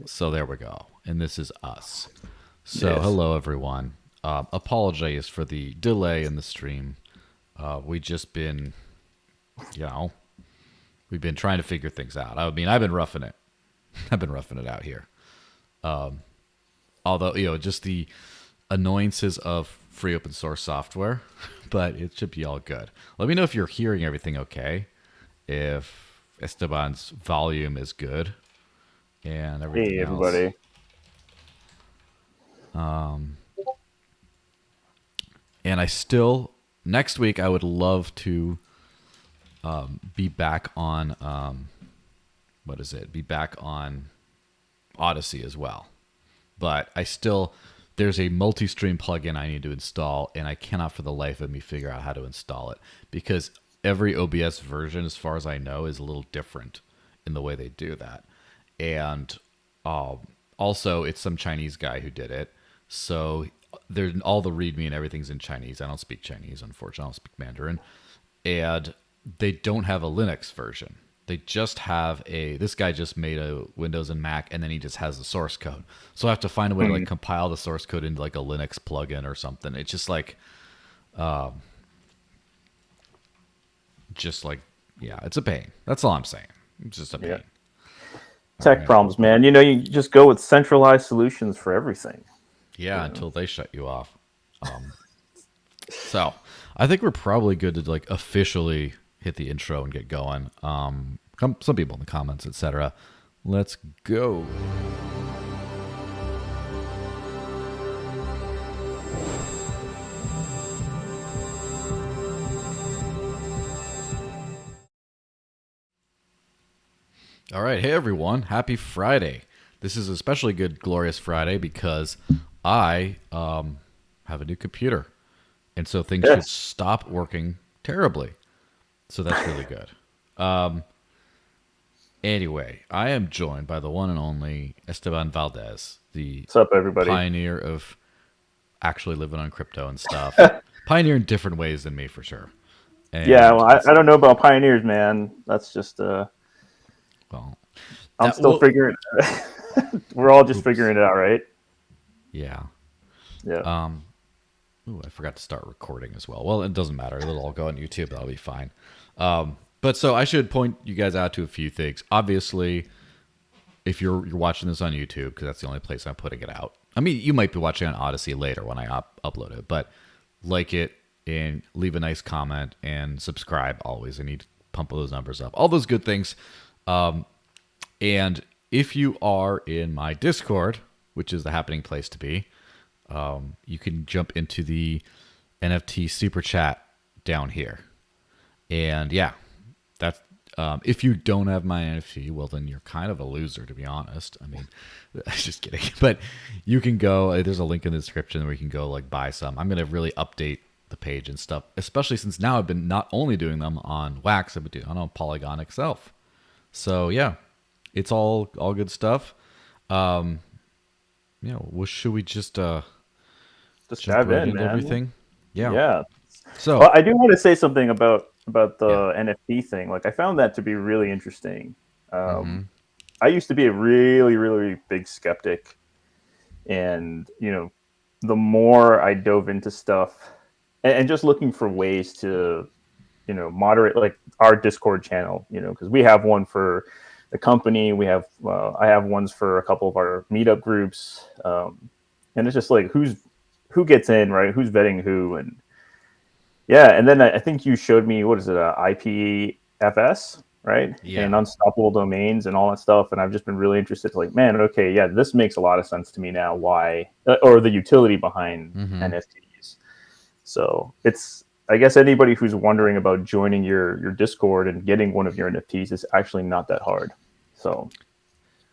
So there we go. And this is us. So Yes. hello, everyone. Apologize for the delay in the stream. We just been, you know, we've been trying to figure things out. I mean, I've been roughing it. I've been roughing it out here. Although, just the annoyances of free open source software, but it should be all good. Let me know if you're hearing everything okay. If Esteban's volume is good and Hey, everything else. everybody. And I still, next week, I would love to be back on, what is it? Be back on Odyssey as well. But I still, there's a multi-stream plugin I need to install, and I cannot for the life of me figure out how to install it because every OBS version, as far as I know, is a little different in the way they do that. And also, it's some Chinese guy who did it. So there's all the README and everything's in Chinese. I don't speak Chinese, unfortunately. I don't speak Mandarin. And they don't have a Linux version. They just have this guy just made a Windows and Mac, and then he just has the source code. So I have to find a way to like compile the source code into like a Linux plugin or something. It's just like, yeah, it's a pain. That's all I'm saying. It's just a pain. Yeah. Tech problems, man. You just go with centralized solutions for everything. Yeah, until they shut you off. So I think we're probably good to like officially hit the intro and get going. Some people in the comments, etc. Let's go. All right, hey everyone, happy Friday. This is especially good, glorious Friday because I have a new computer, and so things should stop working terribly. So that's really good. Anyway, I am joined by the one and only Esteban Valdez, the What's up, everybody? pioneer of actually living on crypto and stuff. Pioneer in different ways than me, for sure. And Yeah, well, I don't know about pioneers, man. That's just well, I'm still figuring. We're all just figuring it out, right? Yeah. Yeah. Ooh, I forgot to start recording as well. Well, it doesn't matter. It'll all go on YouTube. That'll be fine. But so I should point you guys out to a few things. Obviously, if you're watching this on YouTube, because that's the only place I'm putting it out. I mean, you might be watching on Odyssey later when I upload it, but like it and leave a nice comment and subscribe always. I need to pump those numbers up. All those good things. And if you are in my Discord, which is the happening place to be, you can jump into the NFT super chat down here. And yeah, that's if you don't have my NFT, well, then you're kind of a loser, to be honest. I mean, just kidding. But you can go, there's a link in the description where you can go like buy some. I'm going to really update the page and stuff, especially since now I've been not only doing them on Wax, I've been doing them on Polygon itself. So yeah, it's all good stuff. Should we just Just jump dive right in, into man. everything? Yeah. Yeah. So Well, I do want to say something about the NFT thing. Like, I found that to be really interesting. I used to be a really, really big skeptic, and the more I dove into stuff, and just looking for ways to, moderate, like our Discord channel, because we have one for the company, we have I have ones for a couple of our meetup groups, and it's just like who gets in, right? Who's vetting who, and yeah, and then I think you showed me, what is it, IPFS, right? Yeah. And unstoppable domains and all that stuff. And I've just been really interested to like, man, okay, yeah, this makes a lot of sense to me now. Why, or the utility behind NFTs. So it's, I guess anybody who's wondering about joining your Discord and getting one of your NFTs is actually not that hard. So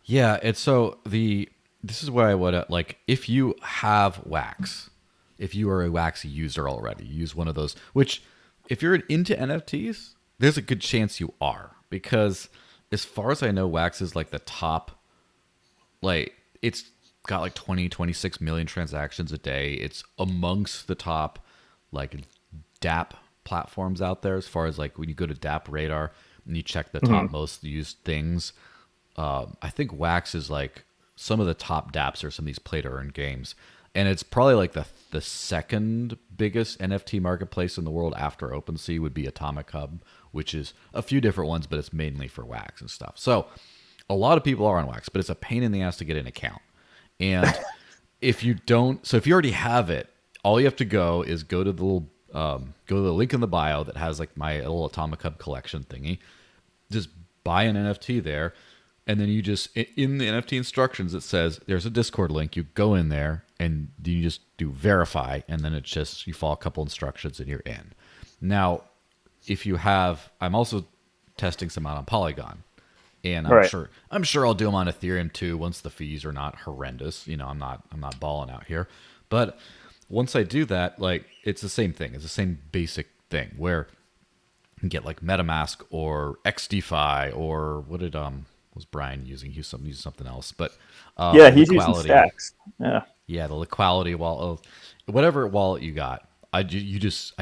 yeah, it's so this is where I would like if you have Wax. If you are a Wax user already, use one of those. Which, if you're into NFTs, there's a good chance you are. Because as far as I know, Wax is like the top, like, it's got like 26 million transactions a day. It's amongst the top, like, DApp platforms out there. As far as like when you go to DApp Radar and you check the top most used things, I think Wax is like some of the top dApps are some of these play to earn games, and it's probably like the second biggest NFT marketplace in the world after OpenSea would be Atomic Hub, which is a few different ones, but it's mainly for Wax and stuff. So a lot of people are on Wax, but it's a pain in the ass to get an account. And if you don't, so if you already have it, all you have to go is go to the little go to the link in the bio that has like my little Atomic Hub collection thingy. Just buy an NFT there, and then you just in the NFT instructions it says there's a Discord link. You go in there and you just do verify, and then it's just you follow a couple instructions and you're in. Now, if you have, I'm also testing some out on Polygon, and I'm sure I'll do them on Ethereum too once the fees are not horrendous. You know, I'm not balling out here, but once I do that, like it's the same thing. It's the same basic thing where you can get like MetaMask or XDeFi or what did was Brian using? He used something else, but yeah, he's using Stacks. Yeah, the Liquality wallet, whatever wallet you got. I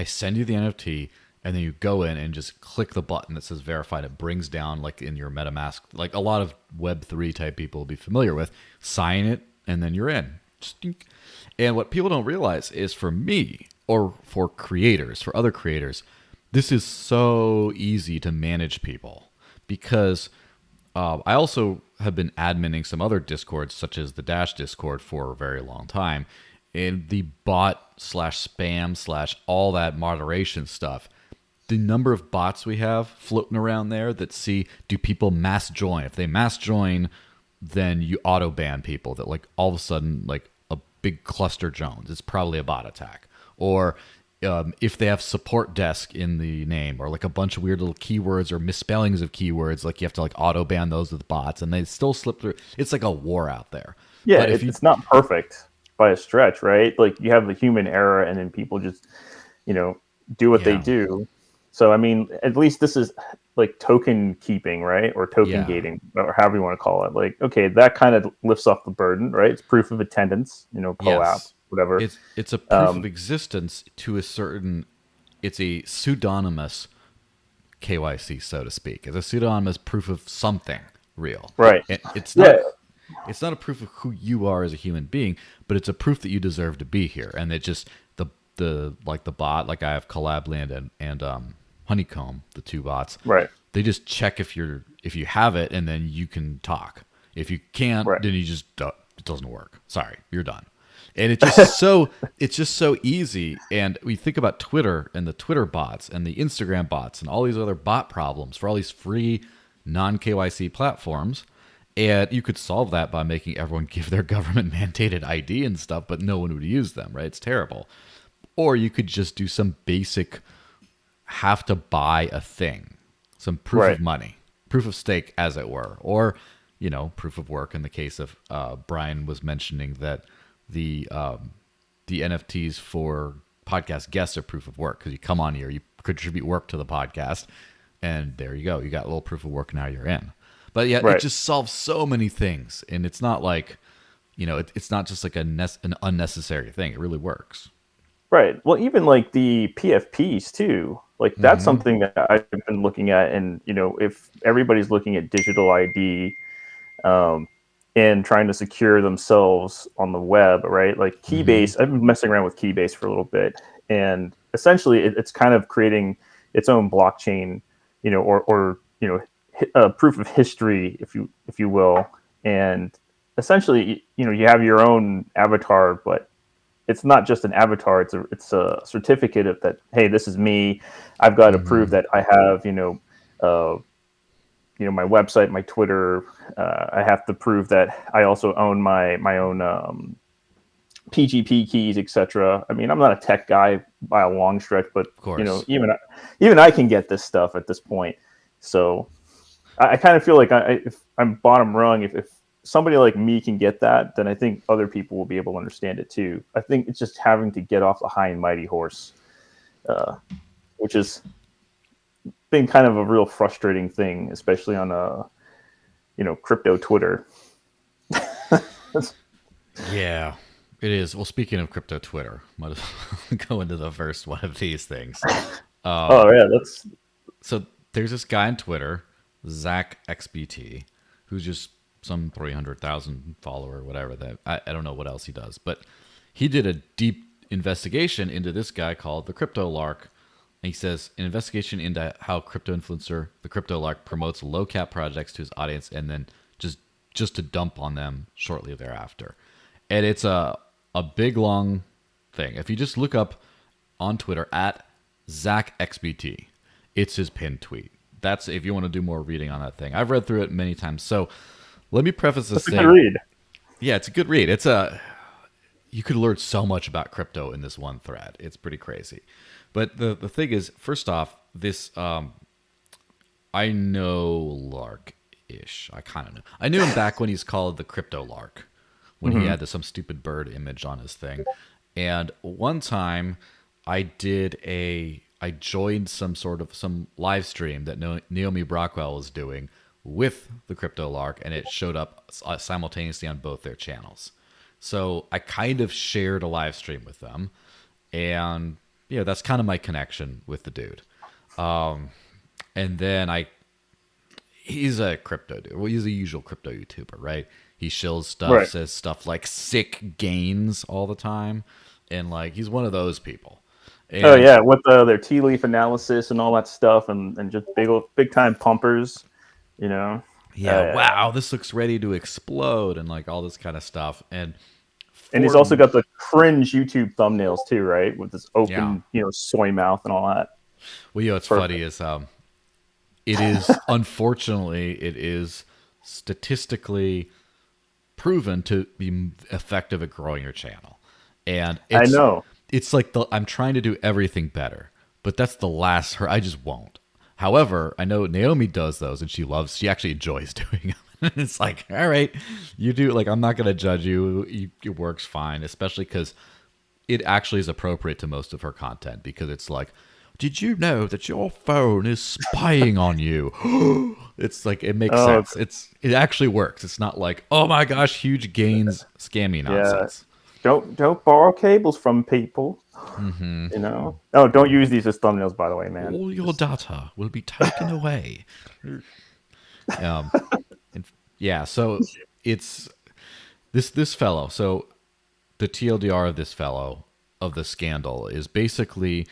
send you the NFT, and then you go in and just click the button that says verified. It brings down like in your MetaMask, like a lot of Web3 type people will be familiar with. Sign it, and then you're in. And what people don't realize is for me or for creators, for other creators, this is so easy to manage people because I also have been adminning some other Discords, such as the Dash Discord, for a very long time. And the bot / spam / all that moderation stuff, the number of bots we have floating around there that see, do people mass join? If they mass join, then you auto ban people that like all of a sudden, like a big cluster Jones, it's probably a bot attack. Or if they have support desk in the name, or like a bunch of weird little keywords or misspellings of keywords, like you have to like auto ban those with bots, and they still slip through. It's like a war out there. Yeah, but it's not perfect by a stretch, right? Like you have the human error, and then people just, do what they do. So I mean, at least this is like token keeping, right? Or token gating, or however you want to call it. Like, okay, that kind of lifts off the burden, right? It's proof of attendance, co-op. Whatever. It's a proof of existence to a certain. It's a pseudonymous KYC, so to speak. It's a pseudonymous proof of something real. Right. It's not. It's not a proof of who you are as a human being, but it's a proof that you deserve to be here. And it just the bot, like I have Collabland and Honeycomb, the two bots. Right. They just check if you have it, and then you can talk. If you can't, then you just it doesn't work. Sorry, you're done. And it's just so easy. And we think about Twitter and the Twitter bots and the Instagram bots and all these other bot problems for all these free non-KYC platforms. And you could solve that by making everyone give their government mandated ID and stuff, but no one would use them, right? It's terrible. Or you could just do some basic have to buy a thing, some proof of money, proof of stake, as it were, or, proof of work in the case of Brian was mentioning that the NFTs for podcast guests are proof of work because you come on here, you contribute work to the podcast, and there you go. You got a little proof of work, now you're in. But yeah, it just solves so many things, and it's not like, it's not just like an unnecessary thing. It really works. Right. Well, even like the PFPs too, like that's something that I've been looking at, and if everybody's looking at digital ID, and trying to secure themselves on the web, right? Like Keybase, I've been messing around with Keybase for a little bit, and essentially it's kind of creating its own blockchain, or proof of history, if you will. And essentially, you have your own avatar, but it's not just an avatar. It's a certificate of that. Hey, this is me. I've got to prove that I have, my website, my Twitter. I have to prove that I also own my own PGP keys, etc. I mean, I'm not a tech guy by a long stretch, but of course, even I can get this stuff at this point. So I kind of feel like if I'm bottom rung, if somebody like me can get that, then I think other people will be able to understand it too. I think it's just having to get off the high and mighty horse, which has been kind of a real frustrating thing, especially on crypto Twitter. Yeah, it is. Well, speaking of crypto Twitter, might as well go into the first one of these things. So there's this guy on Twitter, Zach XBT, who's just some 300,000 follower, whatever that. I don't know what else he does, but he did a deep investigation into this guy called the Crypto Lark. And he says an investigation into how crypto influencer the Crypto Lark promotes low cap projects to his audience and then just to dump on them shortly thereafter. And it's a big long thing. If you just look up on Twitter at ZachXBT, it's his pinned tweet. That's if you want to do more reading on that thing. I've read through it many times. So let me preface this thing. It's a good read. Yeah, it's a good read. You could learn so much about crypto in this one thread. It's pretty crazy. But the thing is, first off, this I know Lark-ish. I kind of know. I knew him back when he's called the Crypto Lark, when he had some stupid bird image on his thing. And one time, I joined some live stream that Naomi Brockwell was doing with the Crypto Lark, and it showed up simultaneously on both their channels. So I kind of shared a live stream with them, and that's kind of my connection with the dude. And then he's a crypto dude. Well, he's a usual crypto YouTuber, right? He shills stuff, Right. says stuff like sick gains all the time, and like he's one of those people. And, Oh yeah, with their tea leaf analysis and all that stuff, and just big time pumpers, Yeah, Yeah. wow, this looks ready to explode, and like all this kind of stuff. And he's also got the cringe YouTube thumbnails too, right? With this open, Yeah. soy mouth and all that. Well, what's Perfect. funny is it is unfortunately it is statistically proven to be effective at growing your channel, and I know. it's like I'm trying to do everything better, but that's the last. I just won't. However, I know Naomi does those, and she actually enjoys doing them. It's like, all right, you do. Like, I'm not gonna judge you. It works fine, especially because it actually is appropriate to most of her content, because it's like, did you know that your phone is spying on you? It's like, it makes Oh, sense. It actually works. It's not like, oh my gosh, huge gains, scammy nonsense. Don't borrow cables from people. Oh, don't use these as thumbnails, by the way, man. All your data will be taken away. um, and so it's this fellow. So the TLDR of this fellow, of the scandal, is basically,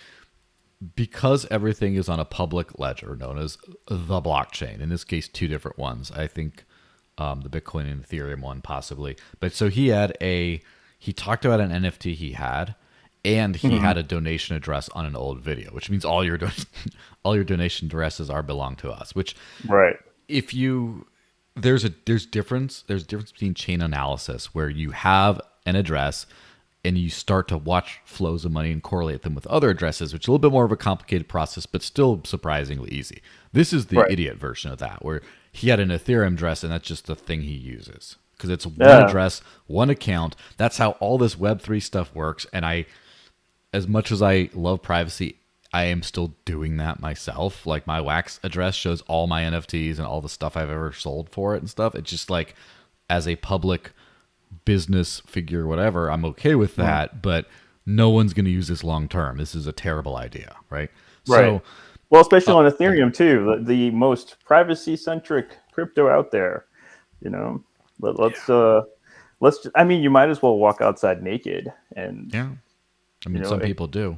because everything is on a public ledger known as the blockchain, in this case, two different ones. I think the Bitcoin and Ethereum one possibly. But so he talked about an NFT he had, and he had a donation address on an old video, which means all your donation addresses belong to us. Which, Right. if you there's difference between chain analysis, where you have an address and you start to watch flows of money and correlate them with other addresses, which is a little bit more of a complicated process, but still surprisingly easy. This is the Right. idiot version of that, where he had an Ethereum address, and that's just the thing he uses, because it's one Yeah. address, one account. That's how all this Web3 stuff works. And as much as I love privacy, I am still doing that myself. Like, my Wax address shows all my NFTs and all the stuff I've ever sold for it and stuff. It's just like, as a public business figure, whatever, I'm okay with that, but no one's going to use this long term. This is a terrible idea, right? Right. So, Well, especially on Ethereum too, the most privacy-centric crypto out there. Let's. I mean, you might as well walk outside naked, and yeah, I mean, some people do.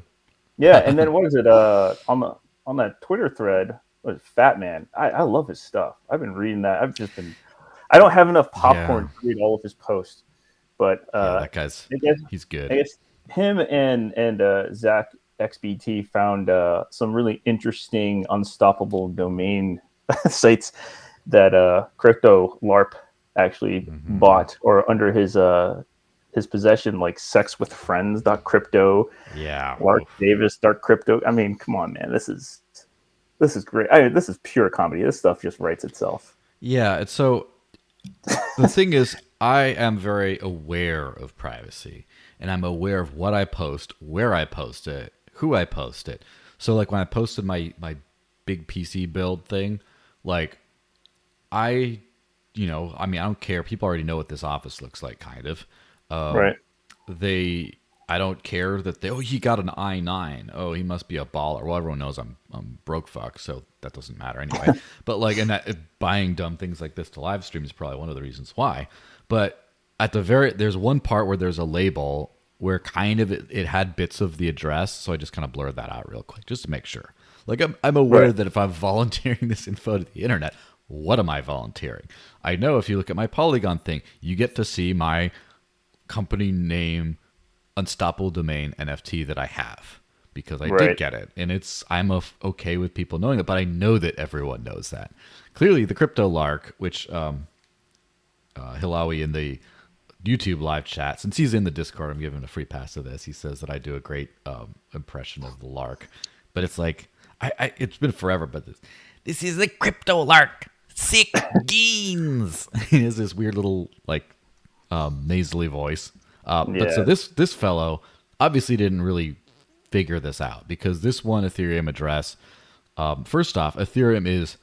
yeah. And then what is it? On that Twitter thread, what is Fat Man? I love his stuff. I've been reading that. I don't have enough popcorn to read all of his posts, but That guy's he's good. I guess him and Zach XBT found some really interesting unstoppable domain sites that Crypto LARP actually bought, or under his possession, like sexwithfriends.crypto, Yeah. Lark Davis crypto. I mean, come on, man, this is great. This is pure comedy. This stuff just writes itself. Yeah. And so the thing is, I am very aware of privacy, and I'm aware of what I post, where I post it, who I post it. So like, when I posted my big PC build thing, like, I don't care. People already know what this office looks like, kind of. Right. I don't care that he got an I9. Oh, he must be a baller. Well, everyone knows I'm broke fuck, so that doesn't matter anyway. But like, and that buying dumb things like this to live stream is probably one of the reasons why. But at there's one part where there's a label where kind of it had bits of the address, so I just kind of blurred that out real quick just to make sure. Like I'm aware that if I'm volunteering this info to the internet, what am I volunteering? I know if you look at my Polygon thing, you get to see my company name unstoppable domain NFT that I have because I did get it, and I'm okay with people knowing that, but I know that everyone knows that. Clearly, the Crypto Lark, which Hilawe in the YouTube live chat, since he's in the Discord, I'm giving him a free pass to this. He says that I do a great impression of the Lark, but it's like it's been forever. But this is the Crypto Lark, sick genes. He has this weird little like nasally voice. But so this fellow obviously didn't really figure this out because this one Ethereum address, first off, Ethereum is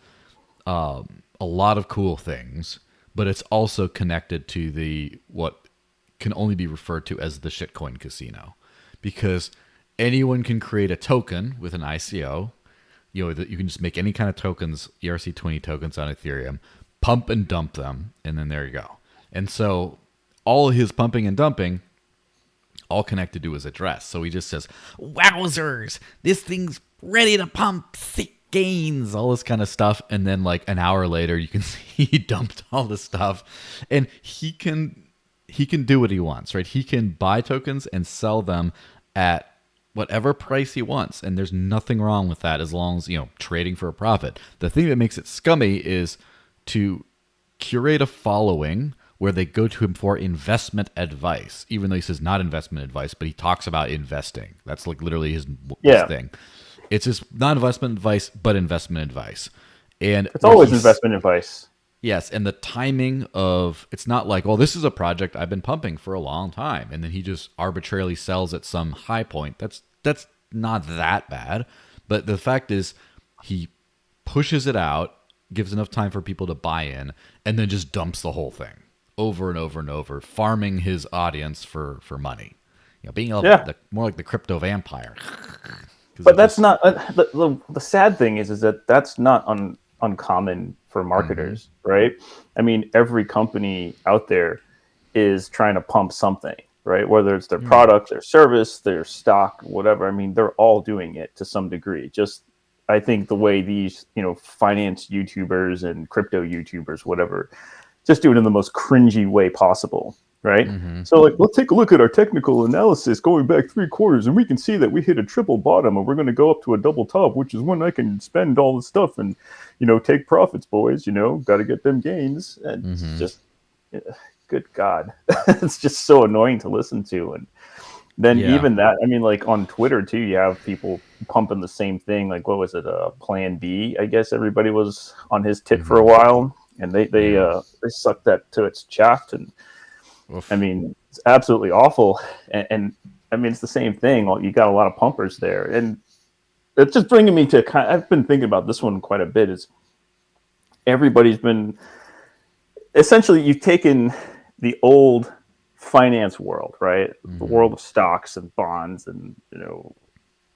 a lot of cool things, but it's also connected to what can only be referred to as the shitcoin casino, because anyone can create a token with an ICO. You can just make any kind of tokens, ERC20 tokens on Ethereum, pump and dump them, and then there you go. And so all his pumping and dumping, all connected to his address. So he just says, wowzers, this thing's ready to pump, sick gains, all this kind of stuff. And then like an hour later, you can see he dumped all the stuff. And he can do what he wants, right? He can buy tokens and sell them at whatever price he wants. And there's nothing wrong with that as long as, trading for a profit. The thing that makes it scummy is to curate a following where they go to him for investment advice, even though he says not investment advice, but he talks about investing. That's like literally his thing. It's just not investment advice, but investment advice. And it's always investment advice. Yes, and the timing of it's not like, well, this is a project I've been pumping for a long time, and then he just arbitrarily sells at some high point. That's not that bad. But the fact is he pushes it out, gives enough time for people to buy in, and then just dumps the whole thing over and over and over, farming his audience for money. Being more like the crypto vampire. But that's not the sad thing is that that's not uncommon for marketers, right? I mean, every company out there is trying to pump something, right? Whether it's their product, their service, their stock, whatever. I mean, they're all doing it to some degree. Just I think the way these finance YouTubers and crypto YouTubers, whatever, just do it in the most cringy way possible, right? So like, let's take a look at our technical analysis going back 3 quarters, and we can see that we hit a triple bottom, and we're going to go up to a double top, which is when I can spend all the stuff and take profits, boys. Got to get them gains. And it's just, good God, it's just so annoying to listen to. And then even that, I mean, like on Twitter too, you have people pumping the same thing. Like, what was it? Plan B, I guess everybody was on his tit for a while. And they sucked that to its shaft, and I mean it's absolutely awful. And I mean it's the same thing. You got a lot of pumpers there, and it's just bringing me to I've been thinking about this one quite a bit. Is everybody's been essentially you've taken the old finance world, right, the world of stocks and bonds, and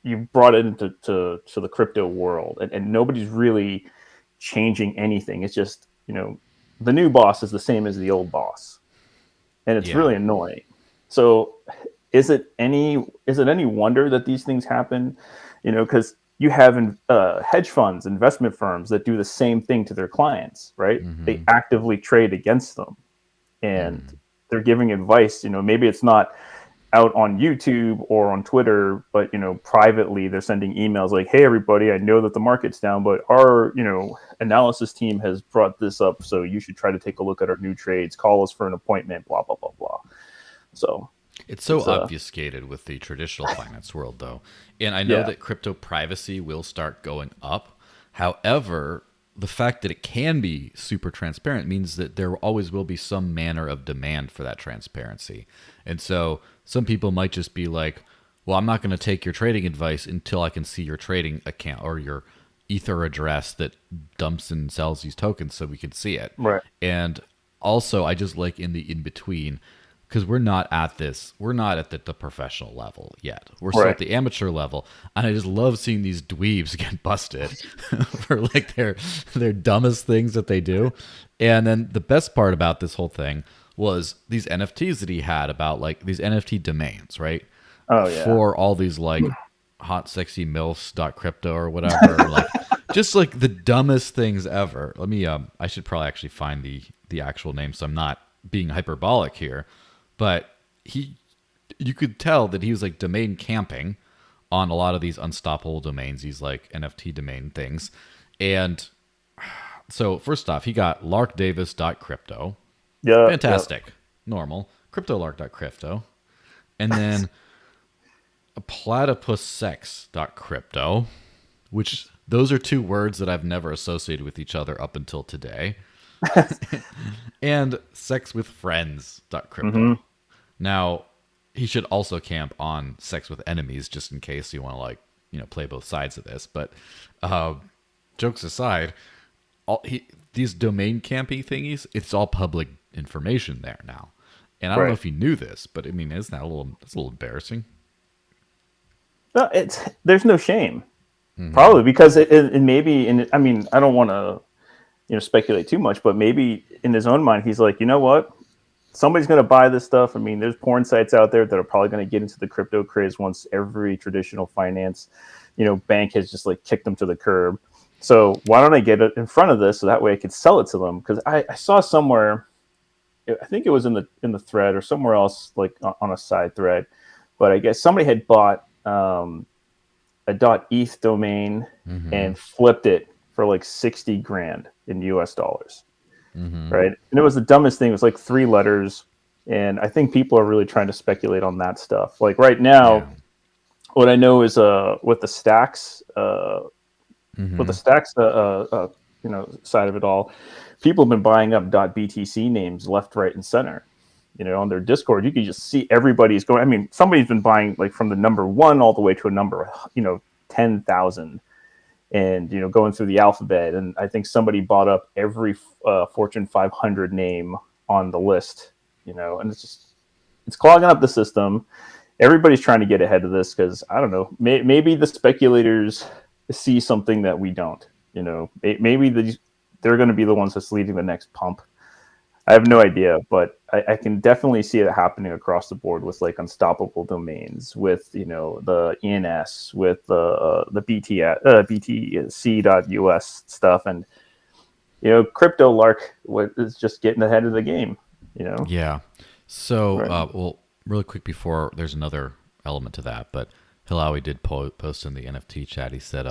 you've brought it into the crypto world, and nobody's really changing anything. It's just the new boss is the same as the old boss, and it's really annoying. So is it any wonder that these things happen? Because you have hedge funds, investment firms that do the same thing to their clients, right? They actively trade against them, and they're giving advice. Maybe it's not out on YouTube or on Twitter, but privately they're sending emails like, hey everybody, I know that the market's down, but our analysis team has brought this up, so you should try to take a look at our new trades, call us for an appointment, blah blah blah blah. So it's obfuscated with the traditional finance world though, and I know that crypto privacy will start going up. However, the fact that it can be super transparent means that there always will be some manner of demand for that transparency. And so some people might just be like, well, I'm not going to take your trading advice until I can see your trading account or your Ether address that dumps and sells these tokens so we can see it. Right. And also, I just like in the in-between, because we're not at the professional level yet. We're still Right. at the amateur level, and I just love seeing these dweebs get busted for like their dumbest things that they do. And then the best part about this whole thing was these NFTs that he had about like these NFT domains, right? Oh yeah. For all these like hot sexy milfs dot crypto or whatever, like just like the dumbest things ever. Let me I should probably actually find the actual name so I'm not being hyperbolic here, but you could tell that he was like domain camping on a lot of these unstoppable domains, these like NFT domain things. And so first off, he got larkdavis.crypto. Yeah. Fantastic. Normal. Cryptolark.crypto. And then platypussex.crypto, which those are two words that I've never associated with each other up until today. And sexwithfriends.crypto. Mm-hmm. Now, he should also camp on sex with enemies just in case you want to like, play both sides of this. But jokes aside, these domain camping thingies, it's all public information there now. And I don't know if you knew this, but I mean, isn't that it's a little embarrassing? No, there's no shame, probably because it maybe I mean, I don't want to speculate too much, but maybe in his own mind he's like, you know what, somebody's going to buy this stuff. I mean, there's porn sites out there that are probably going to get into the crypto craze once every traditional finance bank has just like kicked them to the curb. So why don't I get it in front of this so that way I could sell it to them? Because I saw somewhere, I think it was in the thread or somewhere else, like on a side thread, but I guess somebody had bought a .eth domain and flipped it for like 60 grand in US dollars. Right. And it was the dumbest thing. It was like 3 letters. And I think people are really trying to speculate on that stuff. Like right now, what I know is with the stacks, side of it all, people have been buying up .btc names left, right, and center. On their Discord, you can just see everybody's going. I mean, somebody's been buying like from the number 1 all the way to a number, 10,000, and going through the alphabet. And I think somebody bought up every Fortune 500 name on the list. And it's clogging up the system. Everybody's trying to get ahead of this because I don't know. Maybe the speculators see something that we don't. Maybe they're going to be the ones that's leading the next pump. I have no idea, but I can definitely see it happening across the board with like unstoppable domains, with the ENS, with the BTC.US stuff, and Crypto Lark is just getting ahead of the game. Yeah. So, Right. Well, really quick before there's another element to that, but Hilawe did post in the NFT chat. He said,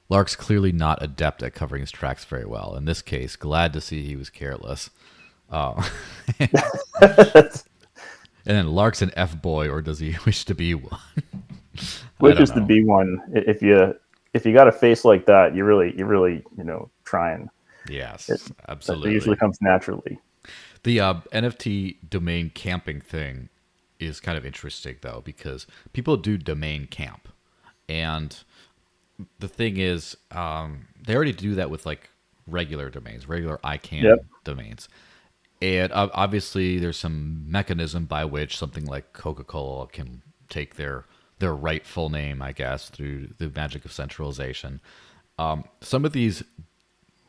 Lark's clearly not adept at covering his tracks very well. In this case, glad to see he was careless. And then Lark's an F-boy, or does he wish to be one? Which is to be one. If you got a face like that, you really trying. Yes, It absolutely. usually comes naturally. The NFT domain camping thing is kind of interesting, though, because people do domain camp. And the thing is, they already do that with like regular domains, regular ICANN domains. And obviously, there's some mechanism by which something like Coca-Cola can take their rightful name, I guess, through the magic of centralization. Some of these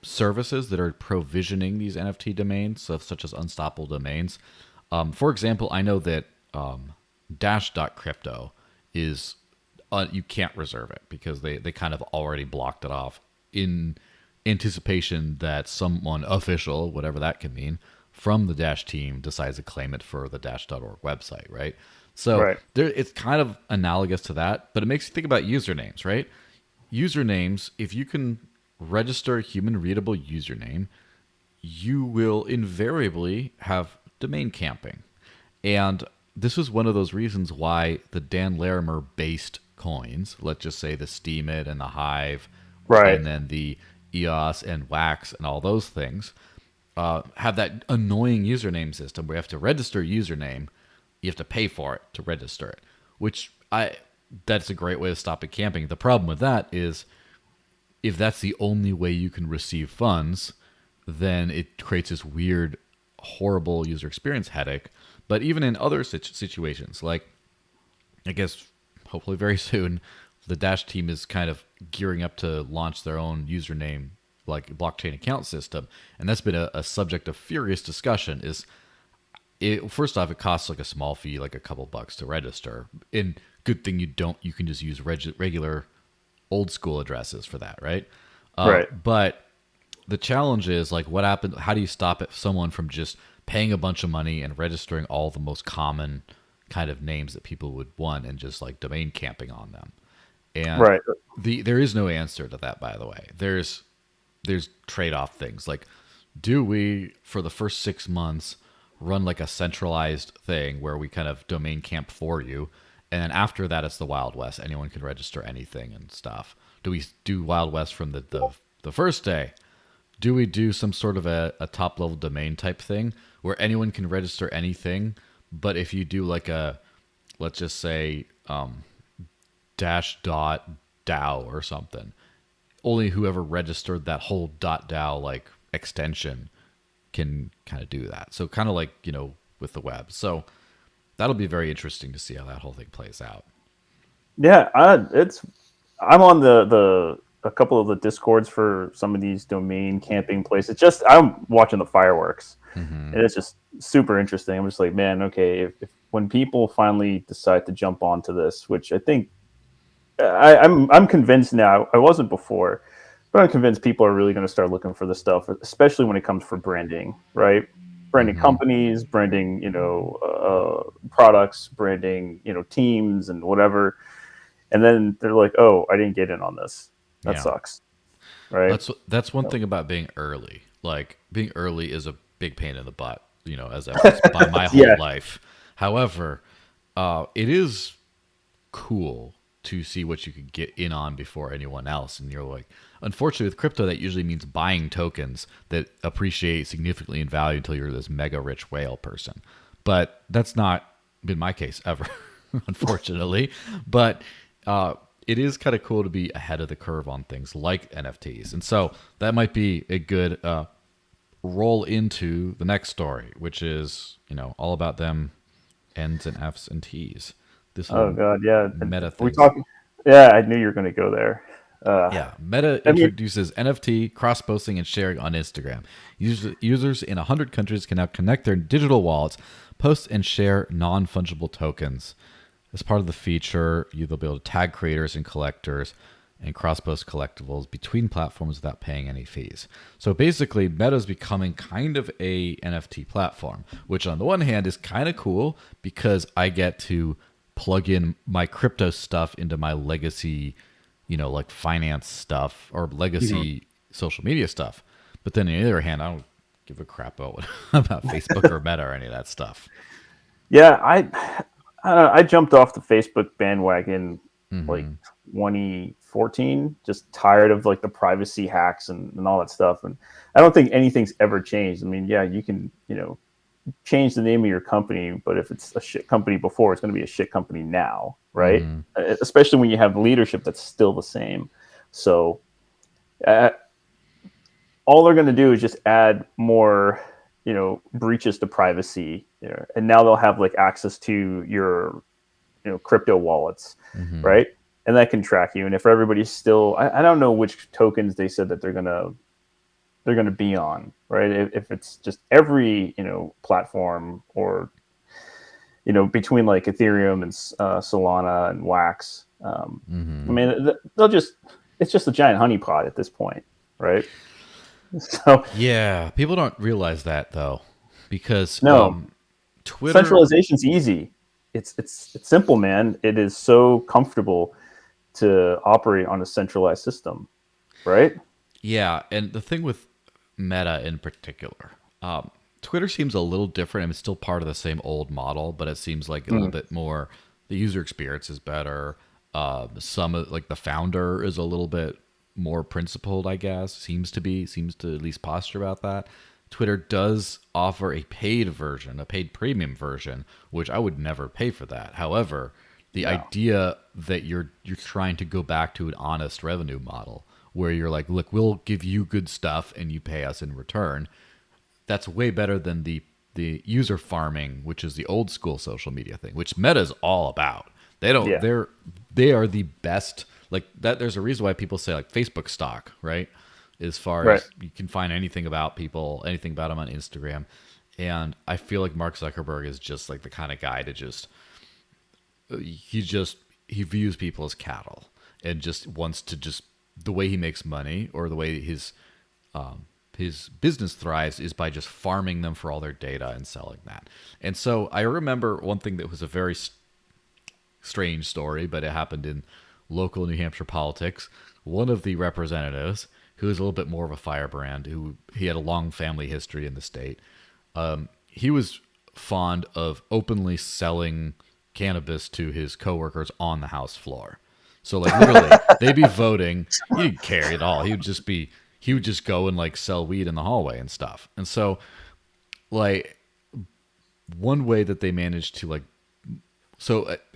services that are provisioning these NFT domains, such as unstoppable domains. For example, I know that dash.crypto is you can't reserve it because they kind of already blocked it off in anticipation that someone official, whatever that can mean, from the Dash team decides to claim it for the dash.org website, right? So it's kind of analogous to that, but it makes you think about usernames, right? Usernames, if you can register a human readable username, you will invariably have domain camping. And this is one of those reasons why the Dan Larimer based coins, let's just say the Steemit and the Hive, and then the EOS and Wax and all those things, have that annoying username system where you have to register a username, you have to pay for it to register it, which that's a great way of stopping camping. The problem with that is if that's the only way you can receive funds, then it creates this weird horrible user experience headache. But even in other situations, like I guess hopefully very soon, the Dash team is kind of gearing up to launch their own username like blockchain account system, and that's been a subject of furious discussion. Is it, first off, it costs like a small fee, like a couple bucks to register. And good thing you can just use regular old school addresses for that, right? Right. But the challenge is like, what happened? How do you stop someone from just paying a bunch of money and registering all the most common kind of names that people would want and just like domain camping on them? And Right. there is no answer to that, by the way. There's trade-off things like, do we for the first 6 months run like a centralized thing where we kind of domain camp for you, and then after that it's the Wild West, anyone can register anything and stuff? Do we do Wild West from the first day? Do we do some sort of a top level domain type thing where anyone can register anything, but if you do like a, let's just say dash dot DAO or something, only whoever registered that whole .DAO like extension can kind of do that. So kind of like, with the web. So that'll be very interesting to see how that whole thing plays out. Yeah, I'm on the a couple of the discords for some of these domain camping places. Just I'm watching the fireworks, and it's just super interesting. I'm just like, man, okay, if when people finally decide to jump onto this, which I think I'm convinced now. I wasn't before, but I'm convinced people are really going to start looking for this stuff, especially when it comes for branding, right? Branding companies, branding, products, branding, teams and whatever. And then they're like, oh, I didn't get in on this. That sucks. Right. That's one thing about being early. Like being early is a big pain in the butt, as evidenced by my whole life. However, it is cool to see what you could get in on before anyone else. And you're like, unfortunately with crypto, that usually means buying tokens that appreciate significantly in value until you're this mega rich whale person. But that's not been my case ever, unfortunately. But it is kind of cool to be ahead of the curve on things like NFTs. And so that might be a good roll into the next story, which is, all about them N's and F's and T's. This God, yeah. Meta thing. We talking? Yeah, I knew you were going to go there. Meta introduces NFT cross-posting and sharing on Instagram. Users in 100 countries can now connect their digital wallets, post and share non-fungible tokens. As part of the feature, they'll be able to tag creators and collectors and cross-post collectibles between platforms without paying any fees. So basically, Meta's becoming kind of a NFT platform, which on the one hand is kind of cool because I get to plug in my crypto stuff into my legacy, like finance stuff or legacy social media stuff. But then on the other hand, I don't give a crap about Facebook or Meta or any of that stuff. Yeah, I jumped off the Facebook bandwagon like 2014, just tired of like the privacy hacks and all that stuff. And I don't think anything's ever changed. I mean, yeah, you can, change the name of your company, but if it's a shit company before, it's going to be a shit company now, right? Especially when you have leadership that's still the same. So all they're going to do is just add more, breaches to privacy, and now they'll have like access to your, crypto wallets, right? And that can track you. And if everybody's still, I don't know which tokens they said that they're going to be on, right? If it's just every, platform or, between like Ethereum and Solana and Wax. I mean, it's just a giant honeypot at this point, right? So yeah, people don't realize that though, because Twitter centralization's easy. It's simple, man. It is so comfortable to operate on a centralized system, right? Yeah, and the thing with Meta in particular, Twitter seems a little different. I mean, it's still part of the same old model, but it seems like a little bit more. The user experience is better. Like the founder is a little bit more principled, I guess. Seems to at least posture about that. Twitter does offer a paid version, a paid premium version, which I would never pay for that. However, the idea that you're trying to go back to an honest revenue model where you're like, look, we'll give you good stuff and you pay us in return. That's way better than the the user farming, which is the old school social media thing, which Meta's all about. They don't. Yeah. They are the best. Like that. There's a reason why people say like Facebook stock, right? As far Right. as you can find anything about people, anything about them on Instagram, and I feel like Mark Zuckerberg is just like the kind of guy to he views people as cattle and just wants to just the way he makes money or the way his business thrives is by just farming them for all their data and selling that. And so I remember one thing that was a very strange story, but it happened in local New Hampshire politics. One of the representatives, who was a little bit more of a firebrand, who he had a long family history in the state, he was fond of openly selling cannabis to his coworkers on the House floor. So like literally, they'd be voting. He didn't care at all. He would just go and like sell weed in the hallway and stuff. And so, like, one way that they managed to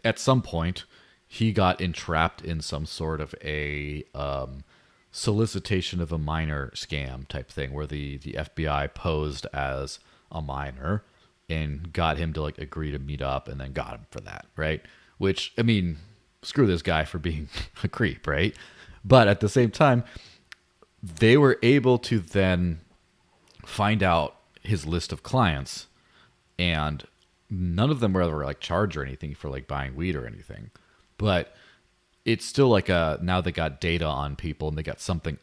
at some point, he got entrapped in some sort of a solicitation of a minor scam type thing, where the FBI posed as a minor and got him to like agree to meet up, and then got him for that, right? Which, I mean, screw this guy for being a creep, right? But at the same time, they were able to then find out his list of clients, and none of them were ever like charged or anything for like buying weed or anything. But it's still like now they got data on people, and they got something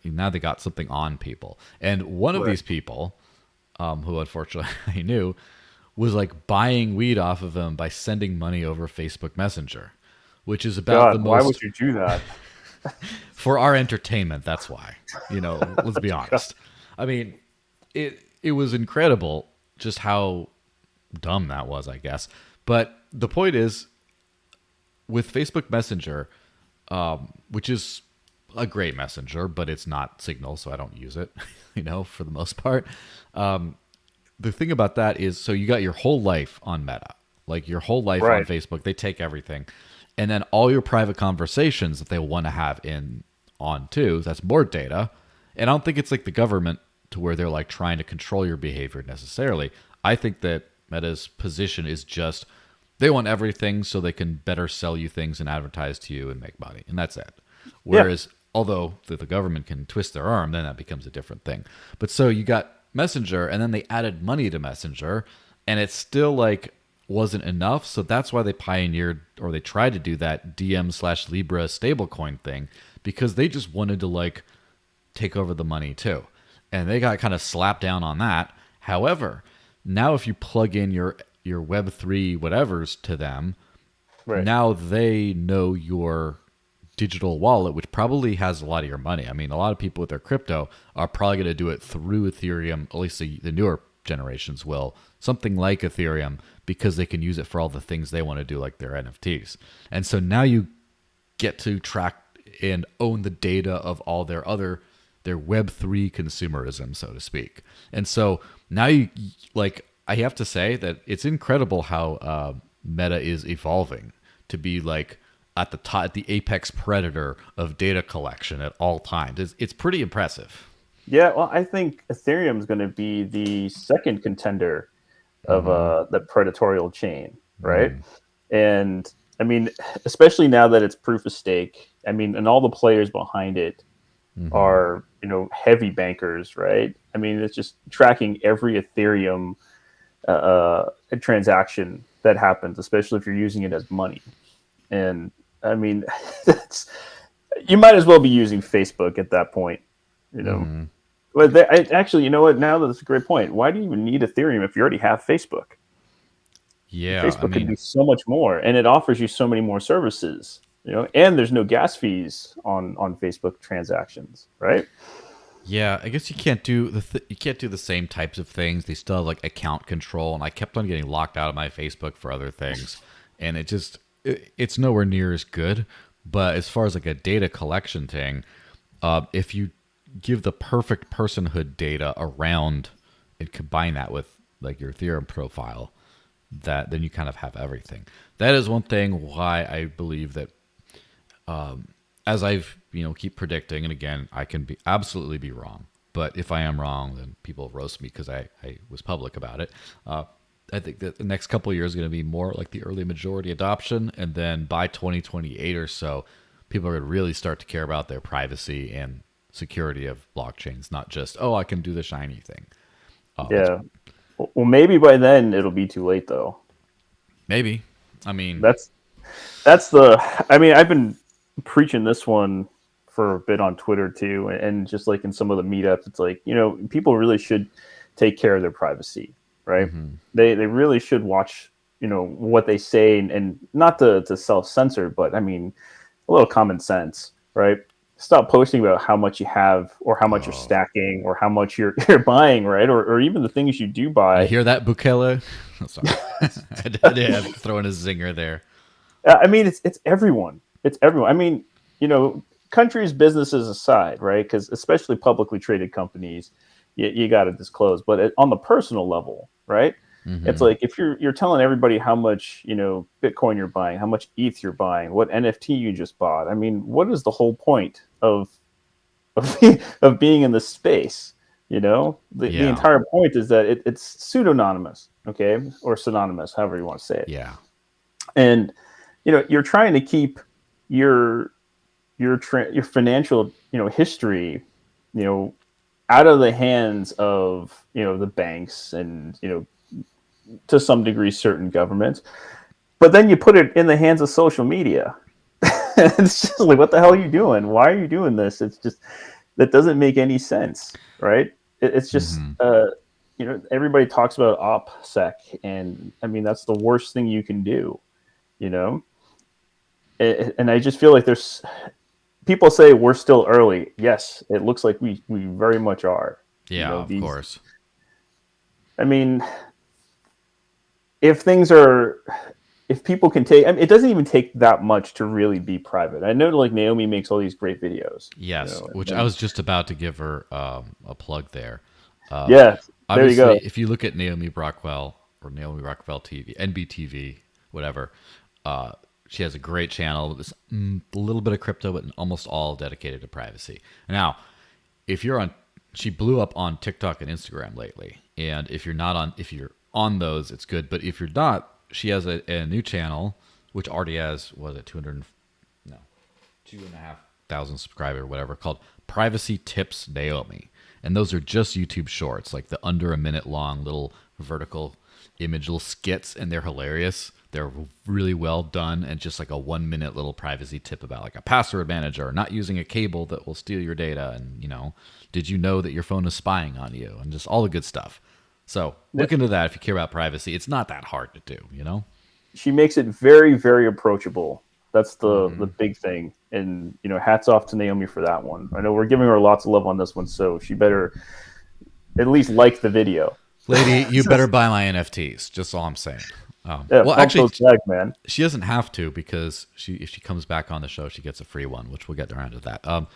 on people. And one of these people, who unfortunately I knew, was like buying weed off of him by sending money over Facebook Messenger, which is about the most. Why would you do that? For our entertainment, that's why. Let's be honest. I mean, it was incredible just how dumb that was, I guess. But the point is, with Facebook Messenger, which is a great messenger, but it's not Signal, so I don't use it, for the most part. The thing about that is, so you got your whole life on Meta, like your whole life on Facebook. They take everything. And then all your private conversations that they want to have on too, that's more data. And I don't think it's like the government to where they're like trying to control your behavior necessarily. I think that Meta's position is just they want everything so they can better sell you things and advertise to you and make money. And that's it. Whereas, although the government can twist their arm, then that becomes a different thing. But so you got Messenger, and then they added money to Messenger, and it's still like wasn't enough. So that's why they pioneered, or they tried to do that DM/Libra stablecoin thing, because they just wanted to like take over the money too. And they got kind of slapped down on that. However, now if you plug in your Web3 whatevers to them, now they know your digital wallet, which probably has a lot of your money. I mean, a lot of people with their crypto are probably going to do it through Ethereum, at least the newer generations will, something like Ethereum, because they can use it for all the things they want to do, like their NFTs. And so now you get to track and own the data of all their Web3 consumerism, so to speak. And so now I have to say that it's incredible how Meta is evolving to be like at the top, the apex predator of data collection at all times. It's pretty impressive. Yeah, well, I think Ethereum is going to be the second contender of the predatorial chain, right? And I mean, especially now that it's proof of stake. I mean, and all the players behind it are heavy bankers, right? I mean, it's just tracking every Ethereum transaction that happens, especially if you're using it as money. And I mean, you might as well be using Facebook at that point, But actually, you know what? Now that's a great point. Why do you even need Ethereum if you already have Facebook? Yeah, Facebook can do so much more, and it offers you so many more services. And there's no gas fees on Facebook transactions, right? Yeah, I guess you can't do the same types of things. They still have like account control, and I kept on getting locked out of my Facebook for other things, and it's nowhere near as good. But as far as like a data collection thing, if you give the perfect personhood data around and combine that with like your Ethereum profile, then you kind of have everything. That is one thing why I believe that, as I've keep predicting, and again, I can absolutely be wrong, but if I am wrong, then people roast me because I was public about it. I think that the next couple of years is going to be more like the early majority adoption, and then by 2028 or so, people are going to really start to care about their privacy and security of blockchains, not just, oh, I can do the shiny thing. Yeah. Well, maybe by then it'll be too late, though. Maybe. I mean, That's the. I mean, I've been preaching this one for a bit on Twitter too, and just like in some of the meetups, it's like, people really should take care of their privacy, right? They really should watch, what they say, and not to self censor, but I mean, a little common sense, right? Stop posting about how much you have, or how much you're stacking, or how much you're buying, right? Or even the things you do buy. you hear that, Bukele? Oh, sorry. I did have to throw in a zinger there. I mean, it's everyone. It's everyone. I mean, countries, businesses aside, right? Because especially publicly traded companies, you got to disclose. But on the personal level, right? It's like if you're telling everybody how much Bitcoin you're buying, how much ETH you're buying, what NFT you just bought. I mean, what is the whole point of being in this space? The entire point is that it's pseudonymous, okay, or synonymous, however you want to say it. Yeah. And you're trying to keep your financial history out of the hands of the banks and to some degree certain governments, but then you put it in the hands of social media. It's just like, what the hell are you doing? Why are you doing this? It's just, that doesn't make any sense, right? It's just everybody talks about OPSEC, and I mean, that's the worst thing you can do. And I just feel like there's people say we're still early. Yes, it looks like we very much are. Yeah, of course. I mean, if people can take, I mean, it doesn't even take that much to really be private. I know, like, Naomi makes all these great videos. Yes, which I was just about to give her a plug there. Yeah, there you go. If you look at Naomi Brockwell or Naomi Rockwell TV, NBTV, whatever, she has a great channel with a little bit of crypto, but almost all dedicated to privacy. Now, she blew up on TikTok and Instagram lately, and if you're on those, it's good. But if you're not, she has a new channel which already has 2,500 subscribers or whatever, called Privacy Tips Naomi, and those are just YouTube shorts, like the under a minute long little vertical image little skits, and they're hilarious. They're really well done, and just like a 1 minute little privacy tip about like a password manager, not using a cable that will steal your data, and did you know that your phone is spying on you, and just all the good stuff. So look into that if you care about privacy. It's not that hard to do, She makes it very, very approachable. That's the big thing. And, hats off to Naomi for that one. I know we're giving her lots of love on this one, so she better at least like the video. Lady, you better buy my NFTs. Just all I'm saying. Well, actually, man. She doesn't have to, because if she comes back on the show, she gets a free one, which we'll get around to that.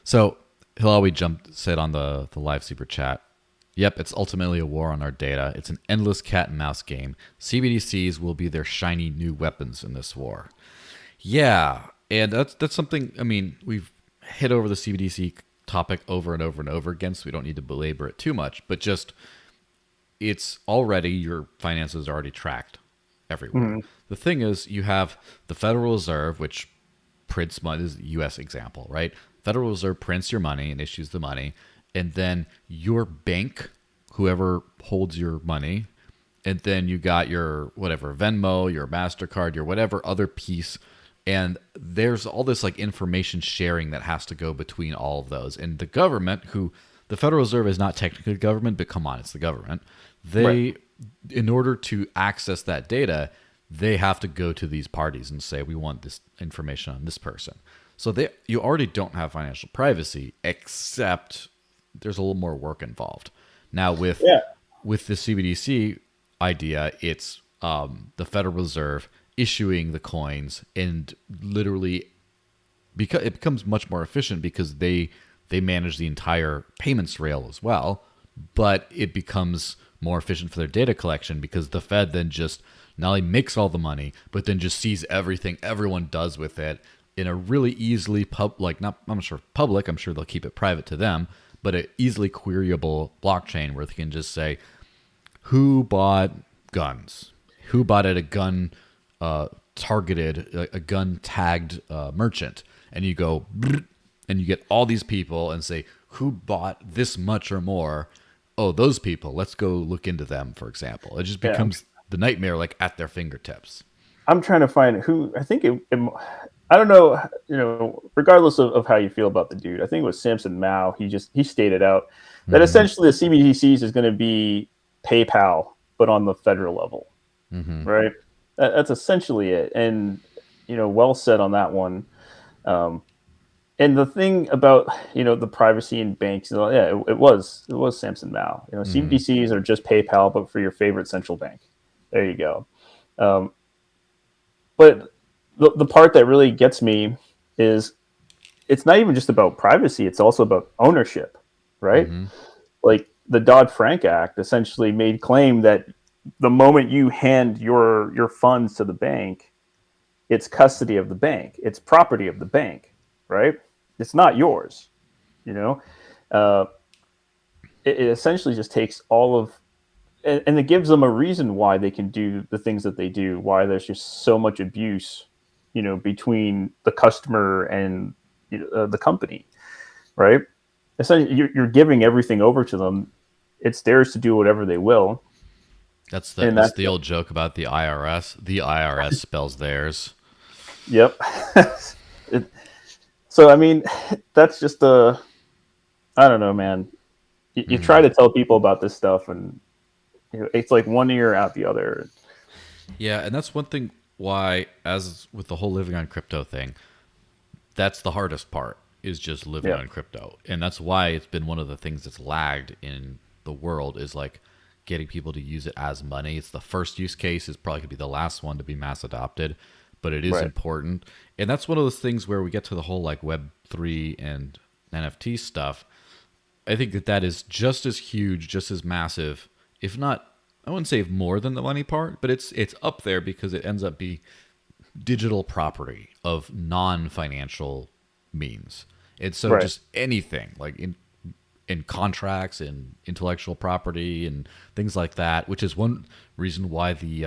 So Hilawe said on the live super chat, yep, it's ultimately a war on our data. It's an endless cat and mouse game. CBDCs will be their shiny new weapons in this war. Yeah, and that's something, I mean, we've hit over the CBDC topic over and over and over again, so we don't need to belabor it too much, but just it's already, your finances are already tracked everywhere. The thing is, you have the Federal Reserve, which prints money. This is the U.S. example, right? Federal Reserve prints your money and issues the money, and then your bank, whoever holds your money, and then you got your whatever Venmo, your MasterCard, your whatever other piece, and there's all this like information sharing that has to go between all of those. And the government, the Federal Reserve is not technically government, but come on, it's the government. They, in order to access that data, they have to go to these parties and say, we want this information on this person. So you already don't have financial privacy, except there's a little more work involved. Now with the CBDC idea, it's the Federal Reserve issuing the coins, and literally because it becomes much more efficient because they manage the entire payments rail as well, but it becomes more efficient for their data collection because the Fed then just not only makes all the money, but then just sees everything everyone does with it in a really easily I'm sure public, I'm sure they'll keep it private to them, but an easily queryable blockchain where they can just say who bought guns. Who bought at a gun targeted, a gun tagged merchant? And you go, "Brrr," and you get all these people and say, who bought this much or more? Oh, those people. Let's go look into them, for example. It just becomes the nightmare, like at their fingertips. I'm trying to find who. I think I don't know. Regardless of how you feel about the dude, I think it was Samson Mao. He stated out that essentially the CBDCs is going to be PayPal, but on the federal level, right? That's essentially it. And well said on that one. And the thing about the privacy in banks, it was Samson Mao. CBDCs are just PayPal, but for your favorite central bank. There you go. But the part that really gets me is it's not even just about privacy; it's also about ownership, right? Like the Dodd-Frank Act essentially made claim that the moment you hand your funds to the bank, it's custody of the bank, it's property of the bank, right? It's not yours. It essentially just takes all of, and it gives them a reason why they can do the things that they do, why there's just so much abuse, between the customer and the company, right? Essentially, you're giving everything over to them. It's theirs to do whatever they will. That's the old joke about the IRS. The IRS spells theirs. Yep. So, I mean, that's just I don't know, man. You try to tell people about this stuff, and it's like one ear out the other. Yeah, and that's one thing why, as with the whole living on crypto thing, that's the hardest part, is just living on crypto. And that's why it's been one of the things that's lagged in the world, is like getting people to use it as money. It's the first use case, is probably going to be the last one to be mass adopted, but it is important. And that's one of those things where we get to the whole like Web3 and NFT stuff. I think that is just as huge, just as massive, if not, I wouldn't say more than the money part, but it's up there because it ends up being digital property of non-financial means. And so just anything like in contracts and intellectual property and things like that, which is one reason why the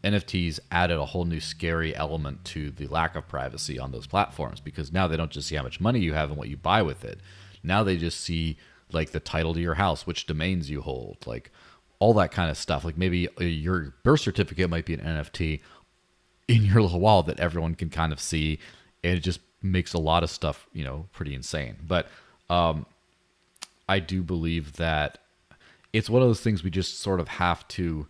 NFTs added a whole new scary element to the lack of privacy on those platforms, because now they don't just see how much money you have and what you buy with it. Now they just see like the title to your house, which domains you hold, like all that kind of stuff. Like maybe your birth certificate might be an NFT in your little wallet that everyone can kind of see. And it just makes a lot of stuff, pretty insane. But I do believe that it's one of those things we just sort of have to,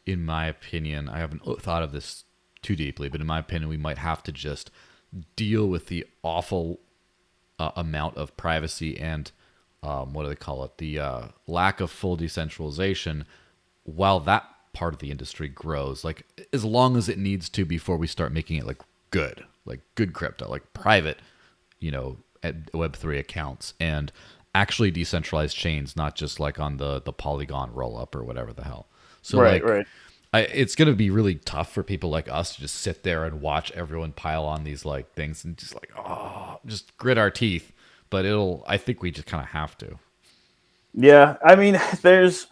in my opinion, I haven't thought of this too deeply, but in my opinion, we might have to just deal with the awful amount of privacy and what do they call it? The lack of full decentralization while that part of the industry grows, like as long as it needs to before we start making it like good crypto, like private, at Web3 accounts and actually decentralized chains, not just like on the Polygon rollup or whatever the hell. So it's going to be really tough for people like us to just sit there and watch everyone pile on these like things and just like, just grit our teeth. But I think we just kind of have to. Yeah. I mean, there's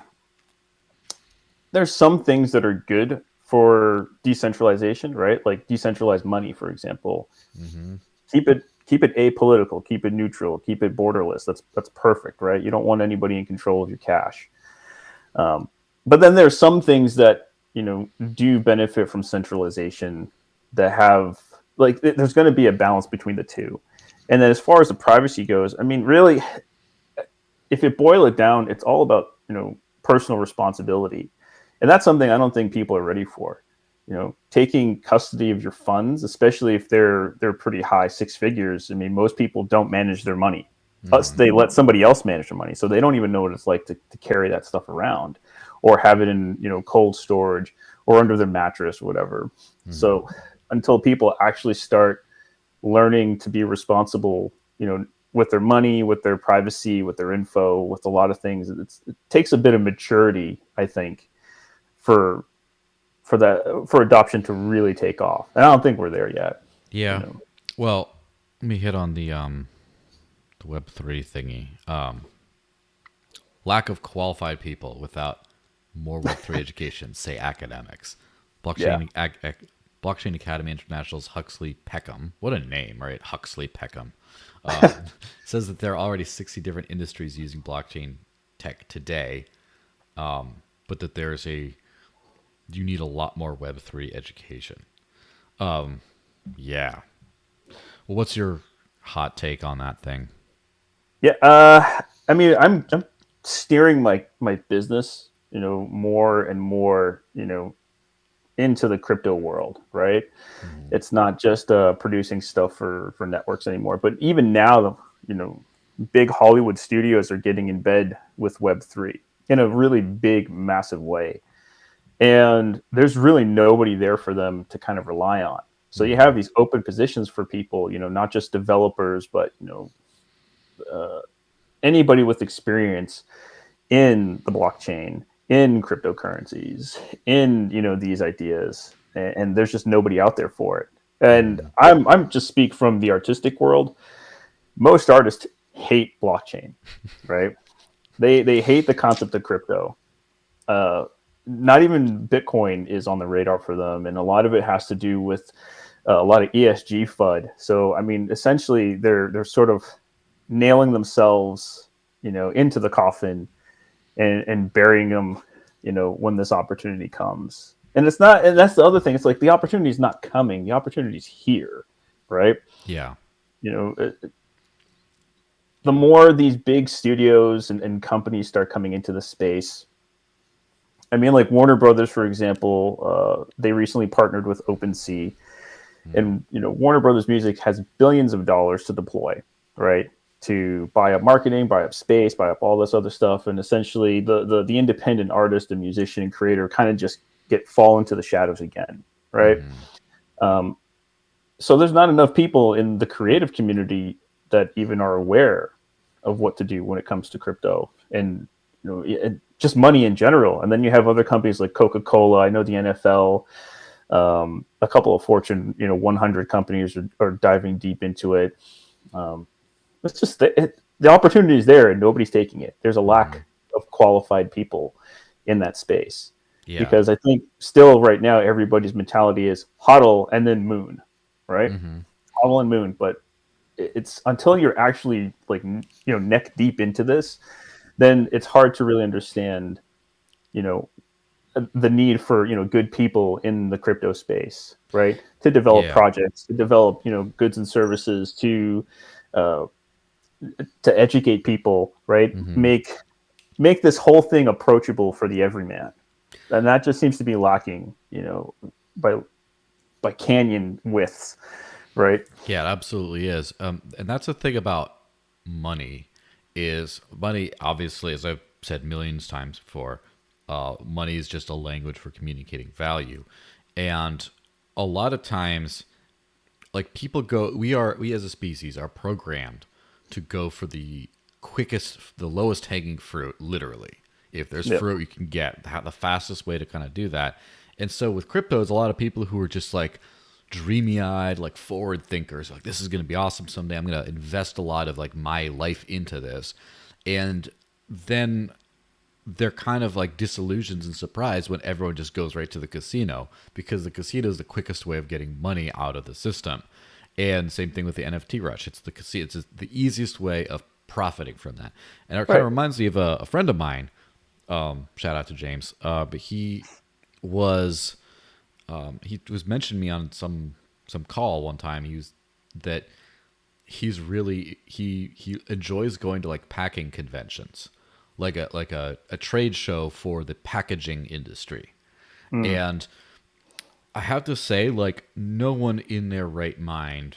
some things that are good for decentralization, right? Like decentralized money, for example. Keep it apolitical, keep it neutral, keep it borderless. That's perfect, right? You don't want anybody in control of your cash. But then there's some things that, do benefit from centralization that have like, there's going to be a balance between the two. And then as far as the privacy goes, I mean, really, if you boil it down, it's all about, personal responsibility. And that's something I don't think people are ready for. Taking custody of your funds, especially if they're pretty high, six figures. I mean, most people don't manage their money. They let somebody else manage their money. So they don't even know what it's like to carry that stuff around or have it in, cold storage or under their mattress or whatever. So until people actually start learning to be responsible, with their money, with their privacy, with their info, with a lot of things, it takes a bit of maturity, I think, for adoption to really take off. And I don't think we're there yet. Yeah. Well, let me hit on the Web3 thingy. Lack of qualified people without more Web3 education, say academics. Yeah. Blockchain Academy International's Huxley Peckham, what a name, right? Huxley Peckham, says that there are already 60 different industries using blockchain tech today, but that you need a lot more Web3 education. Yeah. Well, what's your hot take on that thing? Yeah. I mean, I'm steering my business, more and more, into the crypto world, right? Mm-hmm. It's not just producing stuff for networks anymore, but even now, big Hollywood studios are getting in bed with Web3 in a really big, massive way. And there's really nobody there for them to kind of rely on. So you Mm-hmm. have these open positions for people, not just developers, but anybody with experience in the blockchain, in cryptocurrencies, in these ideas, and there's just nobody out there for it. And Mm-hmm. I'm just speak from the artistic world. Most artists hate blockchain, right? They hate the concept of crypto. Uh, Not even Bitcoin is on the radar for them, and a lot of it has to do with a lot of ESG FUD. So I mean, essentially, they're sort of nailing themselves, into the coffin and burying them, when this opportunity comes. And it's not, and that's the other thing. It's like the opportunity is not coming; the opportunity is here, right? Yeah. You know, the more these big studios and companies start coming into the space. I mean, like Warner Brothers, for example, they recently partnered with OpenSea, Mm-hmm. and Warner Brothers Music has billions of dollars to deploy, right? To buy up marketing, buy up space, buy up all this other stuff, and essentially the independent artist and musician and creator kind of just fall into the shadows again, right? Mm-hmm. Um, so there's not enough people in the creative community that even are aware of what to do when it comes to crypto and just money in general. And then you have other companies like Coca-Cola. I know the NFL, a couple of Fortune 100 companies are diving deep into it. It's just the opportunity is there and nobody's taking it. There's a Mm-hmm. lack of qualified people in that space Yeah. because I think still right now everybody's mentality is hodl and then moon, right? Mm-hmm. Hodl and moon, but it's until you're actually like neck deep into this, then it's hard to really understand you know the need for good people in the crypto space, right? To develop Yeah. projects, to develop goods and services, uh, to educate people, right? Mm-hmm. Make this whole thing approachable for the everyman, and that just seems to be lacking, by canyon widths, right? Yeah, it absolutely is. And that's the thing about money is money, obviously, as I've said millions times before, money is just a language for communicating value. And a lot of times, like people go, we as a species are programmed to go for the quickest, the lowest hanging fruit, literally. If there's Yep. fruit you can get, the fastest way to kind of do that. And so with cryptos, a lot of people who are just like dreamy eyed, like forward thinkers, like this is going to be awesome someday. I'm going to invest a lot of like my life into this. And then they're kind of like disillusioned and surprised when everyone just goes right to the casino because the casino is the quickest way of getting money out of the system. And same thing with the NFT rush. It's the casino. It's the easiest way of profiting from that. And it kind of Right. reminds me of a friend of mine. Shout out to James. But was he was mentioning me on some call one time. That he's really he enjoys going to like packing conventions, like a trade show for the packaging industry. Mm. And I have to say, like, no one in their right mind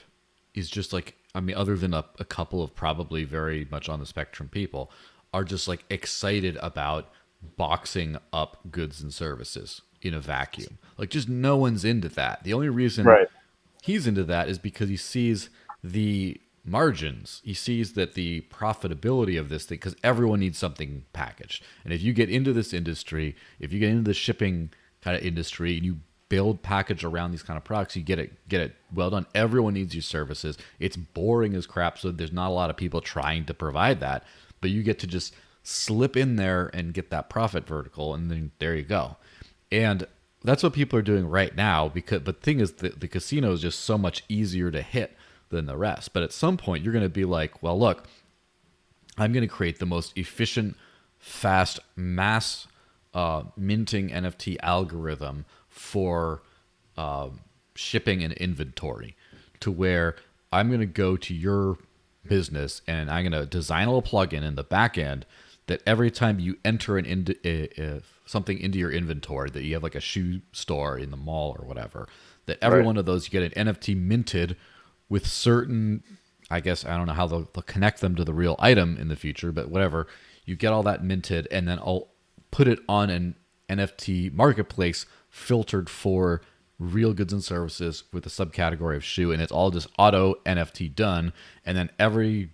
is just like, I mean, other than a couple of probably very much on the spectrum people, are just like excited about boxing up goods and services in a vacuum. Like, just no one's into that. The only reason Right. he's into that is because he sees the margins. He sees that the profitability of this thing, because everyone needs something packaged. And if you get into this industry, if you get into the shipping kind of industry and you build package around these kind of products, you get it well done. Everyone needs your services. It's boring as crap, so there's not a lot of people trying to provide that. But you get to just slip in there and get that profit vertical, and then there you go. And that's what people are doing right now. But the thing is, the casino is just so much easier to hit than the rest. But at some point, you're going to be like, well, look, I'm going to create the most efficient, fast, mass minting NFT algorithm for shipping and inventory, to where I'm going to go to your business and I'm going to design a little plugin in the back end that every time you enter something into your inventory, that you have like a shoe store in the mall or whatever, that every one of those, you get an NFT minted with certain, I guess, I don't know how they'll connect them to the real item in the future, but whatever, you get all that minted, and then I'll put it on an NFT marketplace filtered for real goods and services with a subcategory of shoe, and it's all just auto NFT done. And then every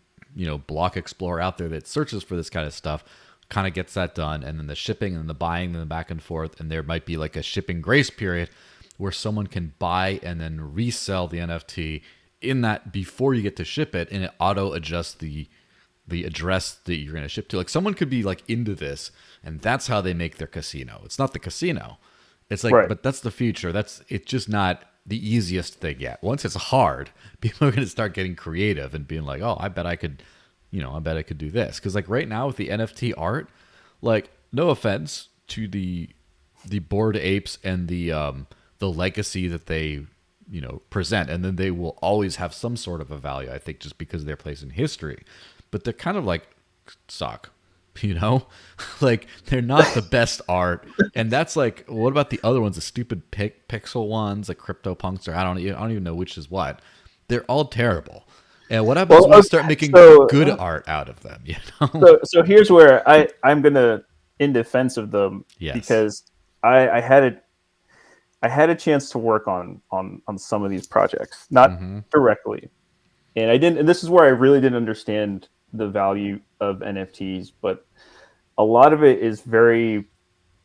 block explorer out there that searches for this kind of stuff kind of gets that done, and then the shipping and the buying and the back and forth, and there might be like a shipping grace period where someone can buy and then resell the NFT in that before you get to ship it, and it auto adjusts the address that you're going to ship to. Like, someone could be like into this, and that's how they make their casino. It's not the casino. It's like, but that's the future. It's just not the easiest thing yet. Once it's hard, people are going to start getting creative and being like, oh, I bet I could do this. Because like right now with the NFT art, like, no offense to the Bored Apes and the legacy that they present, and then they will always have some sort of a value, I think, just because of their place in history. But they're kind of like suck. Like, they're not the best art. And that's like, what about the other ones, the stupid pixel ones, like CryptoPunks, or I don't even know which is what. They're all terrible. And what happens when we start making good art out of them? So here's where I'm gonna, in defense of them, because I had a chance to work on some of these projects, not directly, and I didn't. And this is where I really didn't understand the value of NFTs, but a lot of it is very,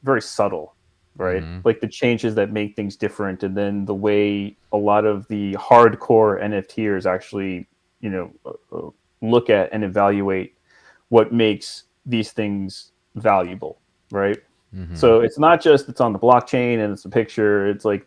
very subtle, right? Like the changes that make things different, and then the way a lot of the hardcore NFTers actually, look at and evaluate what makes these things valuable, right? So it's not just it's on the blockchain and it's a picture. It's like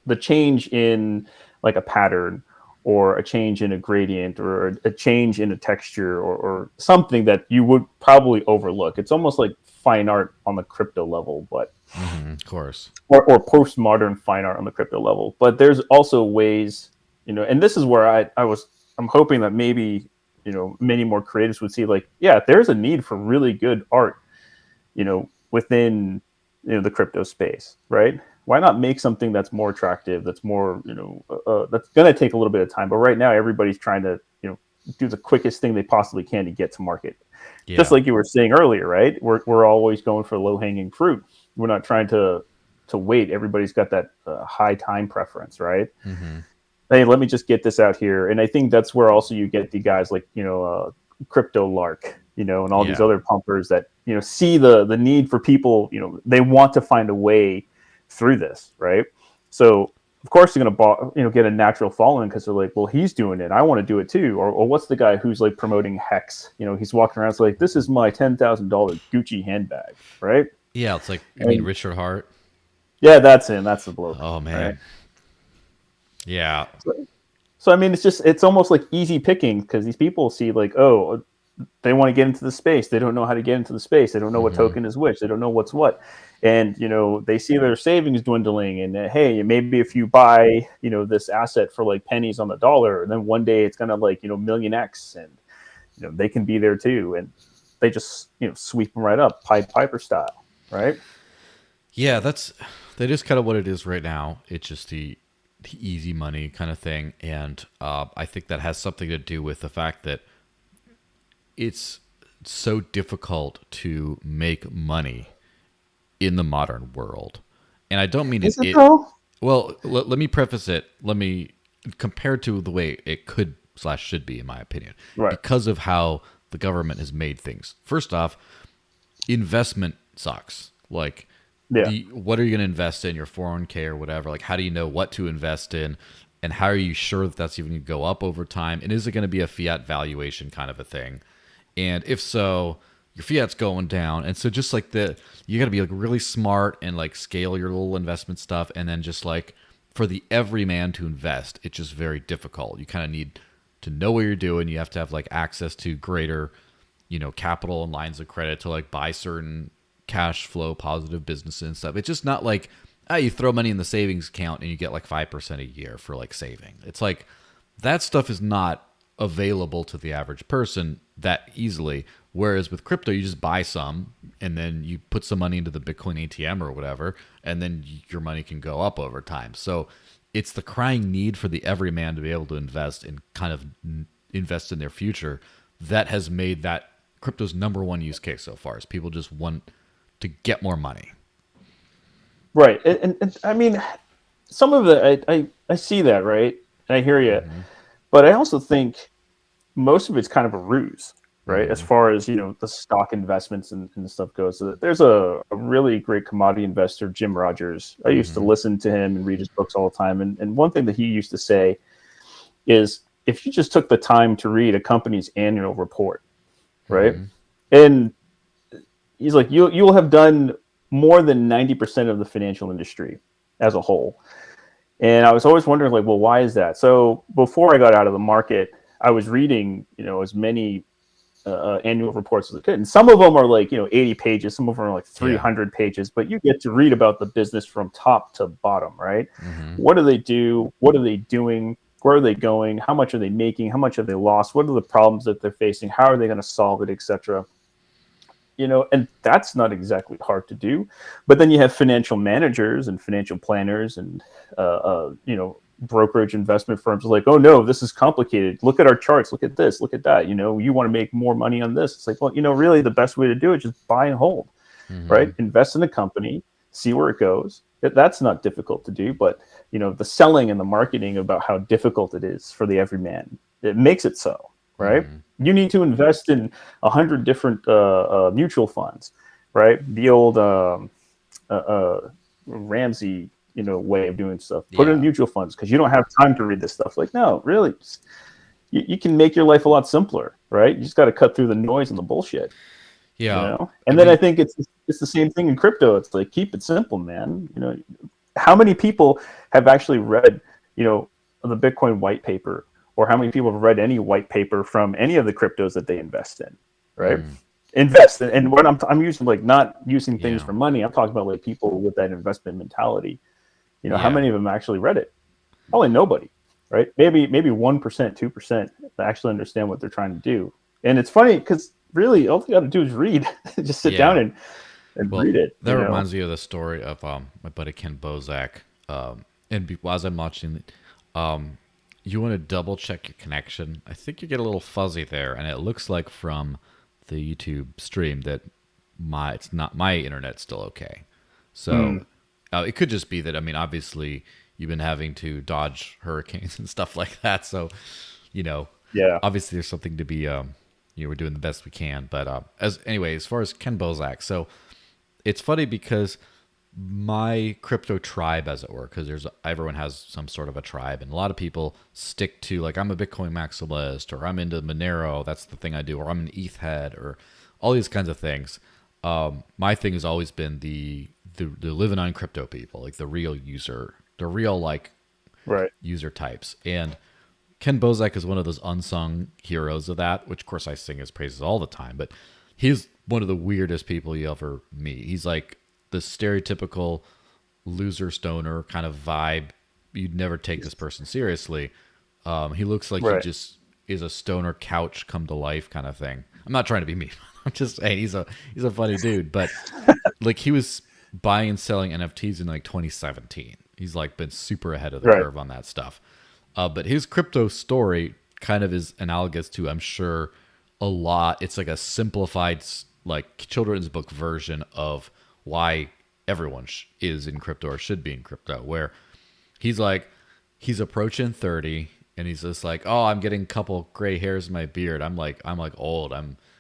the change in like a pattern, or a change in a gradient, or a change in a texture, or something that you would probably overlook. It's almost like fine art on the crypto level, but of course, or postmodern fine art on the crypto level. But there's also ways, and this is where I'm hoping that maybe, many more creatives would see, like, yeah, there's a need for really good art, within, the crypto space, right? Why not make something that's more attractive, that's more, that's going to take a little bit of time. But right now, everybody's trying to, do the quickest thing they possibly can to get to market. Yeah. Just like you were saying earlier, right? We're always going for low hanging fruit. We're not trying to wait. Everybody's got that high time preference, right? Hey, let me just get this out here. And I think that's where also you get the guys like, Crypto Lark, and all these other pumpers that, see the need for people, they want to find a way through this, right? So of course they're gonna get a natural following, because they're like, well, he's doing it, I want to do it too. Or what's the guy who's like promoting Hex? He's walking around, it's like, this is my $10,000 Gucci handbag, right? Yeah, it's like, I mean, Richard Hart. Yeah, that's him. That's the bloke. Oh man, right? Yeah. So I mean, it's almost like easy picking, because these people see like, oh, they want to get into the space. They don't know how to get into the space. They don't know what token is which. They don't know what's what. And, they see their savings dwindling, and hey, maybe if you buy, this asset for like pennies on the dollar, and then one day it's going to like, million X, and, they can be there too. And they just, sweep them right up, Pied Piper style. Right. Yeah, that is kind of what it is right now. It's just the easy money kind of thing. And I think that has something to do with the fact that it's so difficult to make money in the modern world. And I don't mean it though? Well, let me preface it. Let me compare to the way it could / should be, in my opinion, right? Because of how the government has made things. First off, investment sucks. Like, what are you going to invest in, your 401k or whatever? Like, how do you know what to invest in? And how are you sure that that's even going to go up over time? And is it going to be a fiat valuation kind of a thing? And if so, your fiat's going down. And so just like you got to be like really smart and like scale your little investment stuff. And then just like for the everyman to invest, it's just very difficult. You kind of need to know what you're doing. You have to have like access to greater, capital and lines of credit to like buy certain cash flow positive businesses and stuff. It's just not like, you throw money in the savings account and you get like 5% a year for like saving. It's like that stuff is not available to the average person that easily. Whereas with crypto, you just buy some and then you put some money into the Bitcoin ATM or whatever, and then your money can go up over time. So it's the crying need for the everyman to be able to invest and kind of invest in their future that has made that crypto's number one use case so far, is people just want to get more money. Right. And I mean, some of it, I see that, right? And I hear you. Mm-hmm. But I also think most of it's kind of a ruse, right? Mm-hmm. As far as, the stock investments and stuff goes. So there's a really great commodity investor, Jim Rogers. I used to listen to him and read his books all the time. And one thing that he used to say is, if you just took the time to read a company's annual report, right? Mm-hmm. And he's like, you'll have done more than 90% of the financial industry as a whole. And I was always wondering, like, well, why is that? So before I got out of the market, I was reading, as many annual reports as I could. And some of them are like, 80 pages. Some of them are like 300 pages. But you get to read about the business from top to bottom, right? Mm-hmm. What do they do? What are they doing? Where are they going? How much are they making? How much have they lost? What are the problems that they're facing? How are they going to solve it, etc.? And that's not exactly hard to do. But then you have financial managers and financial planners and, brokerage investment firms like, oh, no, this is complicated. Look at our charts. Look at this. Look at that. You want to make more money on this. It's like, well, really the best way to do it is just buy and hold, right? Invest in a company, see where it goes. That's not difficult to do. But, the selling and the marketing about how difficult it is for the everyman, it makes it so. Right. Mm-hmm. You need to invest in 100 different mutual funds, right? The old Ramsey, way of doing stuff. Put in mutual funds because you don't have time to read this stuff. Like, no, really, you can make your life a lot simpler, right? You just got to cut through the noise and the bullshit. Yeah. And then I think it's the same thing in crypto. It's like, keep it simple, man. How many people have actually read, the Bitcoin white paper? Or how many people have read any white paper from any of the cryptos that they invest in, right? Invest. And what I'm using, like, not using things for money. I'm talking about like people with that investment mentality. How many of them actually read it? Probably nobody, right? Maybe 1%, 2% actually understand what they're trying to do. And it's funny because really all you got to do is read. Just sit down and read it. That reminds me of the story of my buddy Ken Bozak. As I'm watching you want to double check your connection. I think you get a little fuzzy there, and it looks like from the YouTube stream that my internet's still okay. So it could just be that, obviously you've been having to dodge hurricanes and stuff like that. So, obviously there's something to be, we're doing the best we can. But as far as Ken Bozak, so it's funny because my crypto tribe, as it were, because everyone has some sort of a tribe, and a lot of people stick to, like, I'm a Bitcoin maximalist, or I'm into Monero, that's the thing I do, or I'm an ETH head, or all these kinds of things. My thing has always been the living on crypto people, like the real user, the real user types. And Ken Bozak is one of those unsung heroes of that, which of course I sing his praises all the time, but he's one of the weirdest people you ever meet. He's like the stereotypical loser stoner kind of vibe. You'd never take this person seriously. He looks like he just is a stoner couch come to life kind of thing. I'm not trying to be mean. I'm just saying he's a funny dude. But like, he was buying and selling NFTs in like 2017. He's like been super ahead of the curve on that stuff. But his crypto story kind of is analogous to, I'm sure, a lot. It's like a simplified, like, children's book version of why everyone is in crypto or should be in crypto, where he's approaching 30 and he's just like, oh, I'm getting a couple gray hairs in my beard. I'm like old.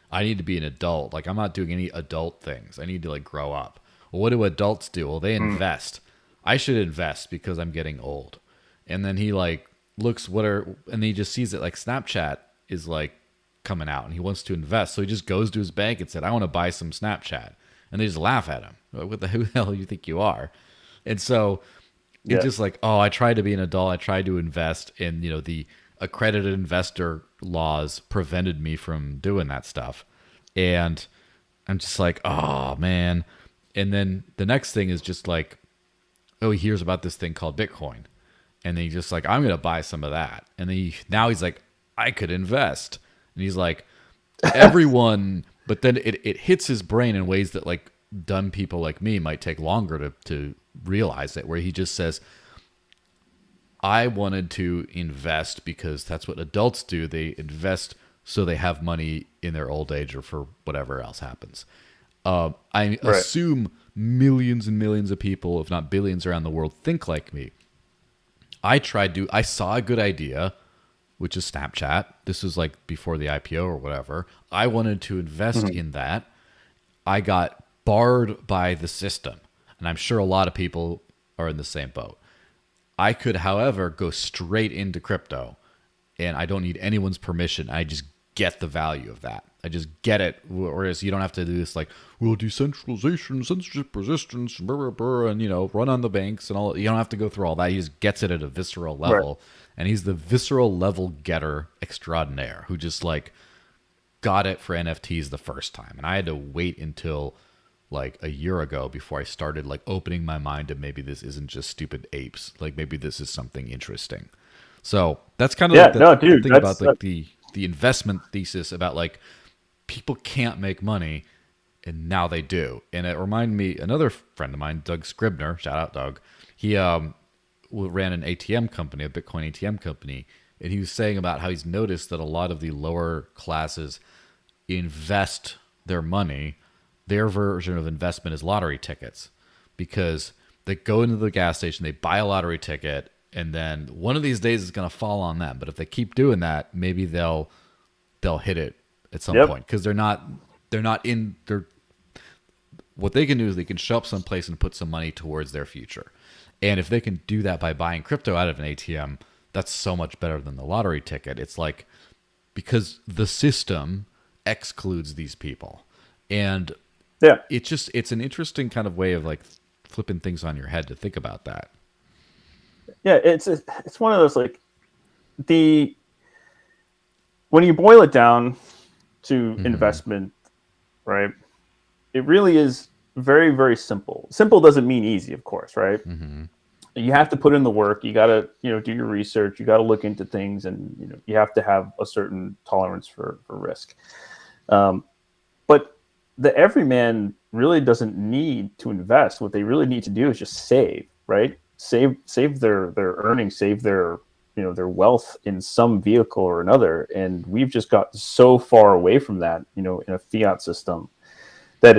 I need to be an adult. Like, I'm not doing any adult things. I need to, like, grow up. Well, what do adults do? Well, they invest. I should invest because I'm getting old. And then he, like, looks and he just sees it, like, Snapchat is, like, coming out and he wants to invest. So he just goes to his bank and said, I want to buy some Snapchat. And they just laugh at him. What the, who the hell do you think you are? And so it's just like, oh, I tried to be an adult. I tried to invest, and the accredited investor laws prevented me from doing that stuff. And I'm just like, oh man. And then the next thing is just like, oh, he hears about this thing called Bitcoin. And then he's just like, I'm going to buy some of that. And then now he's like, I could invest. And he's like, everyone, but then it hits his brain in ways that like dumb people like me might take longer to realize it, where he just says, I wanted to invest because that's what adults do. They invest so they have money in their old age or for whatever else happens. I assume millions and millions of people, if not billions around the world, think like me. I saw a good idea, which is Snapchat. This was like before the IPO or whatever. I wanted to invest in that. I got barred by the system. And I'm sure a lot of people are in the same boat. I could, however, go straight into crypto, and I don't need anyone's permission. I just get the value of that. I just get it. Whereas you don't have to do this like, well, decentralization, censorship resistance, blah, blah, blah, and run on the banks and all. You don't have to go through all that. He just gets it at a visceral level, and he's the visceral level getter extraordinaire who just like got it for NFTs the first time. And I had to wait until like a year ago before I started like opening my mind to maybe this isn't just stupid apes. Like maybe this is something interesting. So that's kind of the thing about like the investment thesis about like people can't make money and now they do. And it reminded me, another friend of mine, Doug Scribner, shout out Doug. He ran an ATM company, a Bitcoin ATM company. And he was saying about how he's noticed that a lot of the lower classes invest their money. Their version of investment is lottery tickets, because they go into the gas station, they buy a lottery ticket, and then one of these days it's going to fall on them. But if they keep doing that, maybe they'll hit it at some point, because what they can do is they can show up someplace and put some money towards their future. And if they can do that by buying crypto out of an ATM, that's so much better than the lottery ticket. It's like, because the system excludes these people. And it's an interesting kind of way of like flipping things on your head to think about that. Yeah, it's one of those like when you boil it down to investment, right? It really is very, very simple. Simple doesn't mean easy, of course, right? You have to put in the work. You got to do your research. You got to look into things, and you have to have a certain tolerance for risk. But the everyman really doesn't need to invest. What they really need to do is just save, right? Save their earnings, save their their wealth in some vehicle or another. And we've just got so far away from that, in a fiat system, that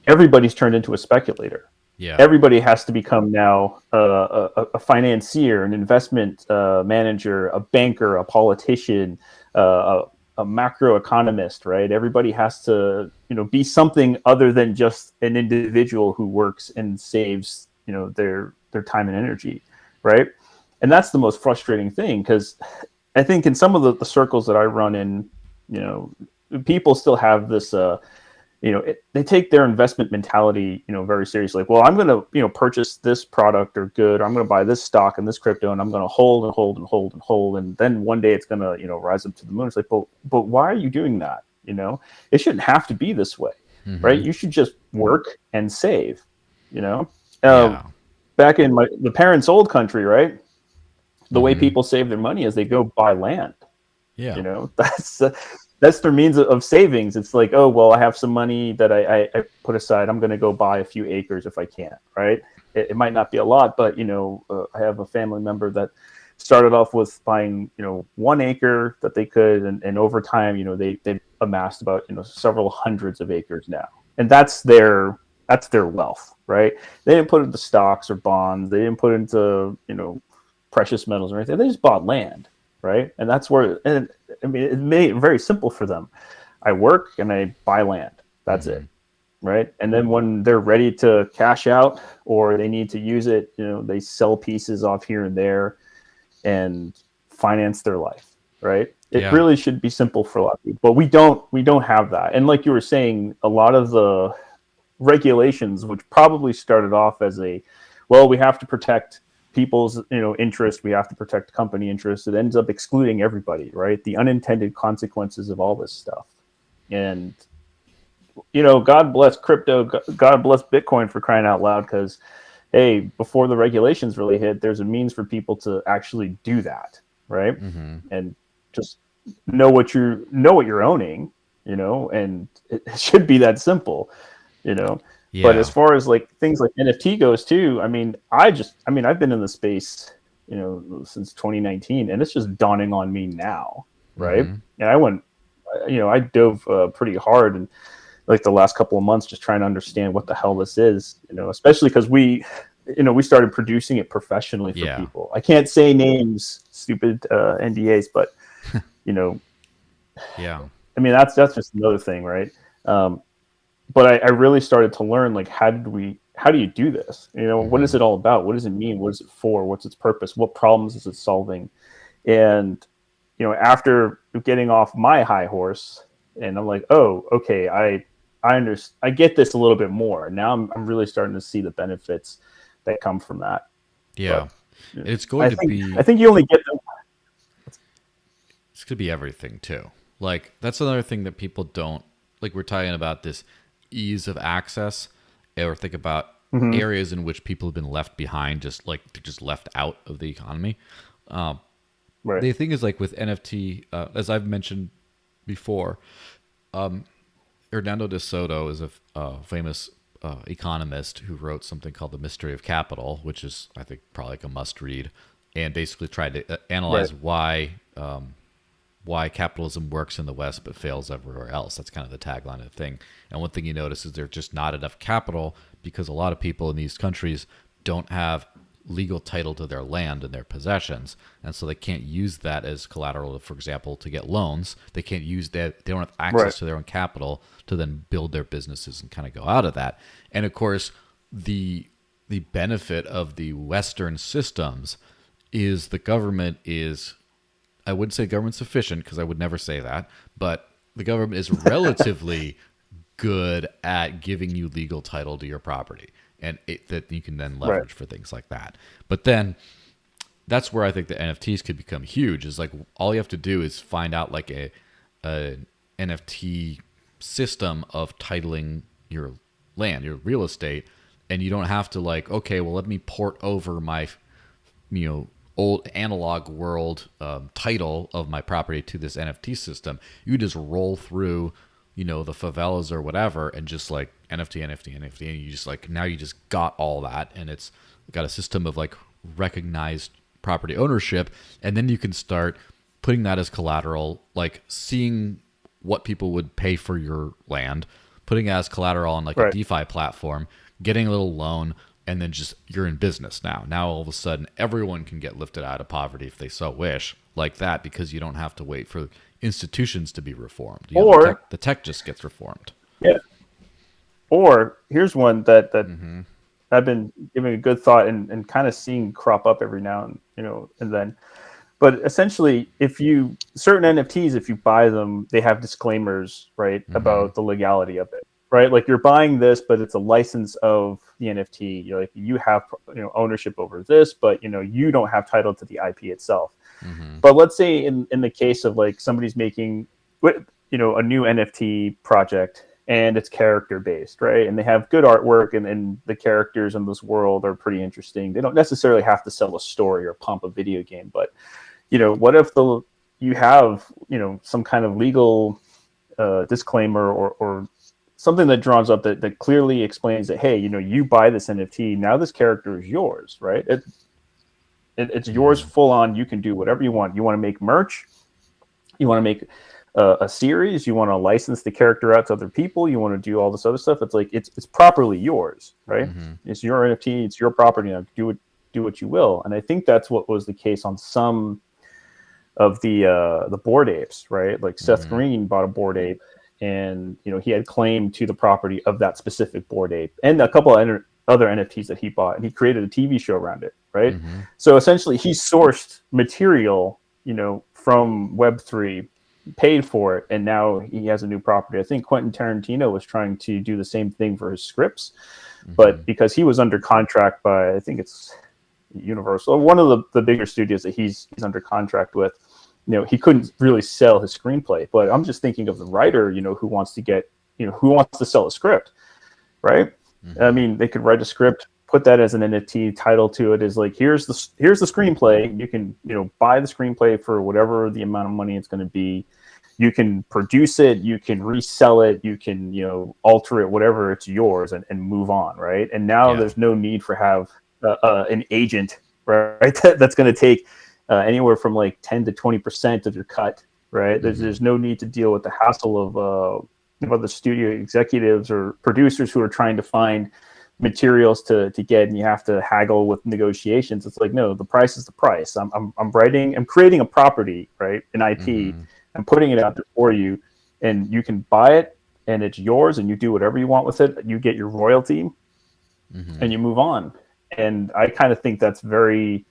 everybody's turned into a speculator. Yeah, everybody has to become now a financier, an investment manager, a banker, a politician, a macroeconomist, right? Everybody has to, be something other than just an individual who works and saves, their time and energy, right? And that's the most frustrating thing, because I think in some of the circles that I run in, people still have this, they take their investment mentality, very seriously. Like, well, I'm going to, purchase this product or good, or I'm going to buy this stock and this crypto, and I'm going to hold and hold and hold and hold. And then one day it's going to, rise up to the moon. It's like, but why are you doing that? It shouldn't have to be this way, right? You should just work and save, Back in the parents' old country, right? The way people save their money is they go buy land. Yeah. That's their means of savings. It's like, oh, well, I have some money that I put aside. I'm going to go buy a few acres if I can, right? It might not be a lot, but, I have a family member that started off with buying, 1 acre that they could. And over time, they've amassed about, several hundreds of acres now. And that's their wealth, right? They didn't put it into stocks or bonds. They didn't put it into, precious metals or anything. They just bought land. Right. And that's where, and I mean, it made it very simple for them. I work and I buy land. That's it. Right. And then when they're ready to cash out or they need to use it, they sell pieces off here and there and finance their life. Right. It really should be simple for a lot of people, but we don't have that. And like you were saying, a lot of the regulations, which probably started off as we have to protect people's interest, we have to protect company interest. It ends up excluding everybody, right? The unintended consequences of all this stuff. And God bless crypto, God bless Bitcoin, for crying out loud, because hey, before the regulations really hit, there's a means for people to actually do that, right? And just know what you're owning, and it should be that simple, But as far as like things like NFT goes too, I mean, I've been in the space, since 2019, and it's just dawning on me now, right? And I dove pretty hard, and like the last couple of months, just trying to understand what the hell this is, especially because we started producing it professionally for people. I can't say names, stupid NDAs, but I mean, that's just another thing, right? But I really started to learn, like, how do you do this? What is it all about? What does it mean? What is it for? What's its purpose? What problems is it solving? And, after getting off my high horse, and I'm like, oh, okay, I understand. I get this a little bit more. Now I'm really starting to see the benefits that come from that. Yeah. But, it's going to be... I think you only get them. It's going to be everything too. Like, that's another thing that people don't... Like, we're talking about this ease of access, or think about areas in which people have been left behind, just left out of the economy. Right. The thing is, like, with NFT, as I've mentioned before, Hernando de Soto is a famous economist who wrote something called The Mystery of Capital, which is, I think, probably like a must-read, and basically tried to analyze why capitalism works in the West but fails everywhere else. That's kind of the tagline of the thing. And one thing you notice is there's just not enough capital, because a lot of people in these countries don't have legal title to their land and their possessions, and so they can't use that as collateral, for example, to get loans. They can't use that. They don't have access to their own capital to then build their businesses and kind of go out of that. And of course, the benefit of the Western systems is the government is... I wouldn't say government's efficient, because I would never say that, but the government is relatively good at giving you legal title to your property, and that you can then leverage for things like that. But then that's where I think the NFTs could become huge, is like all you have to do is find out like a NFT system of titling your land, your real estate, and you don't have to like, okay, well, let me port over my, old analog world title of my property to this NFT system. You just roll through, the favelas or whatever, and just like NFT, and you just like, now you just got all that, and it's got a system of like recognized property ownership, and then you can start putting that as collateral, like seeing what people would pay for your land, putting it as collateral on like a DeFi platform, getting a little loan, and then just you're in business now. Now all of a sudden everyone can get lifted out of poverty if they so wish, like that, because you don't have to wait for institutions to be reformed. Or the tech just gets reformed. Yeah. Or here's one that I've been giving a good thought and kind of seeing crop up every now and then. But essentially, certain NFTs, if you buy them, they have disclaimers, right, about the legality of it. Right, like you're buying this, but it's a license of the NFT. You're like, you have ownership over this, but you don't have title to the IP itself. But let's say in the case of like somebody's making a new NFT project, and it's character based, right? And they have good artwork, and the characters in this world are pretty interesting. They don't necessarily have to sell a story or pump a video game, but what if you have some kind of legal disclaimer or something that draws up that clearly explains that, hey, you buy this NFT, now this character is yours, right? It's yours full on. You can do whatever you want. You want to make merch, you want to make a series, you want to license the character out to other people, you want to do all this other stuff. It's like it's properly yours, right? It's your NFT, it's your property. Now do what you will. And I think that's what was the case on some of the Bored Apes, right? Like Seth Green bought a Bored Ape, and he had claim to the property of that specific Bored Ape and a couple of other NFTs that he bought, and he created a TV show around it, right? So essentially he sourced material from Web3 paid for it, and now he has a new property. I think Quentin Tarantino was trying to do the same thing for his scripts, but because he was under contract by, I think it's Universal, one of the bigger studios that he's under contract with, he couldn't really sell his screenplay. But I'm just thinking of the writer, who wants to get, who wants to sell a script, right? I mean, they could write a script, put that as an NFT, title to it is like, here's the screenplay. You can, buy the screenplay for whatever the amount of money it's going to be. You can produce it, you can resell it, you can, alter it, whatever, it's yours, and move on, right? And now there's no need for have an agent, right? That's going to take anywhere from like 10 to 20% of your cut, right? There's no need to deal with the hassle of other studio executives or producers who are trying to find materials to get, and you have to haggle with negotiations. It's like, no, the price is the price. I'm creating a property, right? An IP. I'm putting it out there for you, and you can buy it, and it's yours, and you do whatever you want with it. You get your royalty, and you move on. And I kind of think that's very,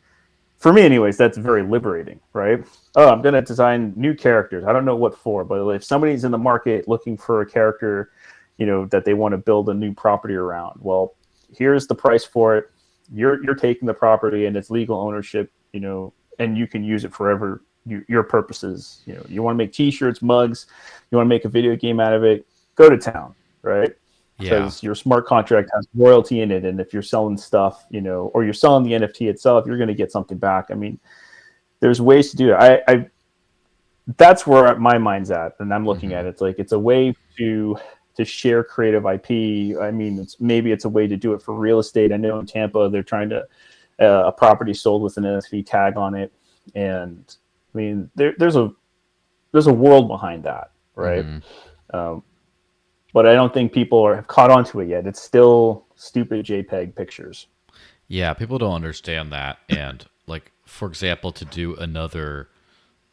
for me anyways, that's very liberating, right? Oh, I'm going to design new characters. I don't know what for, but if somebody's in the market looking for a character, that they want to build a new property around, well, here's the price for it. You're taking the property, and it's legal ownership, and you can use it forever. Your purposes, you want to make T-shirts, mugs, you want to make a video game out of it, go to town, right? Because your smart contract has royalty in it, and if you're selling stuff, or you're selling the NFT itself, you're going to get something back. I mean, there's ways to do it. I that's where my mind's at, and I'm looking at it. It's like it's a way to share creative IP. I mean, it's a way to do it for real estate. I know in Tampa they're trying to a property sold with an NFT tag on it, and I mean, there's a world behind that, right? But I don't think people have caught on to it yet. It's still stupid JPEG pictures. Yeah, people don't understand that. And like, for example, to do another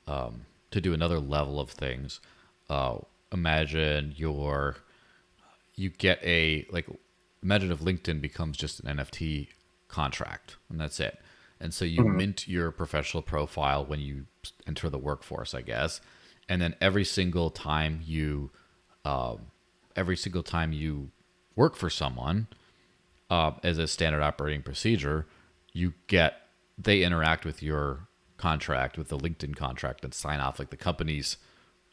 level of things, imagine imagine if LinkedIn becomes just an NFT contract, and that's it. And so you mint your professional profile when you enter the workforce, I guess. And then every single time you work for someone, as a standard operating procedure, they interact with your contract, with the LinkedIn contract, and sign off, like the company's,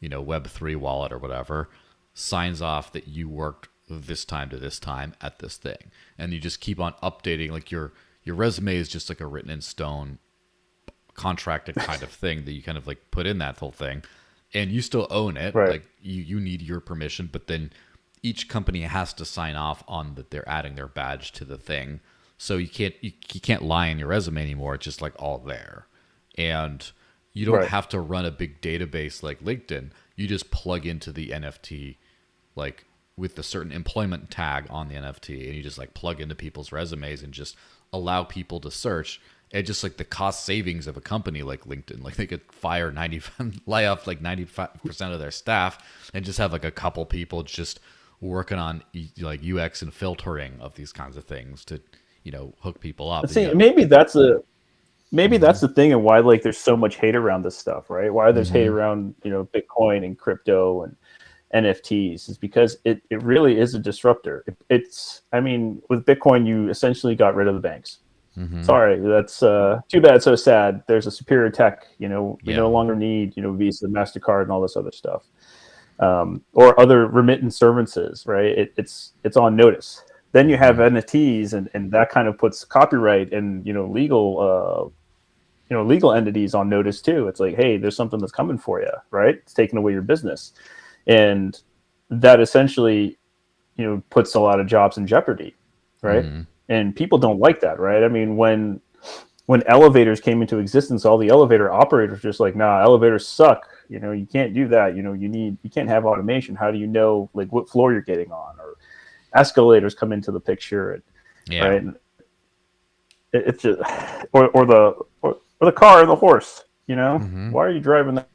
Web3 wallet or whatever, signs off that you worked this time to this time at this thing. And you just keep on updating, like your resume is just like a written in stone contracted kind of thing that you kind of like put in that whole thing, and you still own it. Right. Like you need your permission, but then each company has to sign off on that they're adding their badge to the thing. So you can't lie in your resume anymore. It's just like all there. And you don't have to run a big database like LinkedIn. You just plug into the NFT, like with a certain employment tag on the NFT, and you just like plug into people's resumes and just allow people to search. And just like the cost savings of a company like LinkedIn, like they could lay off like 95% of their staff and just have like a couple people just working on like UX and filtering of these kinds of things to, hook people up. See, maybe that's the thing, and why like there's so much hate around this stuff, right? Why there's hate around, Bitcoin and crypto and NFTs is because it really is a disruptor. I mean, with Bitcoin, you essentially got rid of the banks. Sorry, that's too bad, so sad. There's a superior tech, we no longer need, Visa, MasterCard, and all this other stuff. Or other remittance services, right? It's on notice. Then you have NFTs, and that kind of puts copyright and, legal entities on notice too. It's like, hey, there's something that's coming for you, right? It's taking away your business. And that essentially, puts a lot of jobs in jeopardy, right? And people don't like that, right? I mean, when elevators came into existence, all the elevator operators were just like, nah, elevators suck. You can't do that. You can't have automation. How do you know like what floor you're getting on? Or escalators come into the picture, right? And it's just, or the car or the horse. Why are you driving that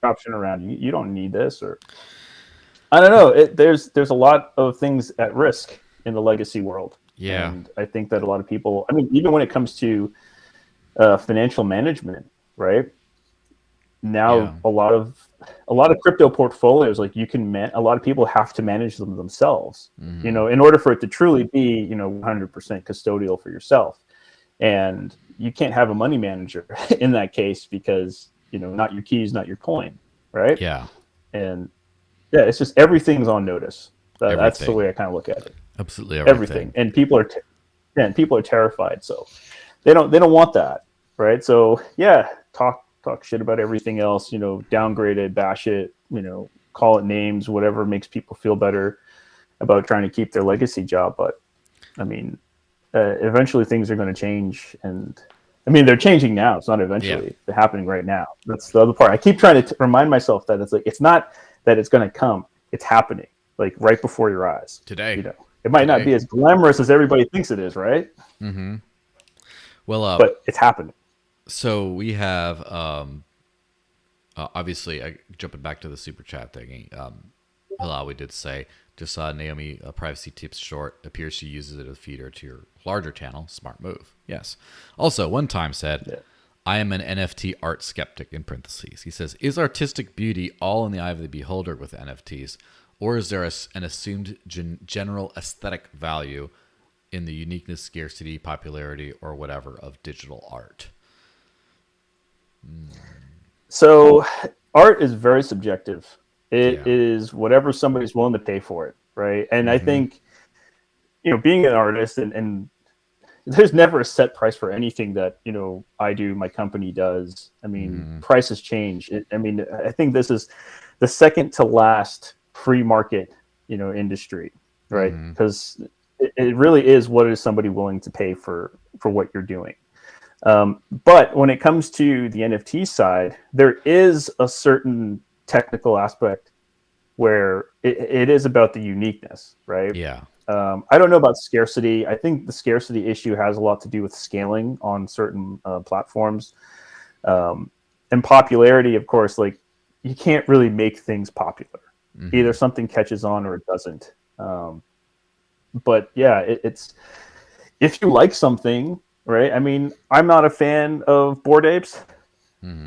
option around? You don't need this, or I don't know. There's a lot of things at risk in the legacy world. Yeah. And I think that a lot of people, I mean, even when it comes to financial management, right? Yeah. now a lot of crypto portfolios, like you can a lot of people have to manage them themselves, in order for it to truly be 100% custodial for yourself. And you can't have a money manager in that case, because not your keys, not your coin, right? Yeah. And yeah, it's just everything's on notice. That's the Everything. way I kind of look at it. Absolutely Everything. everything. And people are terrified, so they don't want that, right? So yeah, talk shit about everything else, downgrade it, bash it, call it names, whatever makes people feel better about trying to keep their legacy job. But I mean, eventually things are going to change, and I mean they're changing now. It's not Yeah. eventually; they're happening right now. That's the other part. I keep trying to remind myself that it's not that it's going to come; it's happening, like right before your eyes. Today. It might not Today. be as glamorous as everybody thinks it is, right? Well, But it's happening. so we have obviously, jumping back to the super chat thingy. Hilawe did say, just saw Naomi privacy tips short. Appears she uses it as a feeder to your larger channel. Smart move. Yes. Also, Onetime said, Yeah. I am an NFT art skeptic, in parentheses. He says, is artistic beauty all in the eye of the beholder with NFTs? Or is there an assumed general aesthetic value in the uniqueness, scarcity, popularity, or whatever of digital art? So art is very subjective. It Yeah. is whatever somebody's willing to pay for it, right? And I think, being an artist, and there's never a set price for anything that I do, my company does. I mean, prices change. I think this is the second to last free market, industry, right? Because it really is, what is somebody willing to pay for what you're doing. But when it comes to the NFT side, there is a certain technical aspect where it is about the uniqueness, right? Yeah. I don't know about scarcity. I think the scarcity issue has a lot to do with scaling on certain platforms, and popularity. Of course, like you can't really make things popular. Either something catches on or it doesn't. But yeah, it's if you like something, right? I mean, I'm not a fan of Bored Apes.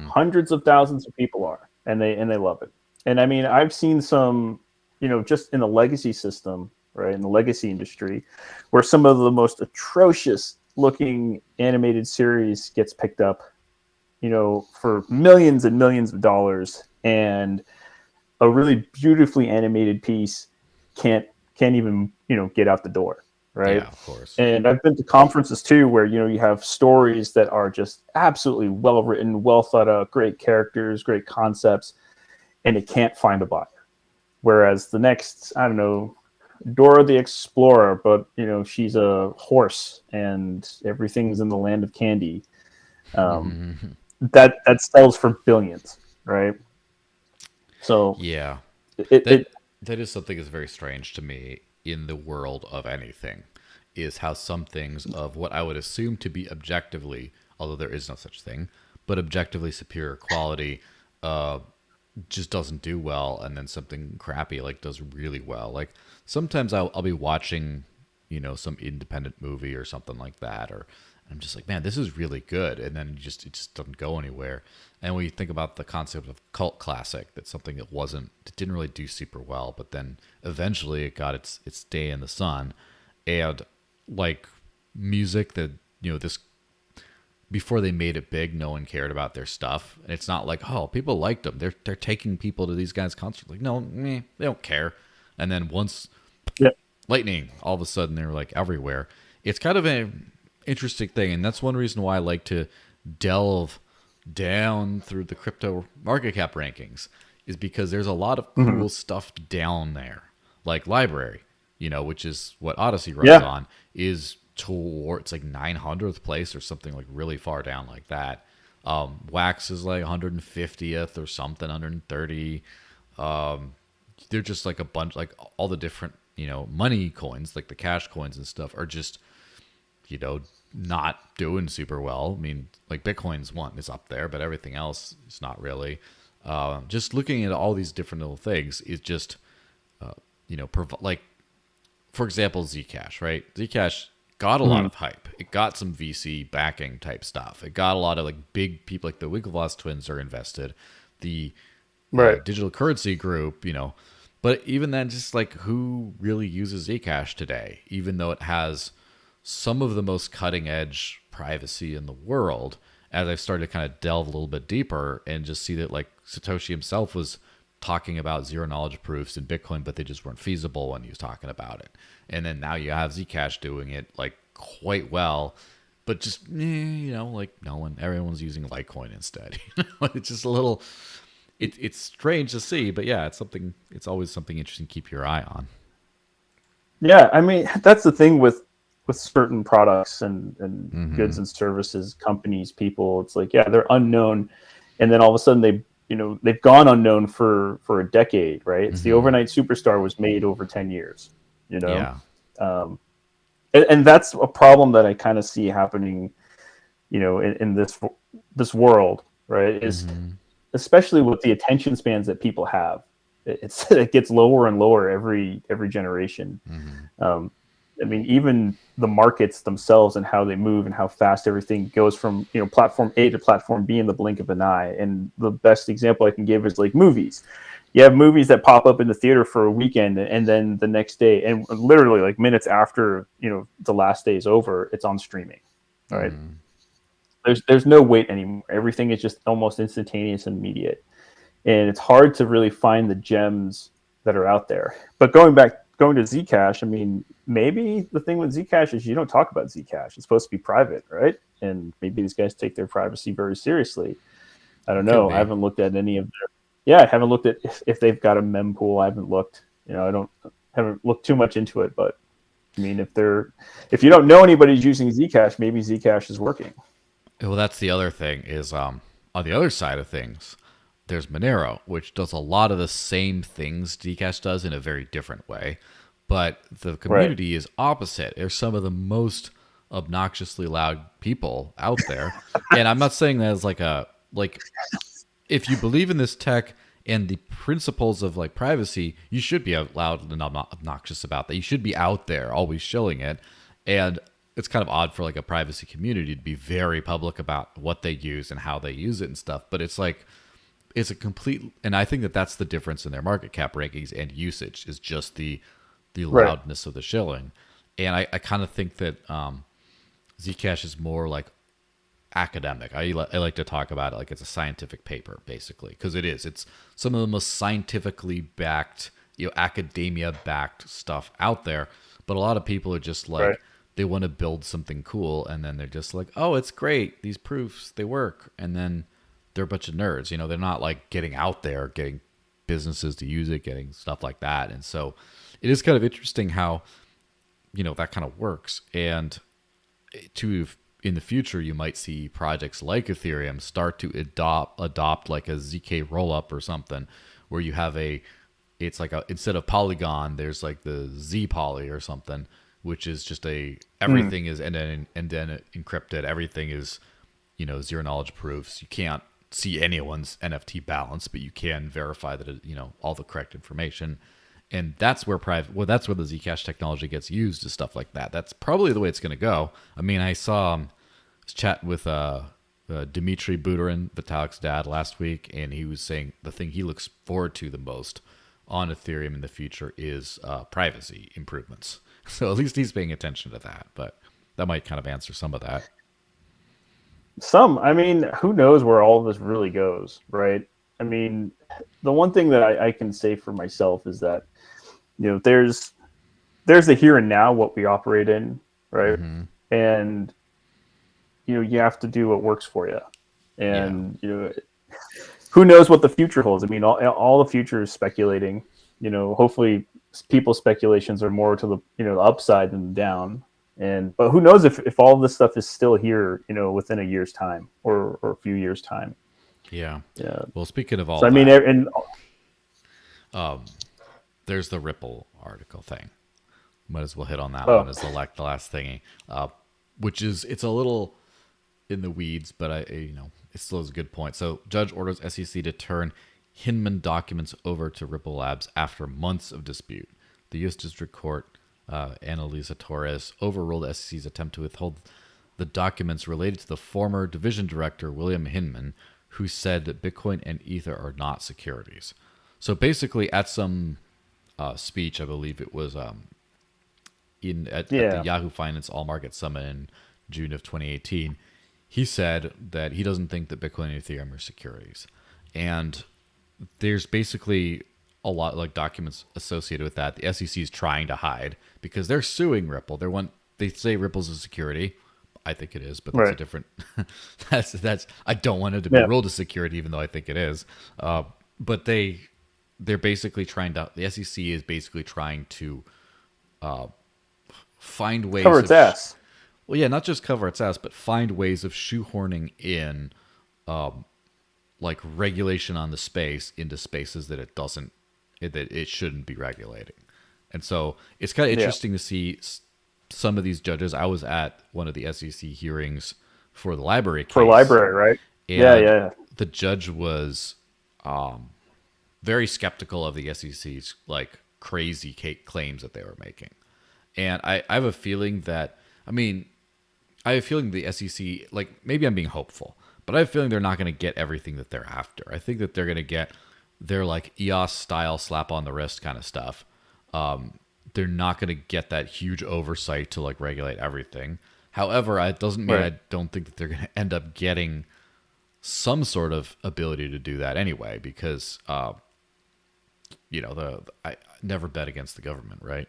Hundreds of thousands of people are, and they love it. And I mean, I've seen some, just in the legacy system, right, in the legacy industry, where some of the most atrocious looking animated series gets picked up, for millions and millions of dollars, and a really beautifully animated piece can't even get out the door, right? Yeah, of course. And I've been to conferences too, where you have stories that are just absolutely well written, well thought out, great characters, great concepts, and it can't find a buyer. Whereas the next, I don't know, Dora the Explorer, but she's a horse and everything's in the land of candy. That sells for billions, right? So Yeah. it, That it that is something that's very strange to me in the world of anything, is how some things of what I would assume to be objectively, although there is no such thing, but objectively superior quality, just doesn't do well, and then something crappy like does really well. Like sometimes I'll be watching, some independent movie or something like that, or I'm just like, man, this is really good, and then it just doesn't go anywhere. And when you think about the concept of cult classic, that's something that it didn't really do super well, but then eventually it got its day in the sun, and like music that this before they made it big, no one cared about their stuff. And it's not like, oh, people liked them. They're taking people to these guys' concerts. Like, no, they don't care. And then once yeah. lightning, all of a sudden they're like everywhere. It's kind of an interesting thing, and that's one reason why I like to delve down through the crypto market cap rankings, is because there's a lot of cool stuff down there, like Library, which is what Odyssey runs on, is towards like 900th place or something like really far down like that. Wax is like 150th or something, 130. They're just like a bunch, like all the different money coins, like the cash coins and stuff, are just not doing super well. I mean, like Bitcoin's one is up there, but everything else is not really. Just looking at all these different little things is just like, for example, Zcash, right? Zcash got a lot of hype. It got some VC backing type stuff. It got a lot of like big people, like the Winklevoss twins are invested. the Right. digital currency group, but even then, just like who really uses Zcash today, even though it has some of the most cutting edge privacy in the world, as I've started to kind of delve a little bit deeper and just see that like Satoshi himself was talking about zero knowledge proofs in Bitcoin, but they just weren't feasible when he was talking about it. And then now you have Zcash doing it like quite well, but just, like everyone's using Litecoin instead. It's just a little, it's strange to see, but yeah, it's always something interesting to keep your eye on. Yeah, I mean that's the thing with certain products and goods and services, companies, people. It's like, yeah, they're unknown, and then all of a sudden they've gone unknown for a decade, right? It's the overnight superstar was made over 10 years, Yeah. and that's a problem that I kind of see happening, in this world, right? Is especially with the attention spans that people have. It gets lower and lower every generation. I mean, even the markets themselves and how they move and how fast everything goes from platform A to platform B in the blink of an eye. And the best example I can give is like movies. You have movies that pop up in the theater for a weekend, and then the next day, and literally like minutes after the last day is over, it's on streaming. All right. There's no wait anymore. Everything is just almost instantaneous and immediate, and it's hard to really find the gems that are out there. But going to Zcash, I mean, maybe the thing with Zcash is you don't talk about Zcash. It's supposed to be private, right? And maybe these guys take their privacy very seriously. I don't know. I haven't looked at any of their. Yeah, I haven't looked at if they've got a mempool. I haven't looked. Haven't looked too much into it. But I mean, if you don't know anybody's using Zcash, maybe Zcash is working. Well, that's the other thing is on the other side of things, there's Monero, which does a lot of the same things Zcash does in a very different way. But the community is opposite. There's some of the most obnoxiously loud people out there. And I'm not saying that as like if you believe in this tech and the principles of like privacy, you should be loud and obnoxious about that. You should be out there always shilling it. And it's kind of odd for like a privacy community to be very public about what they use and how they use it and stuff. But it's like, it's a complete, and I think that that's the difference in their market cap rankings and usage is just the loudness of the shilling. And I kind of think that Zcash is more like academic. I like to talk about it like it's a scientific paper, basically, because it is. It's some of the most scientifically backed, academia backed stuff out there. But a lot of people are just like, they want to build something cool, and then they're just like, oh, it's great. These proofs, they work. And then they're a bunch of nerds. They're not like getting out there, getting businesses to use it, getting stuff like that. And so it is kind of interesting how, that kind of works. And in the future, you might see projects like Ethereum start to adopt like a ZK rollup or something, where you have it's like instead of Polygon, there's like the Z Poly or something, which is just everything is end encrypted. Everything is, zero knowledge proofs. You can't see anyone's NFT balance, but you can verify that it, all the correct information. And that's where that's where the Zcash technology gets used to stuff like that. That's probably the way it's going to go. I mean, I saw was chatting with Dmitry Buterin, Vitalik's dad, last week, and he was saying the thing he looks forward to the most on Ethereum in the future is privacy improvements. So at least he's paying attention to that, but that might kind of answer some of that. I mean, who knows where all of this really goes, right? I mean, the one thing that I can say for myself is that, there's the here and now, what we operate in, right? And, you have to do what works for you. And, who knows what the future holds? I mean, all the future is speculating. Hopefully people's speculations are more to the upside than the down. But who knows if all of this stuff is still here, within a year's time or a few years' time. Yeah. Yeah. Well, speaking of all so, I mean, there's the Ripple article thing. Might as well hit on that one as the last thingy, which is, it's a little in the weeds, but it still is a good point. So judge orders SEC to turn Hinman documents over to Ripple Labs after months of dispute. The U.S. District Court, Annalisa Torres, overruled the SEC's attempt to withhold the documents related to the former division director, William Hinman, who said that Bitcoin and Ether are not securities. So basically, at some speech, I believe it was at the Yeah. Yahoo Finance All Market Summit in June of 2018, he said that he doesn't think that Bitcoin and Ethereum are securities. And there's basically a lot like documents associated with that. The SEC is trying to hide because they're suing Ripple. They say Ripple's a security. I think it is, but that's a Right. different. That's I don't want it to be Yeah. ruled a security, even though I think it is. But they're basically trying to. The SEC is basically trying to find ways Cover its of ass. well, yeah, not just cover its ass, but find ways of shoehorning in like regulation on the space into spaces that it shouldn't be regulating. And so it's kind of Yeah. interesting to see some of these judges. I was at one of the SEC hearings for the library For case, library, right? Yeah, and yeah. the judge was very skeptical of the SEC's like crazy claims that they were making. And I have a feeling that, I mean, I have a feeling the SEC, like maybe I'm being hopeful, but I have a feeling they're not going to get everything that they're after. I think that they're going to get their like EOS style slap on the wrist kind of stuff. They're not going to get that huge oversight to like regulate everything. However, it doesn't mean Right. I don't think that they're going to end up getting some sort of ability to do that anyway, because I never bet against the government, right?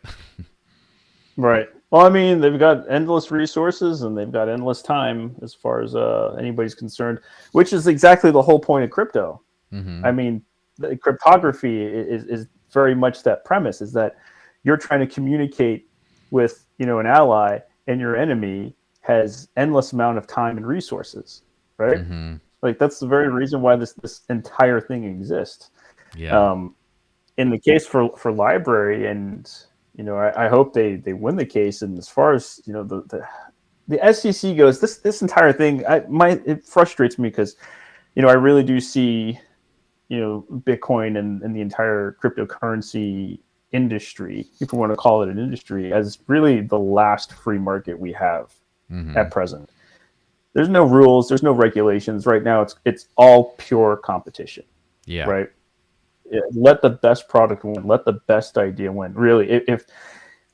Right. Well, I mean, they've got endless resources and they've got endless time as far as anybody's concerned, which is exactly the whole point of crypto. I mean, the cryptography is very much that premise, is that you're trying to communicate with, an ally, and your enemy has endless amount of time and resources, right? Like that's the very reason why this entire thing exists. Yeah. In the case for library, and I hope they win the case. And as far as the SEC goes, this entire thing, it frustrates me because I really do see Bitcoin and the entire cryptocurrency industry, if we want to call it an industry, as really the last free market we have at present. There's no rules, there's no regulations right now. It's all pure competition. Yeah. Right. Let the best product win. Let the best idea win. Really, if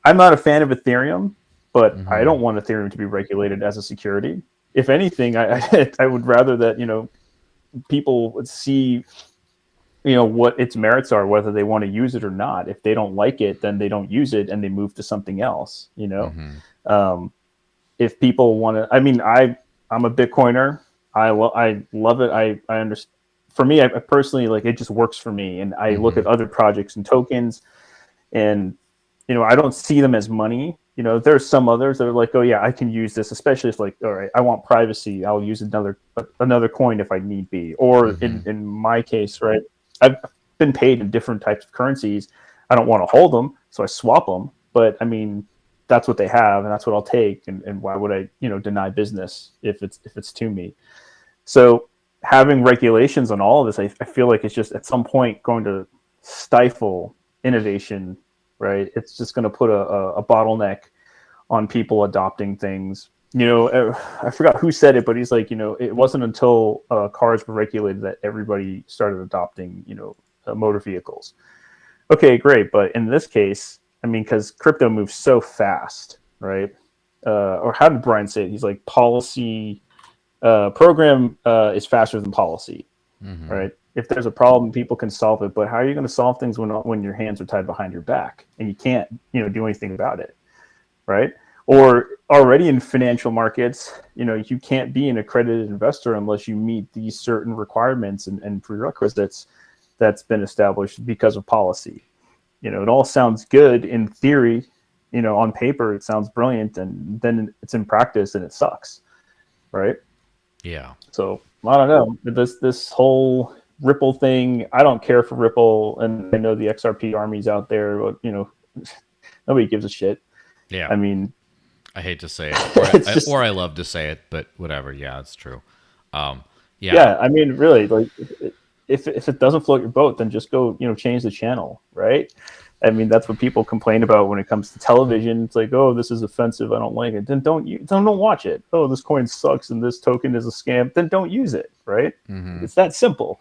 I'm not a fan of Ethereum, but I don't want Ethereum to be regulated as a security. If anything, I would rather that people would see what its merits are, whether they want to use it or not. If they don't like it, then they don't use it and they move to something else. If people want to, I mean, I'm a Bitcoiner. I love it. I understand. For me, I personally, like, it just works for me. And I look at other projects and tokens, and I don't see them as money. There's some others that are like, oh yeah, I can use this, especially if, like, all right, I want privacy, I'll use another coin if I need be. Or in my case, right, I've been paid in different types of currencies. I don't want to hold them, so I swap them. But I mean, that's what they have, and that's what I'll take. And why would I deny business if it's to me? So having regulations on all of this, I feel like it's just at some point going to stifle innovation, right? It's just going to put a bottleneck on people adopting things. I forgot who said it, but he's like, it wasn't until cars were regulated that everybody started adopting, motor vehicles. Okay, great. But in this case, I mean, because crypto moves so fast, right? Or how did Brian say it? He's like, policy... program is faster than policy, right? If there's a problem, people can solve it. But how are you going to solve things when your hands are tied behind your back and you can't, do anything about it, right? Or already in financial markets, you can't be an accredited investor unless you meet these certain requirements and prerequisites that's been established because of policy. It all sounds good in theory, on paper, it sounds brilliant, and then it's in practice and it sucks, right? Yeah. So I don't know, this whole Ripple thing. I don't care for Ripple, and I know the XRP armies out there, but nobody gives a shit. Yeah. I mean, I hate to say it, it's or I love to say it, but whatever. Yeah, it's true. Yeah. yeah. I mean, really, like, if it doesn't float your boat, then just go, change the channel, right? I mean, that's what people complain about when it comes to television. It's like, oh, this is offensive. I don't like it. Then don't watch it. Oh, this coin sucks and this token is a scam. Then don't use it. Right? Mm-hmm. It's that simple.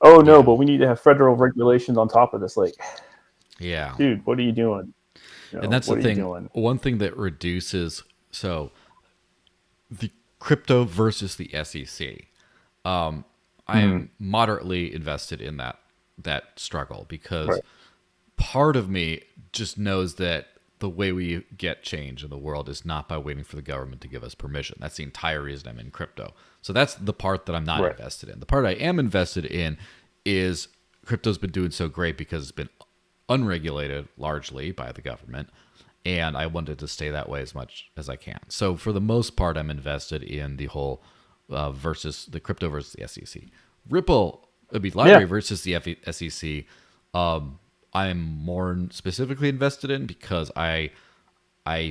Oh no, Yeah. but we need to have federal regulations on top of this. Like, Yeah. dude, what are you doing? And that's what the are you thing. doing? One thing that reduces the crypto versus the SEC. I am moderately invested in that struggle because part of me just knows that the way we get change in the world is not by waiting for the government to give us permission. That's the entire reason I'm in crypto. So that's the part that I'm not invested in. The part I am invested in is crypto's been doing so great because it's been unregulated largely by the government, and I wanted to stay that way as much as I can. So for the most part, I'm invested in the whole versus the crypto versus the SEC. Ripple, library versus the SEC. I'm more specifically invested in because I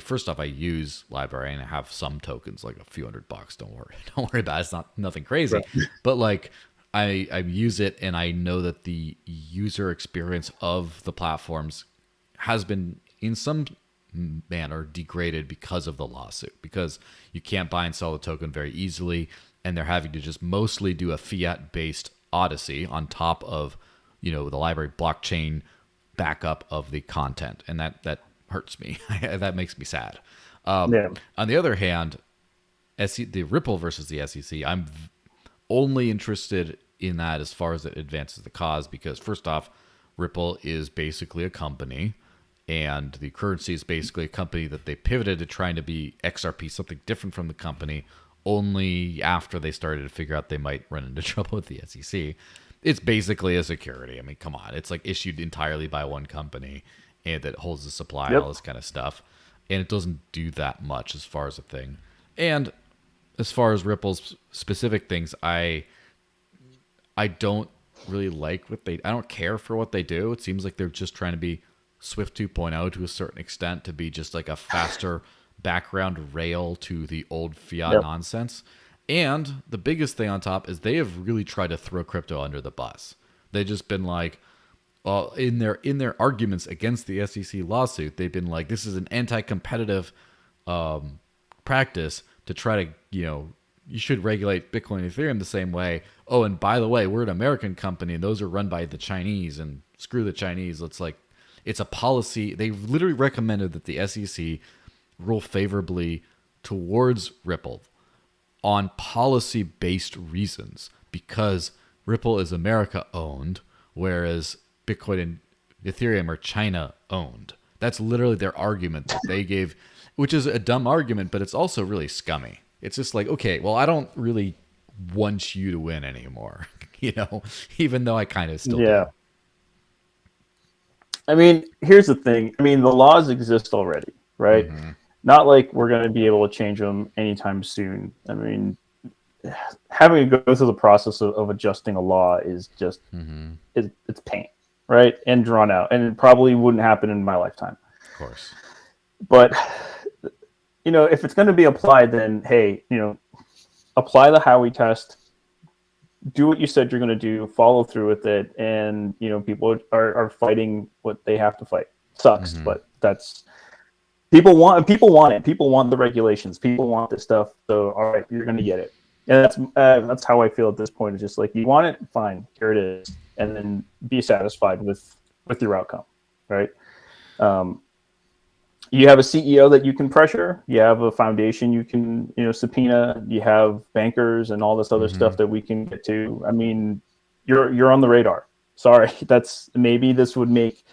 first off I use library and I have some tokens, like a few $100. Don't worry about it. It's not nothing crazy, but like I use it and I know that the user experience of the platforms has been in some manner degraded because of the lawsuit, because you can't buy and sell the token very easily, and they're having to just mostly do a fiat based odyssey on top of the library blockchain backup of the content, and that hurts me. That makes me sad. On the other hand, the Ripple versus the SEC, I'm only interested in that as far as it advances the cause, because first off, Ripple is basically a company, and the currency is basically a company that they pivoted to trying to be XRP, something different from the company, only after they started to figure out they might run into trouble with the SEC. It's basically a security. I mean, come on. It's like issued entirely by one company and that holds the supply and all this kind of stuff. And it doesn't do that much as far as a thing. And as far as Ripple's specific things, I don't really like I don't care for what they do. It seems like they're just trying to be Swift 2.0 to a certain extent, to be just like a faster background rail to the old fiat nonsense. And the biggest thing on top is they have really tried to throw crypto under the bus. They've just been like, well, in their arguments against the SEC lawsuit, they've been like, this is an anti-competitive practice to try to, you should regulate Bitcoin and Ethereum the same way. Oh, and by the way, we're an American company and those are run by the Chinese, and screw the Chinese. It's a policy. They literally recommended that the SEC rule favorably towards Ripple on policy-based reasons, because Ripple is America-owned, whereas Bitcoin and Ethereum are China-owned. That's literally their argument that they gave, which is a dumb argument, but it's also really scummy. It's just like, okay, well, I don't really want you to win anymore, even though I kind of still do. I mean, here's the thing. I mean, the laws exist already, right? Mm-hmm. Not like we're going to be able to change them anytime soon. I mean, having to go through the process of adjusting a law is just, it's pain, right? And drawn out. And it probably wouldn't happen in my lifetime. Of course. But, if it's going to be applied, then, hey, apply the Howey test. Do what you said you're going to do, follow through with it, and people are fighting what they have to fight. Sucks, but that's people want it. People want the regulations. People want this stuff. So all right, you're going to get it, and that's how I feel at this point. It's just like, you want it, fine, here it is, and then be satisfied with your outcome, right? You have a CEO that you can pressure. You have a foundation you can, subpoena. You have bankers and all this other stuff that we can get to. I mean, you're on the radar. Sorry, maybe this would make.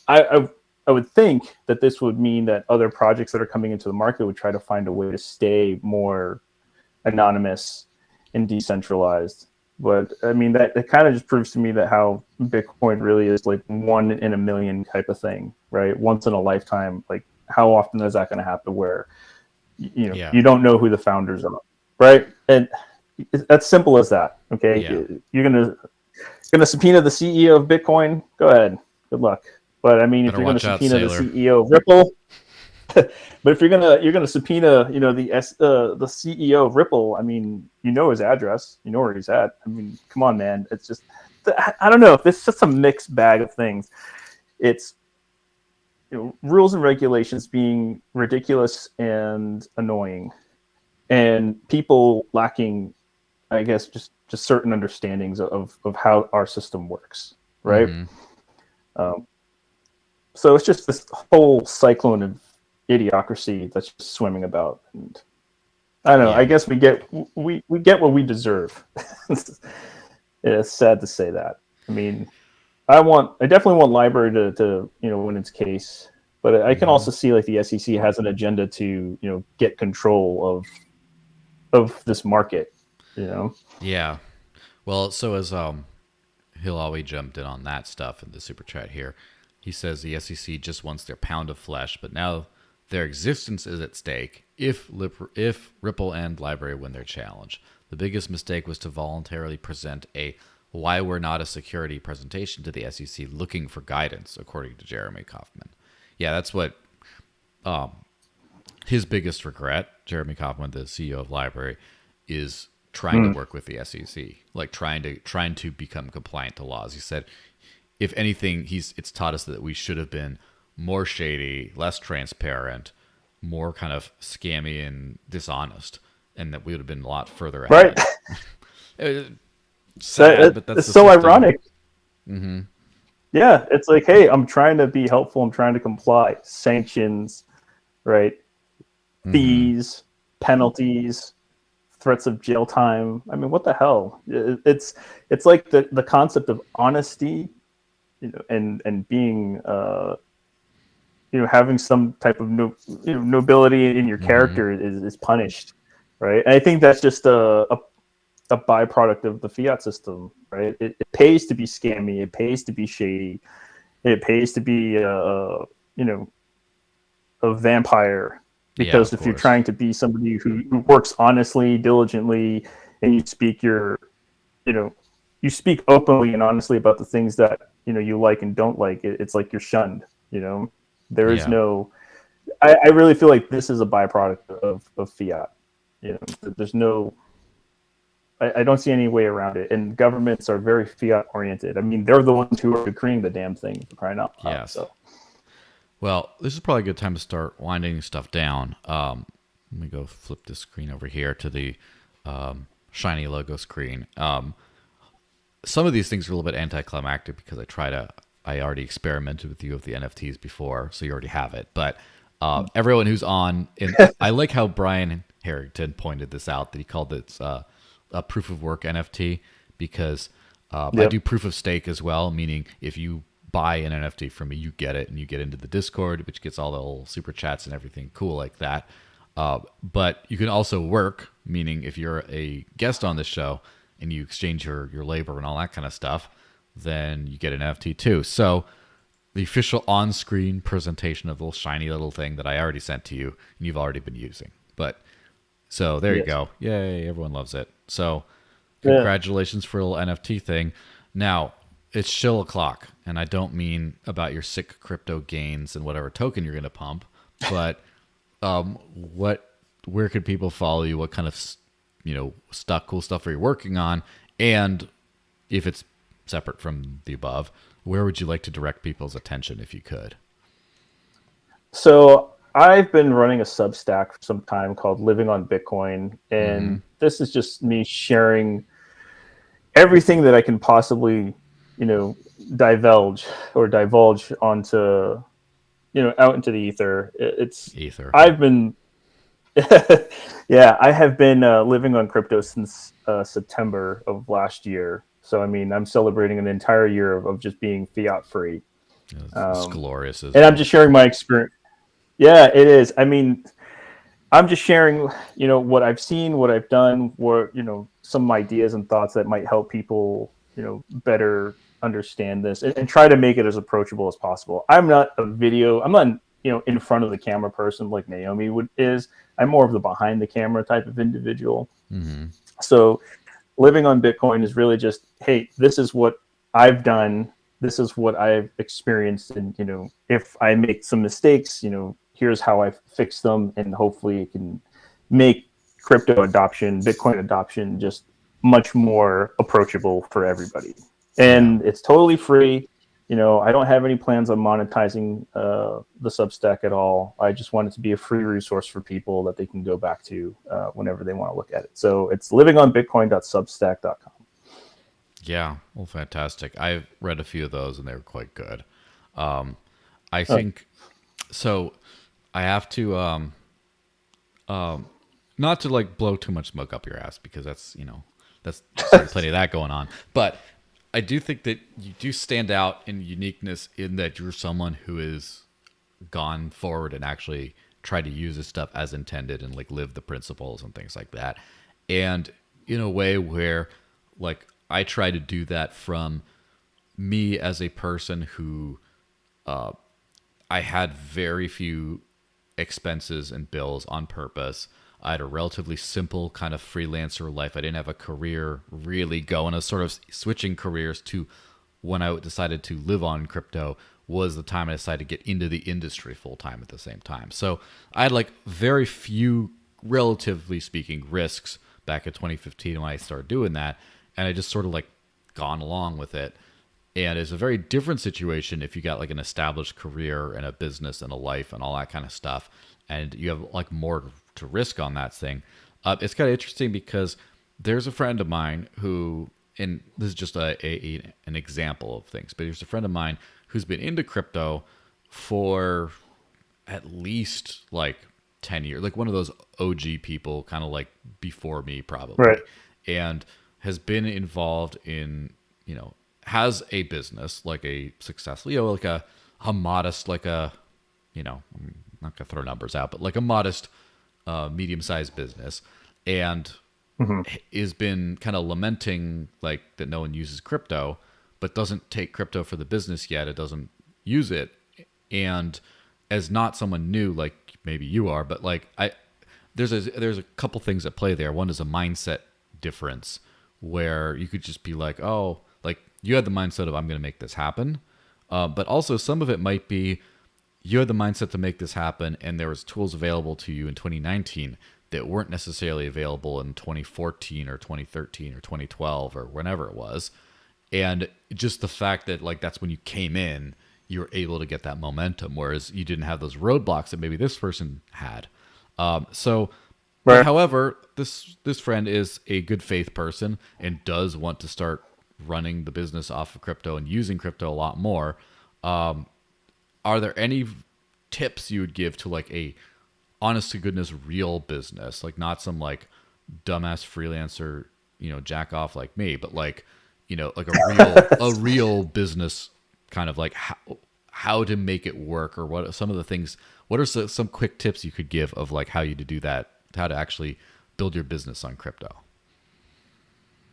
I would think that this would mean that other projects that are coming into the market would try to find a way to stay more anonymous and decentralized. But I mean, that kind of just proves to me that how Bitcoin really is like 1 in a million type of thing, right? Once in a lifetime, like. How often is that going to happen where, you don't know who the founders are, right? And that's simple as that. Okay. Yeah. You're going to subpoena the CEO of Bitcoin. Go ahead. Good luck. But I mean, if you're going to subpoena the CEO of Ripple, but if you're going to subpoena, the CEO of Ripple, I mean, his address, where he's at. I mean, come on, man. It's just, I don't know. It's just a mixed bag of things. It's rules and regulations being ridiculous and annoying, and people lacking, I guess, just certain understandings of how our system works, right? Mm-hmm. So it's just this whole cyclone of idiocracy that's just swimming about, and I don't know. I Yeah. guess we get what we deserve. It's sad to say that. I mean, I definitely want library to win its case, but I can Mm-hmm. also see like the SEC has an agenda to get control of this market. You know. Yeah. Well, so as Hilawe jumped in on that stuff in the super chat here. He says the SEC just wants their pound of flesh, but now their existence is at stake if Ripple and Library win their challenge. The biggest mistake was to voluntarily present a why we're not a security presentation to the SEC looking for guidance, according to Jeremy Kaufman. Yeah, that's what his biggest regret, Jeremy Kaufman, the CEO of Library, is trying to work with the SEC, like trying to become compliant to laws. He said, if anything, it's taught us that we should have been more shady, less transparent, more kind of scammy and dishonest, and that we would have been a lot further Right. ahead. Sad, but that's it's the so system. ironic. Mm-hmm. Yeah, it's like, hey, I'm trying to be helpful. I'm trying to comply. Sanctions, right? Fees, penalties, threats of jail time. I mean, what the hell? It's like the concept of honesty, and being having some type of nobility in your character is punished, right? And I think that's just a byproduct of the fiat system, right? It pays to be scammy, it pays to be shady, it pays to be a vampire, because if you're trying to be somebody who works honestly, diligently, and you speak you speak openly and honestly about the things that you like and don't like, it's like you're shunned. There is no. I really feel like this is a byproduct of fiat. There's no. I don't see any way around it, and governments are very fiat oriented. I mean, they're the ones who are decreeing the damn thing, for crying out loud. Yes. So. Well, this is probably a good time to start winding stuff down. Let me go flip this screen over here to the shiny logo screen. Some of these things are a little bit anticlimactic because I already experimented with you with the NFTs before, so you already have it. But everyone who's on, and I like how Brian Harrington pointed this out, that he called it a proof of work NFT, because I do proof of stake as well, meaning if you buy an NFT from me, you get it, and you get into the Discord, which gets all the little super chats and everything cool like that. But you can also work, meaning if you're a guest on this show and you exchange your labor and all that kind of stuff, then you get an NFT too. So the official on-screen presentation of the little shiny little thing that I already sent to you and you've already been using. But so there you go. Yay, everyone loves it. So congratulations for a little NFT thing. Now, it's shill o'clock, and I don't mean about your sick crypto gains and whatever token you're going to pump, but where could people follow you? What kind of cool stuff are you working on? And if it's separate from the above, where would you like to direct people's attention if you could? So I've been running a Substack for some time called Living on Bitcoin, and this is just me sharing everything that I can possibly divulge onto out into the ether. It's ether. I've been I have been living on crypto since September of last year. So I mean, I'm celebrating an entire year of just being fiat free. It's glorious, isn't and it? I'm just sharing my experience. Yeah, it is. I mean, I'm just sharing what I've seen, what I've done, some ideas and thoughts that might help people better understand this, and try to make it as approachable as possible. I'm not in front of the camera person like Naomi is. I'm more of the behind the camera type of individual. So living on Bitcoin is really just, hey, this is what I've done, this is what I've experienced, and if I make some mistakes, here's how I fix them, and hopefully it can make crypto adoption, Bitcoin adoption, just much more approachable for everybody. And it's totally free. I don't have any plans on monetizing the Substack at all. I just want it to be a free resource for people that they can go back to whenever they want to look at it. So it's livingonbitcoin.substack.com. Yeah, well, fantastic. I've read a few of those and they were quite good. I think so. I have to not to like blow too much smoke up your ass because that's plenty of that going on. But I do think that you do stand out in uniqueness in that you're someone who has gone forward and actually tried to use this stuff as intended and like live the principles and things like that. And in a way where like I try to do that from me as a person who I had very few expenses and bills on purpose. I had a relatively simple kind of freelancer life. I didn't have a career really going. I was sort of switching careers to when I decided to live on crypto was the time I decided to get into the industry full time at the same time. So I had like very few, relatively speaking, risks back in 2015 when I started doing that. And I just sort of like gone along with it. And it's a very different situation if you got like an established career and a business and a life and all that kind of stuff. And you have like more to risk on that thing. It's kind of interesting because there's a friend of mine who, and this is just an example of things, but there's a friend of mine who's been into crypto for at least like 10 years, like one of those OG people, kind of like before me probably. Right. And has been involved in, has a business, like a successful, like a modest, like a, I'm not going to throw numbers out, but like a modest, medium-sized business, and has been kind of lamenting like that no one uses crypto, but doesn't take crypto for the business yet. It doesn't use it. And as not someone new, like maybe you are, but like there's a couple things at play there. One is a mindset difference where you could just be like, oh, like you had the mindset of I'm going to make this happen. But also some of it might be you had the mindset to make this happen and there was tools available to you in 2019 that weren't necessarily available in 2014 or 2013 or 2012 or whenever it was. And just the fact that like that's when you came in, you were able to get that momentum, whereas you didn't have those roadblocks that maybe this person had. But however, this friend is a good faith person and does want to start running the business off of crypto and using crypto a lot more. Are there any tips you would give to like a honest to goodness real business, like not some like dumbass freelancer, jack off like me, but like, like a real business kind of like how to make it work, or what are some of the things, what are some quick tips you could give of like how you to do that, how to actually build your business on crypto?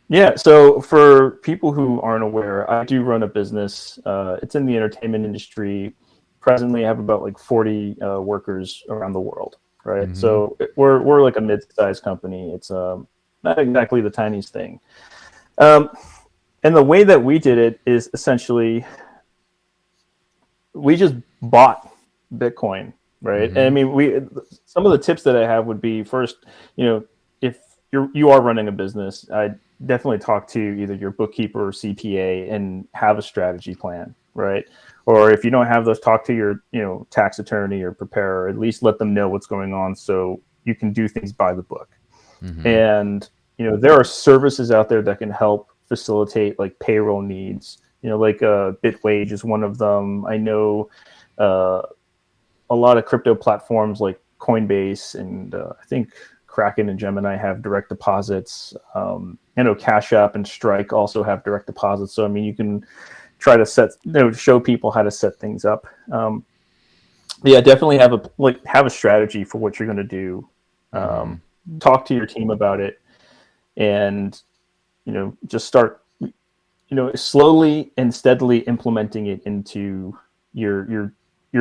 Yeah, so for people who aren't aware, I do run a business. It's in the entertainment industry. Presently, I have about like 40 workers around the world, right? Mm-hmm. So we're like a mid-sized company. It's not exactly the tiniest thing. And the way that we did it is essentially we just bought Bitcoin, right? Mm-hmm. And I mean, some of the tips that I have would be first, if you are running a business, I'd definitely talk to either your bookkeeper or CPA and have a strategy plan, right? Or if you don't have those, talk to your tax attorney or preparer. At least let them know what's going on so you can do things by the book. Mm-hmm. And there are services out there that can help facilitate like payroll needs. Like Bitwage is one of them. I know a lot of crypto platforms like Coinbase and I think Kraken and Gemini have direct deposits. I know Cash App and Strike also have direct deposits. So I mean, you can try to show people how to set things up. Yeah, definitely have a strategy for what you're going to do. Talk to your team about it, and just start slowly and steadily implementing it into your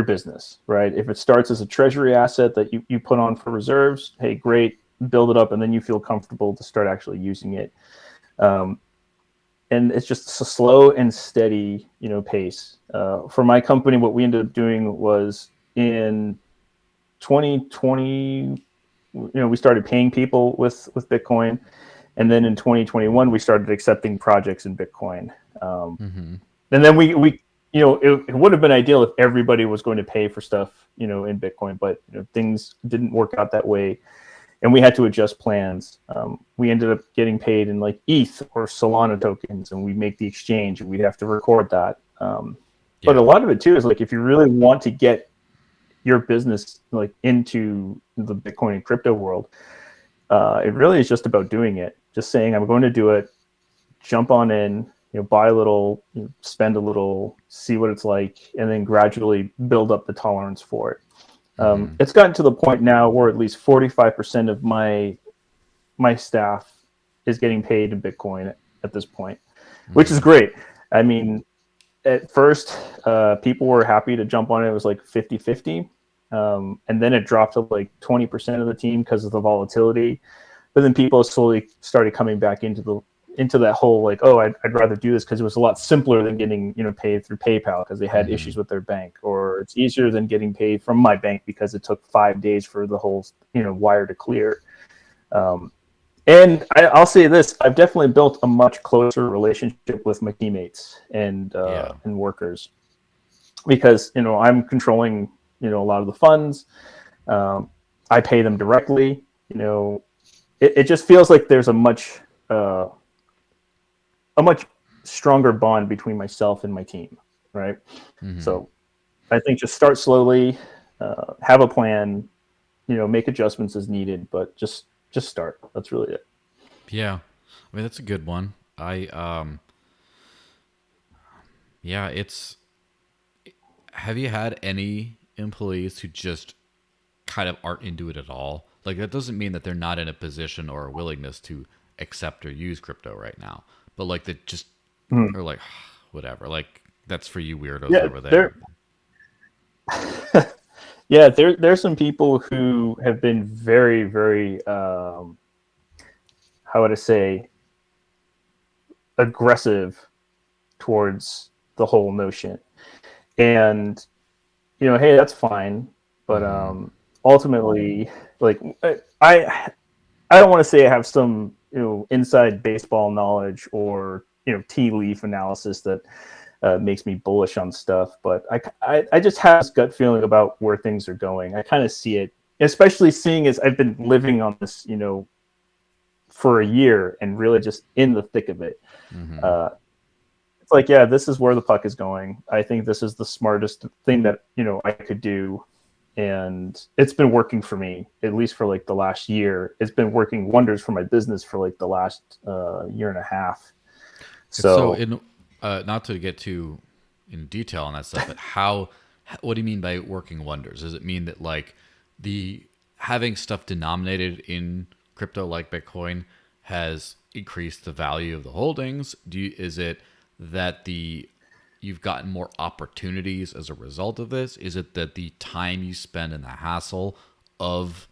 business, right? If it starts as a treasury asset that you put on for reserves, hey, great, build it up, and then you feel comfortable to start actually using it. And it's just a slow and steady, pace. For my company, what we ended up doing was in 2020, we started paying people with Bitcoin. And then in 2021, we started accepting projects in Bitcoin. And then we it would have been ideal if everybody was going to pay for stuff, in Bitcoin, but things didn't work out that way, and we had to adjust plans. We ended up getting paid in like ETH or Solana tokens, and we make the exchange, and we'd have to record that. But a lot of it too is like if you really want to get your business like into the Bitcoin and crypto world, it really is just about doing it. Just saying, I'm going to do it, jump on in, buy a little, spend a little, see what it's like, and then gradually build up the tolerance for it. It's gotten to the point now where at least 45% of my staff is getting paid in Bitcoin at this point, which is great. I mean, at first, people were happy to jump on it. It was like 50-50. And then it dropped to like 20% of the team because of the volatility. But then people slowly started coming back into that whole like, oh, I'd rather do this because it was a lot simpler than getting paid through PayPal because they had issues with their bank, or it's easier than getting paid from my bank because it took 5 days for the whole wire to clear. And I'll say this: I've definitely built a much closer relationship with my teammates and workers because I'm controlling a lot of the funds. I pay them directly. It just feels like there's a much stronger bond between myself and my team, right? So I think just start slowly, have a plan, make adjustments as needed, but just start. That's really it. Yeah. I mean, that's a good one. Have you had any employees who just kind of aren't into it at all? Like, that doesn't mean that they're not in a position or a willingness to accept or use crypto right now, but like that just are like, whatever, like that's for you weirdos over there. There's some people who have been very, very, how would I say, aggressive towards the whole notion. And, hey, that's fine. But ultimately, like, I don't want to say I have some, inside baseball knowledge or, tea leaf analysis that makes me bullish on stuff. But I just have this gut feeling about where things are going. I kind of see it, especially seeing as I've been living on this, for a year and really just in the thick of it. It's like, yeah, this is where the puck is going. I think this is the smartest thing that, I could do. And it's been working for me, at least for like the last year. It's been working wonders for my business for like the last year and a half. So not to get too in detail on that stuff, but what do you mean by working wonders? Does it mean that like having stuff denominated in crypto like Bitcoin has increased the value of the holdings? Is it that you've gotten more opportunities as a result of this? Is it that the time you spend and the hassle of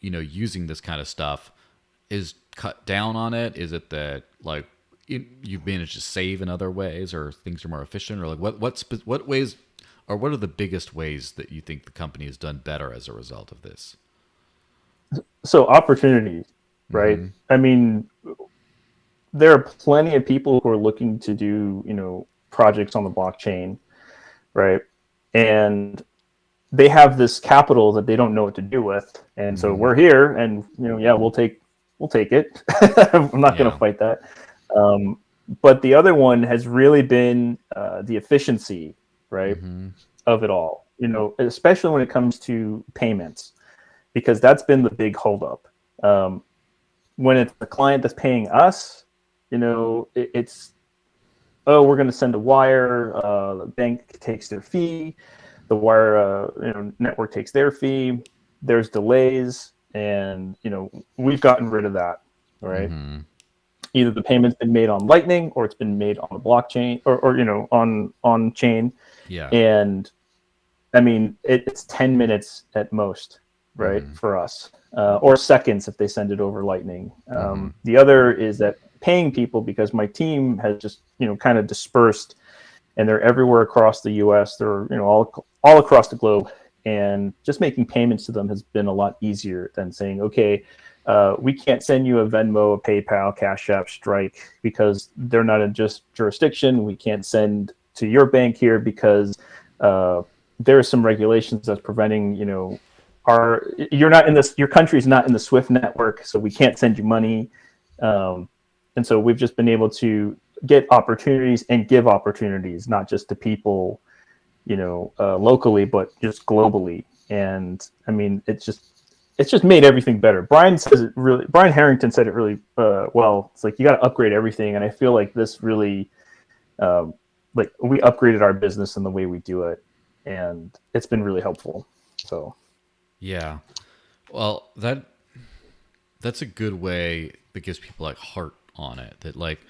using this kind of stuff is cut down on it? Is it that like you've managed to save in other ways, or things are more efficient, or like what ways, or what are the biggest ways that you think the company has done better as a result of this? So opportunities, right? I mean, there are plenty of people who are looking to do, projects on the blockchain, right? And they have this capital that they don't know what to do with. And so we're here and, we'll take it. I'm not going to fight that. But the other one has really been the efficiency, right, of it all, especially when it comes to payments, because that's been the big holdup. When it's the client that's paying us, it's, oh, we're going to send a wire, the bank takes their fee, the wire network takes their fee, there's delays, and we've gotten rid of that, right? Either the payment's been made on Lightning or it's been made on the blockchain or on chain. Yeah. And I mean, it's 10 minutes at most, right, for us, or seconds if they send it over Lightning. The other is that paying people, because my team has just kind of dispersed, and they're everywhere across the U.S. They're all across the globe, and just making payments to them has been a lot easier than saying, okay, we can't send you a Venmo, a PayPal, Cash App, Strike, because they're not in just jurisdiction. We can't send to your bank here because there are some regulations that's preventing, you're not in this, your country's not in the SWIFT network, so we can't send you money. And so we've just been able to get opportunities and give opportunities, not just to people, locally, but just globally. And I mean, it's just made everything better. Brian Harrington said it really well. It's like, you got to upgrade everything. And I feel like this really, like, we upgraded our business and the way we do it, and it's been really helpful. So, yeah, well, that's a good way that gives people like heart on it. That like,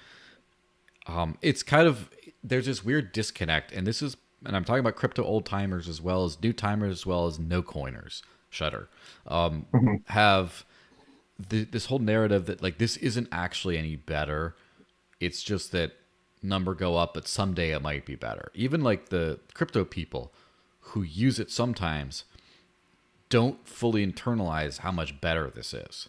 it's kind of, there's this weird disconnect, and I'm talking about crypto old timers as well as new timers as well as no coiners. Shutter have this whole narrative that like this isn't actually any better. It's just that number go up, but someday it might be better. Even like the crypto people who use it sometimes don't fully internalize how much better this is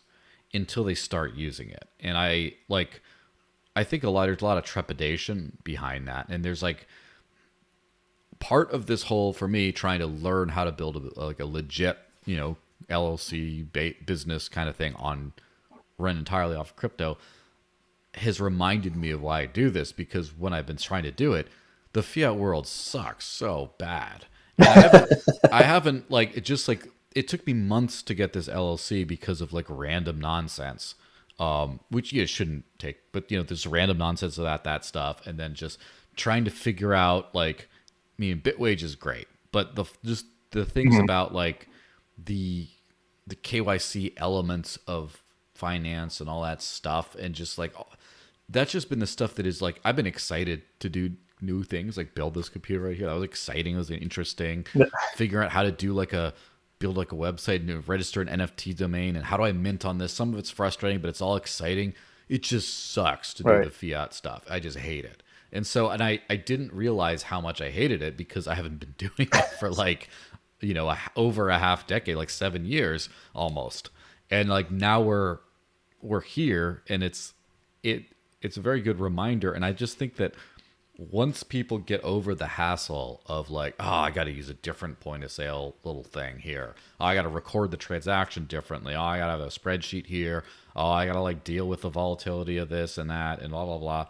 until they start using it. And I think there's a lot of trepidation behind that. And there's like part of this whole, for me, trying to learn how to build a legit, LLC business kind of thing run entirely off of crypto has reminded me of why I do this, because when I've been trying to do it, the fiat world sucks so bad. And I haven't like, it took me months to get this LLC because of like random nonsense, which you shouldn't take, but there's random nonsense of that stuff. And then just trying to figure out like, I mean, Bitwage is great, but the things about like the KYC elements of finance and all that stuff, and just like that's just been the stuff that is like, I've been excited to do new things, like build this computer right here. That was exciting. It was interesting. Figuring out how to build like a website and register an NFT domain, and how do I mint on this? Some of it's frustrating, but it's all exciting. It just sucks to do the fiat stuff. I just hate it. And so, and I didn't realize how much I hated it because I haven't been doing it for like, over a half decade, like 7 years almost. And like now we're here, and it's a very good reminder. And I just think that once people get over the hassle of like, oh, I got to use a different point of sale little thing here. Oh, I got to record the transaction differently. Oh, I got to have a spreadsheet here. Oh, I got to like deal with the volatility of this and that and blah, blah, blah.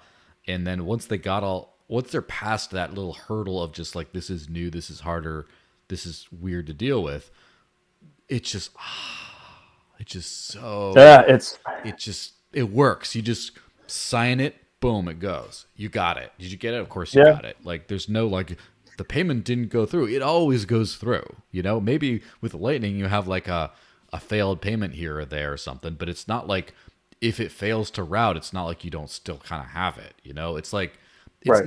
And then once they're past that little hurdle of just like, this is new, this is harder, this is weird to deal with, it's just so, yeah, it works. You just sign it, boom, it goes. You got it. Did you get it? Of course you got it. Like, there's no like, the payment didn't go through. It always goes through. Maybe with Lightning you have like a failed payment here or there or something, but it's not like, if it fails to route, it's not like you don't still kind of have it. It's like, it's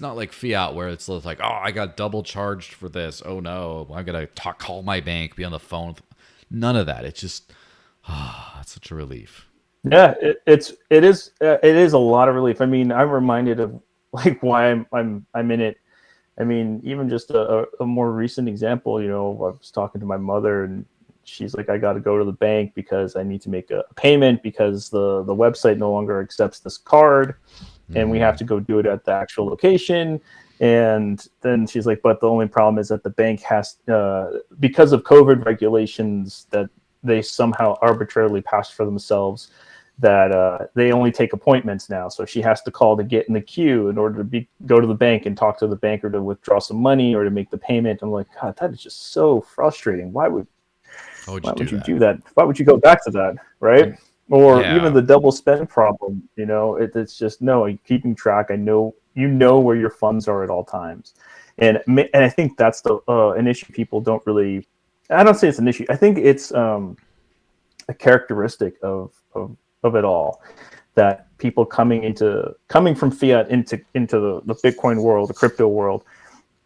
not like fiat where it's like, oh, I got double charged for this. Oh no, I'm gonna call my bank, be on the phone. None of that. It's just, it's such a relief. Yeah, it is a lot of relief. I mean, I'm reminded of like why I'm in it. I mean, even just a more recent example. I was talking to my mother, and she's like, I got to go to the bank because I need to make a payment because the website no longer accepts this card, and we have to go do it at the actual location. And then she's like, but the only problem is that the bank has, because of COVID regulations that they somehow arbitrarily passed for themselves, that they only take appointments now. So she has to call to get in the queue in order to go to the bank and talk to the banker to withdraw some money or to make the payment. I'm like, God, that is just so frustrating. Why would you do that? Why would you go back to that, right? Or even the double spend problem. It's just keeping track. I know where your funds are at all times, and I think that's an issue people don't really. I don't say it's an issue. I think it's a characteristic of it all, that people coming from fiat into the Bitcoin world, the crypto world,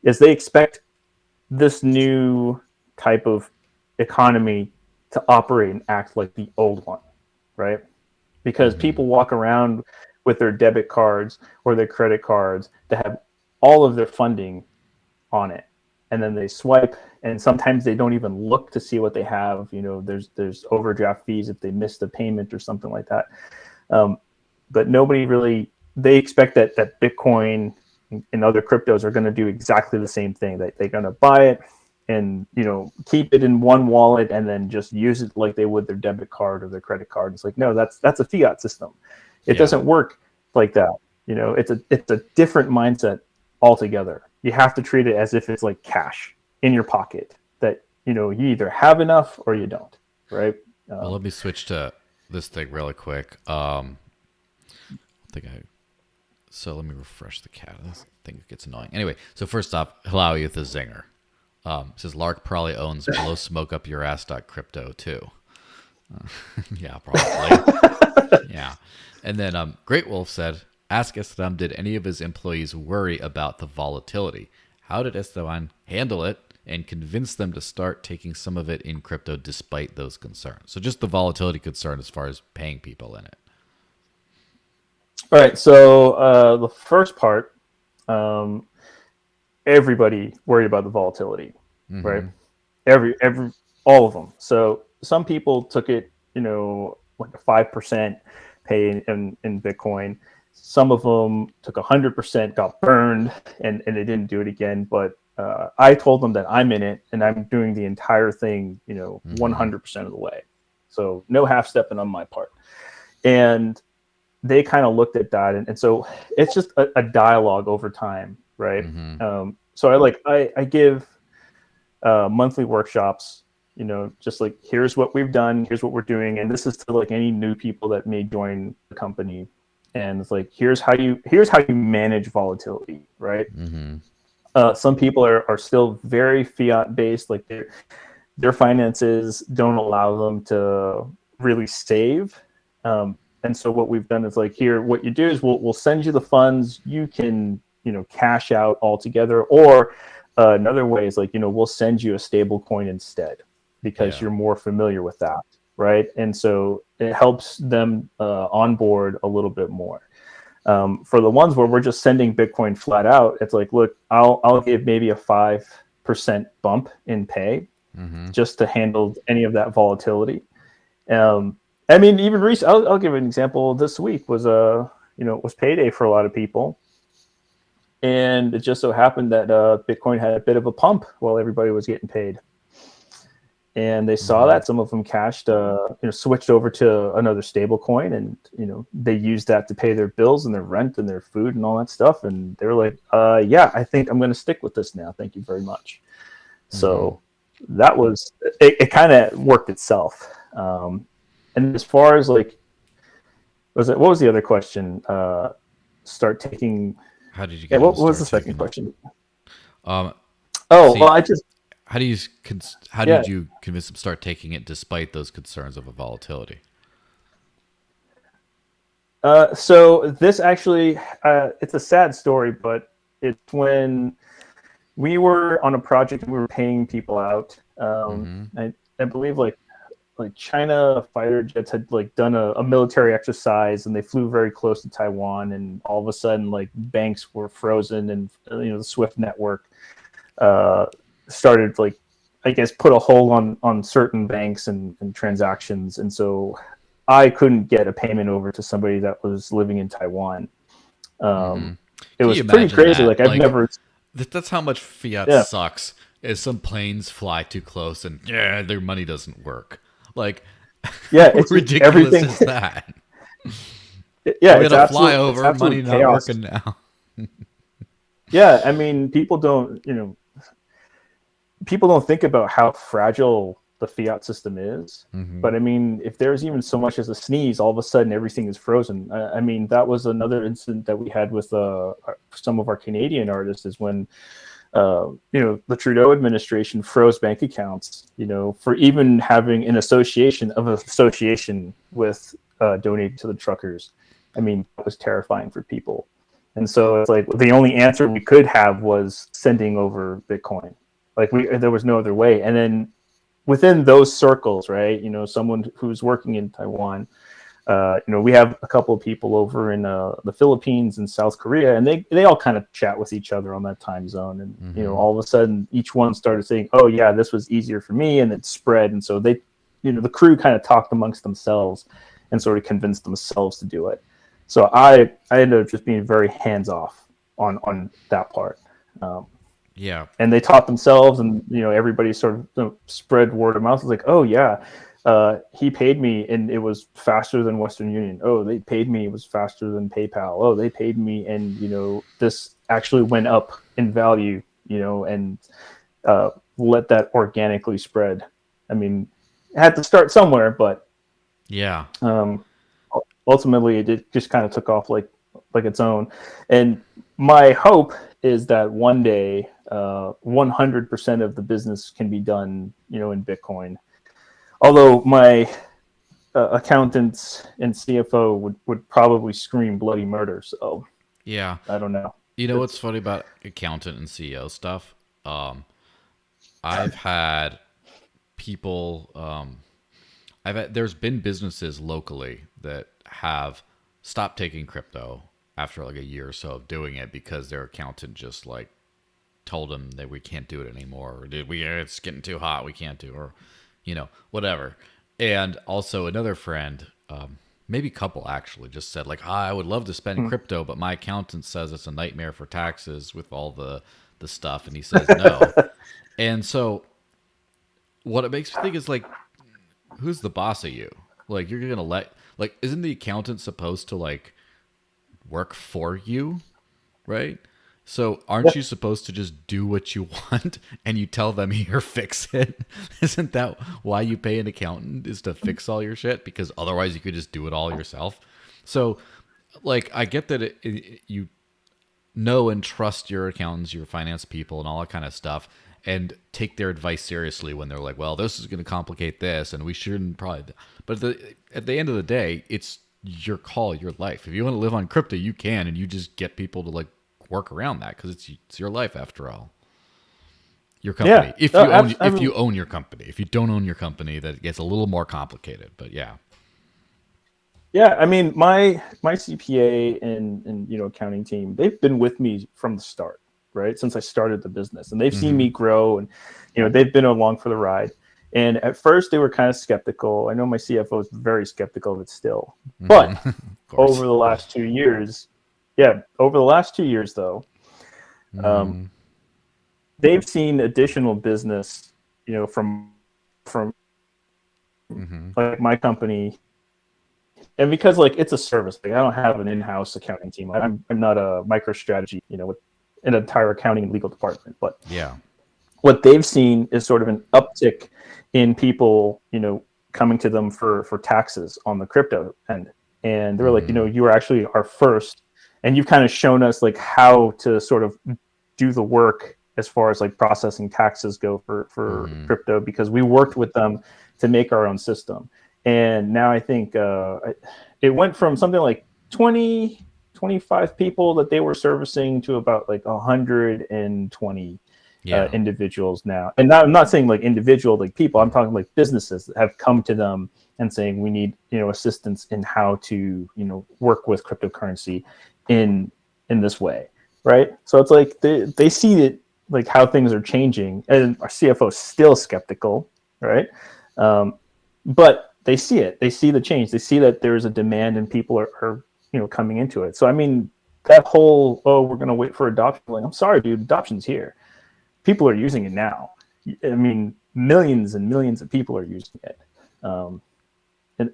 is they expect this new type of economy to operate and act like the old one, right? Because people walk around with their debit cards or their credit cards that have all of their funding on it, and then they swipe, and sometimes they don't even look to see what they have. There's overdraft fees if they missed a payment or something like that. But nobody really, they expect that Bitcoin and other cryptos are going to do exactly the same thing. They're going to buy it and, you know, keep it in one wallet and then just use it like they would their debit card or their credit card. It's like, no, that's a fiat system. It doesn't work like that. You know, it's a different mindset altogether. You have to treat it as if it's like cash in your pocket that, you know, you either have enough or you don't, right? Well, let me switch to this thing really quick. So let me refresh the cat. This thing gets annoying. Anyway, so first off, Hilawe with the zinger. Says Lark probably owns blow smoke up your ass crypto too. Yeah, probably. Yeah. And then Greatwolf said, ask Esteban, did any of his employees worry about the volatility? How did Esteban handle it and convince them to start taking some of it in crypto despite those concerns? So just the volatility concern as far as paying people in it. All right. So the first part, everybody worried about the volatility, right? All of them. So some people took it, you know, like a 5% pay in Bitcoin. Some of them took 100%, got burned, and they didn't do it again. But I told them that I'm in it and I'm doing the entire thing, you know, 100% of the way. So no half stepping on my part. And they kind of looked at that. And so it's just a dialogue over time, right? So I give monthly workshops, you know, just like, here's what we've done, here's what we're doing. And this is to like any new people that may join the company. And it's like, here's how you manage volatility, right? Some people are still very fiat based, like their finances don't allow them to really save. And so what we've done is like, here, what you do is we'll send you the funds. You can, you know, cash out altogether, or another way is like, you know, we'll send you a stable coin instead because you're more familiar with that, right? And so it helps them onboard a little bit more. For the ones where we're just sending Bitcoin flat out, it's like, look, I'll give maybe a 5% bump in pay just to handle any of that volatility. I mean, even recently, I'll give an example. This week was was payday for a lot of people, and it just so happened that Bitcoin had a bit of a pump while everybody was getting paid, and they saw that some of them cashed, switched over to another stable coin, and they used that to pay their bills and their rent and their food and all that stuff, and they were like, "Yeah, I think I'm going to stick with this now. Thank you very much." So that was it. Kind of worked itself. And as far as like, what was the other question? Start taking. How did you get? What was the second question? How did you convince them to start taking it despite those concerns of a volatility? So this actually, it's a sad story, but it's when we were on a project and we were paying people out. I believe like China fighter jets had like done a military exercise, and they flew very close to Taiwan, and all of a sudden like banks were frozen, and the SWIFT network started like, I guess, put a hold on certain banks and transactions, and so I couldn't get a payment over to somebody that was living in Taiwan. It was pretty crazy. That? Like I've never. That's how much fiat sucks. Is some planes fly too close and their money doesn't work. Like, it's ridiculous everything. Is that? We gotta fly over. Money not chaos. Working now. I mean, people don't think about how fragile the fiat system is. But I mean, if there's even so much as a sneeze, all of a sudden everything is frozen. I mean, that was another incident that we had with some of our Canadian artists, is when the Trudeau administration froze bank accounts, for even having an association with donating to the truckers. I mean, it was terrifying for people. And so it's like the only answer we could have was sending over Bitcoin. Like there was no other way. And then within those circles, right, someone who's working in Taiwan, we have a couple of people over in the Philippines and South Korea, and they all kind of chat with each other on that time zone. And, all of a sudden each one started saying, oh yeah, this was easier for me. And it spread. And so they, the crew kind of talked amongst themselves and sort of convinced themselves to do it. So I ended up just being very hands off. on that part. Yeah. And they taught themselves, and everybody sort of spread word of mouth. It's like, oh yeah, he paid me and it was faster than Western Union. Oh, they paid me, it was faster than PayPal. Oh, they paid me, and this actually went up in value. And let that organically spread. I mean, it had to start somewhere, but Yeah. Ultimately it just kind of took off like its own. And my hope is that one day 100% of the business can be done in Bitcoin, although my accountants and CFO would probably scream bloody murder. So Yeah. I don't know. You know what's funny about accountant and CEO stuff? I've had people. There's been businesses locally that have stopped taking crypto after like a year or so of doing it because their accountant just like told them that we can't do it anymore, or did we? It's getting too hot, we can't do, or whatever. And also another friend, maybe couple actually, just said like, I would love to spend crypto, but my accountant says it's a nightmare for taxes with all the stuff, and he says no. And so what it makes me think is like, who's the boss of you? Like, you're gonna isn't the accountant supposed to like work for you, right? So aren't you supposed to just do what you want and you tell them here, fix it? Isn't that why you pay an accountant, is to fix all your shit? Because otherwise you could just do it all yourself. So like, I get that you know and trust your accountants, your finance people, and all that kind of stuff, and take their advice seriously when they're like, well, this is going to complicate this, and we shouldn't probably. But at the end of the day, it's your call, your life. If you want to live on crypto, you can, and you just get people to like work around that because it's your life after all. Your company. Yeah. If No, you own I if mean, you own your company. If you don't own your company, that gets a little more complicated. But yeah. yeah, I mean, my CPA and accounting team, they've been with me from the start, right? Since I started the business, and they've seen me grow, and they've been along for the ride. And at first, they were kind of skeptical. I know my CFO is very skeptical of it still, but Of course. over the last 2 years, yeah, over the last 2 years though, they've seen additional business, from like my company. And because like it's a service, like I don't have an in-house accounting team. I'm not a MicroStrategy, with an entire accounting and legal department. But Yeah. what they've seen is sort of an uptick in people, coming to them for taxes on the crypto end. And they're like, you were actually our first, and you've kind of shown us like how to sort of do the work as far as like processing taxes go for crypto, because we worked with them to make our own system. And now I think it went from something like 20, 25 people that they were servicing to about like 120 Yeah. individuals now. And I'm not saying like individual like people. I'm talking like businesses that have come to them and saying we need assistance in how to work with cryptocurrency in this way, right? So it's like they see it, like how things are changing, and our CFO is still skeptical, right? But they see it. They see the change. They see that there's a demand and people are coming into it. So I mean, that whole we're going to wait for adoption. Like, I'm sorry, dude, adoption's here. People are using it now. I mean, millions and millions of people are using it.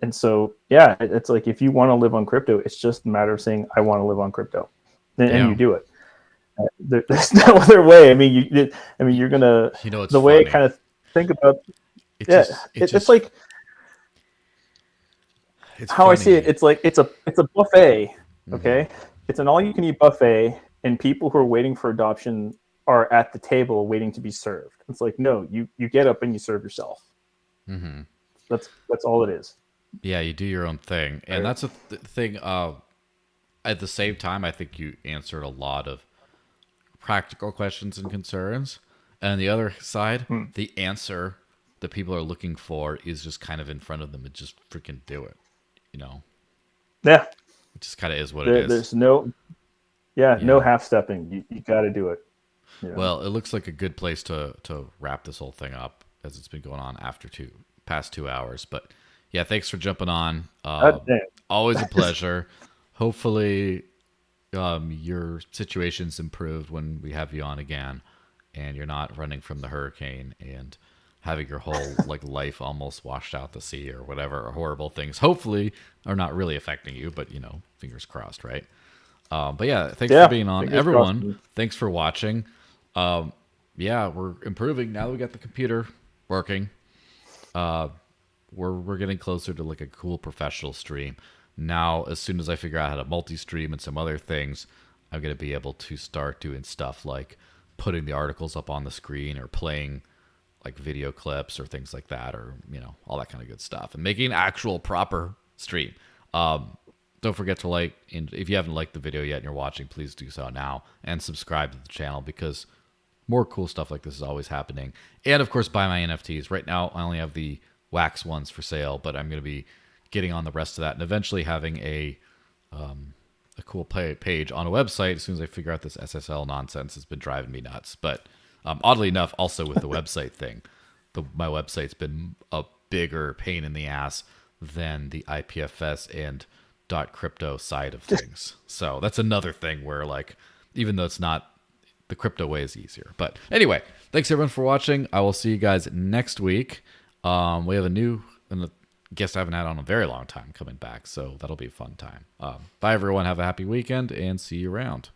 And so yeah, it's like if you want to live on crypto, it's just a matter of saying I want to live on crypto, and you do it. There's no other way. I mean, you're gonna. It's The way I funny. kind of think about, It yeah, just it's like it's how I see it. funny. It's like it's a buffet. Hmm. Okay, it's an all-you-can-eat buffet, and people who are waiting for adoption are at the table waiting to be served. It's like, no, you get up and you serve yourself. That's all it is. Yeah, you do your own thing, and Right. that's a thing. At the same time, I think you answered a lot of practical questions and concerns. And on the other side, the answer that people are looking for is just kind of in front of them, and just freaking do it. You know, Yeah, it just kind of is what it is. there's no, yeah, no Yeah. half stepping. You got to do it. Well, it looks like a good place to wrap this whole thing up, as it's been going on after past 2 hours. But yeah, thanks for jumping on. God damn. Always a pleasure. Hopefully, your situation's improved when we have you on again, and you're not running from the hurricane and having your whole like life almost washed out the sea or whatever horrible things hopefully are not really affecting you, but fingers crossed, right? But yeah, thanks for Yeah, being on, fingers crossed. everyone. Thanks for watching. Yeah, we're improving now that we got the computer working. We're getting closer to like a cool professional stream. Now, as soon as I figure out how to multi-stream and some other things, I'm gonna be able to start doing stuff like putting the articles up on the screen or playing like video clips or things like that, or all that kind of good stuff, and making an actual proper stream. Don't forget to like, and if you haven't liked the video yet and you're watching, please do so now, and subscribe to the channel because more cool stuff like this is always happening. And of course, buy my NFTs. Right now, I only have the wax ones for sale, but I'm going to be getting on the rest of that and eventually having a cool page on a website as soon as I figure out this SSL nonsense has been driving me nuts. But oddly enough, also with the website thing, my website's been a bigger pain in the ass than the IPFS and .crypto side of things. So that's another thing where, like, even though it's not, the crypto way is easier. But anyway, thanks everyone for watching. I will see you guys next week. We have a guest I haven't had on a very long time coming back, so that'll be a fun time. Bye everyone. Have a happy weekend and see you around.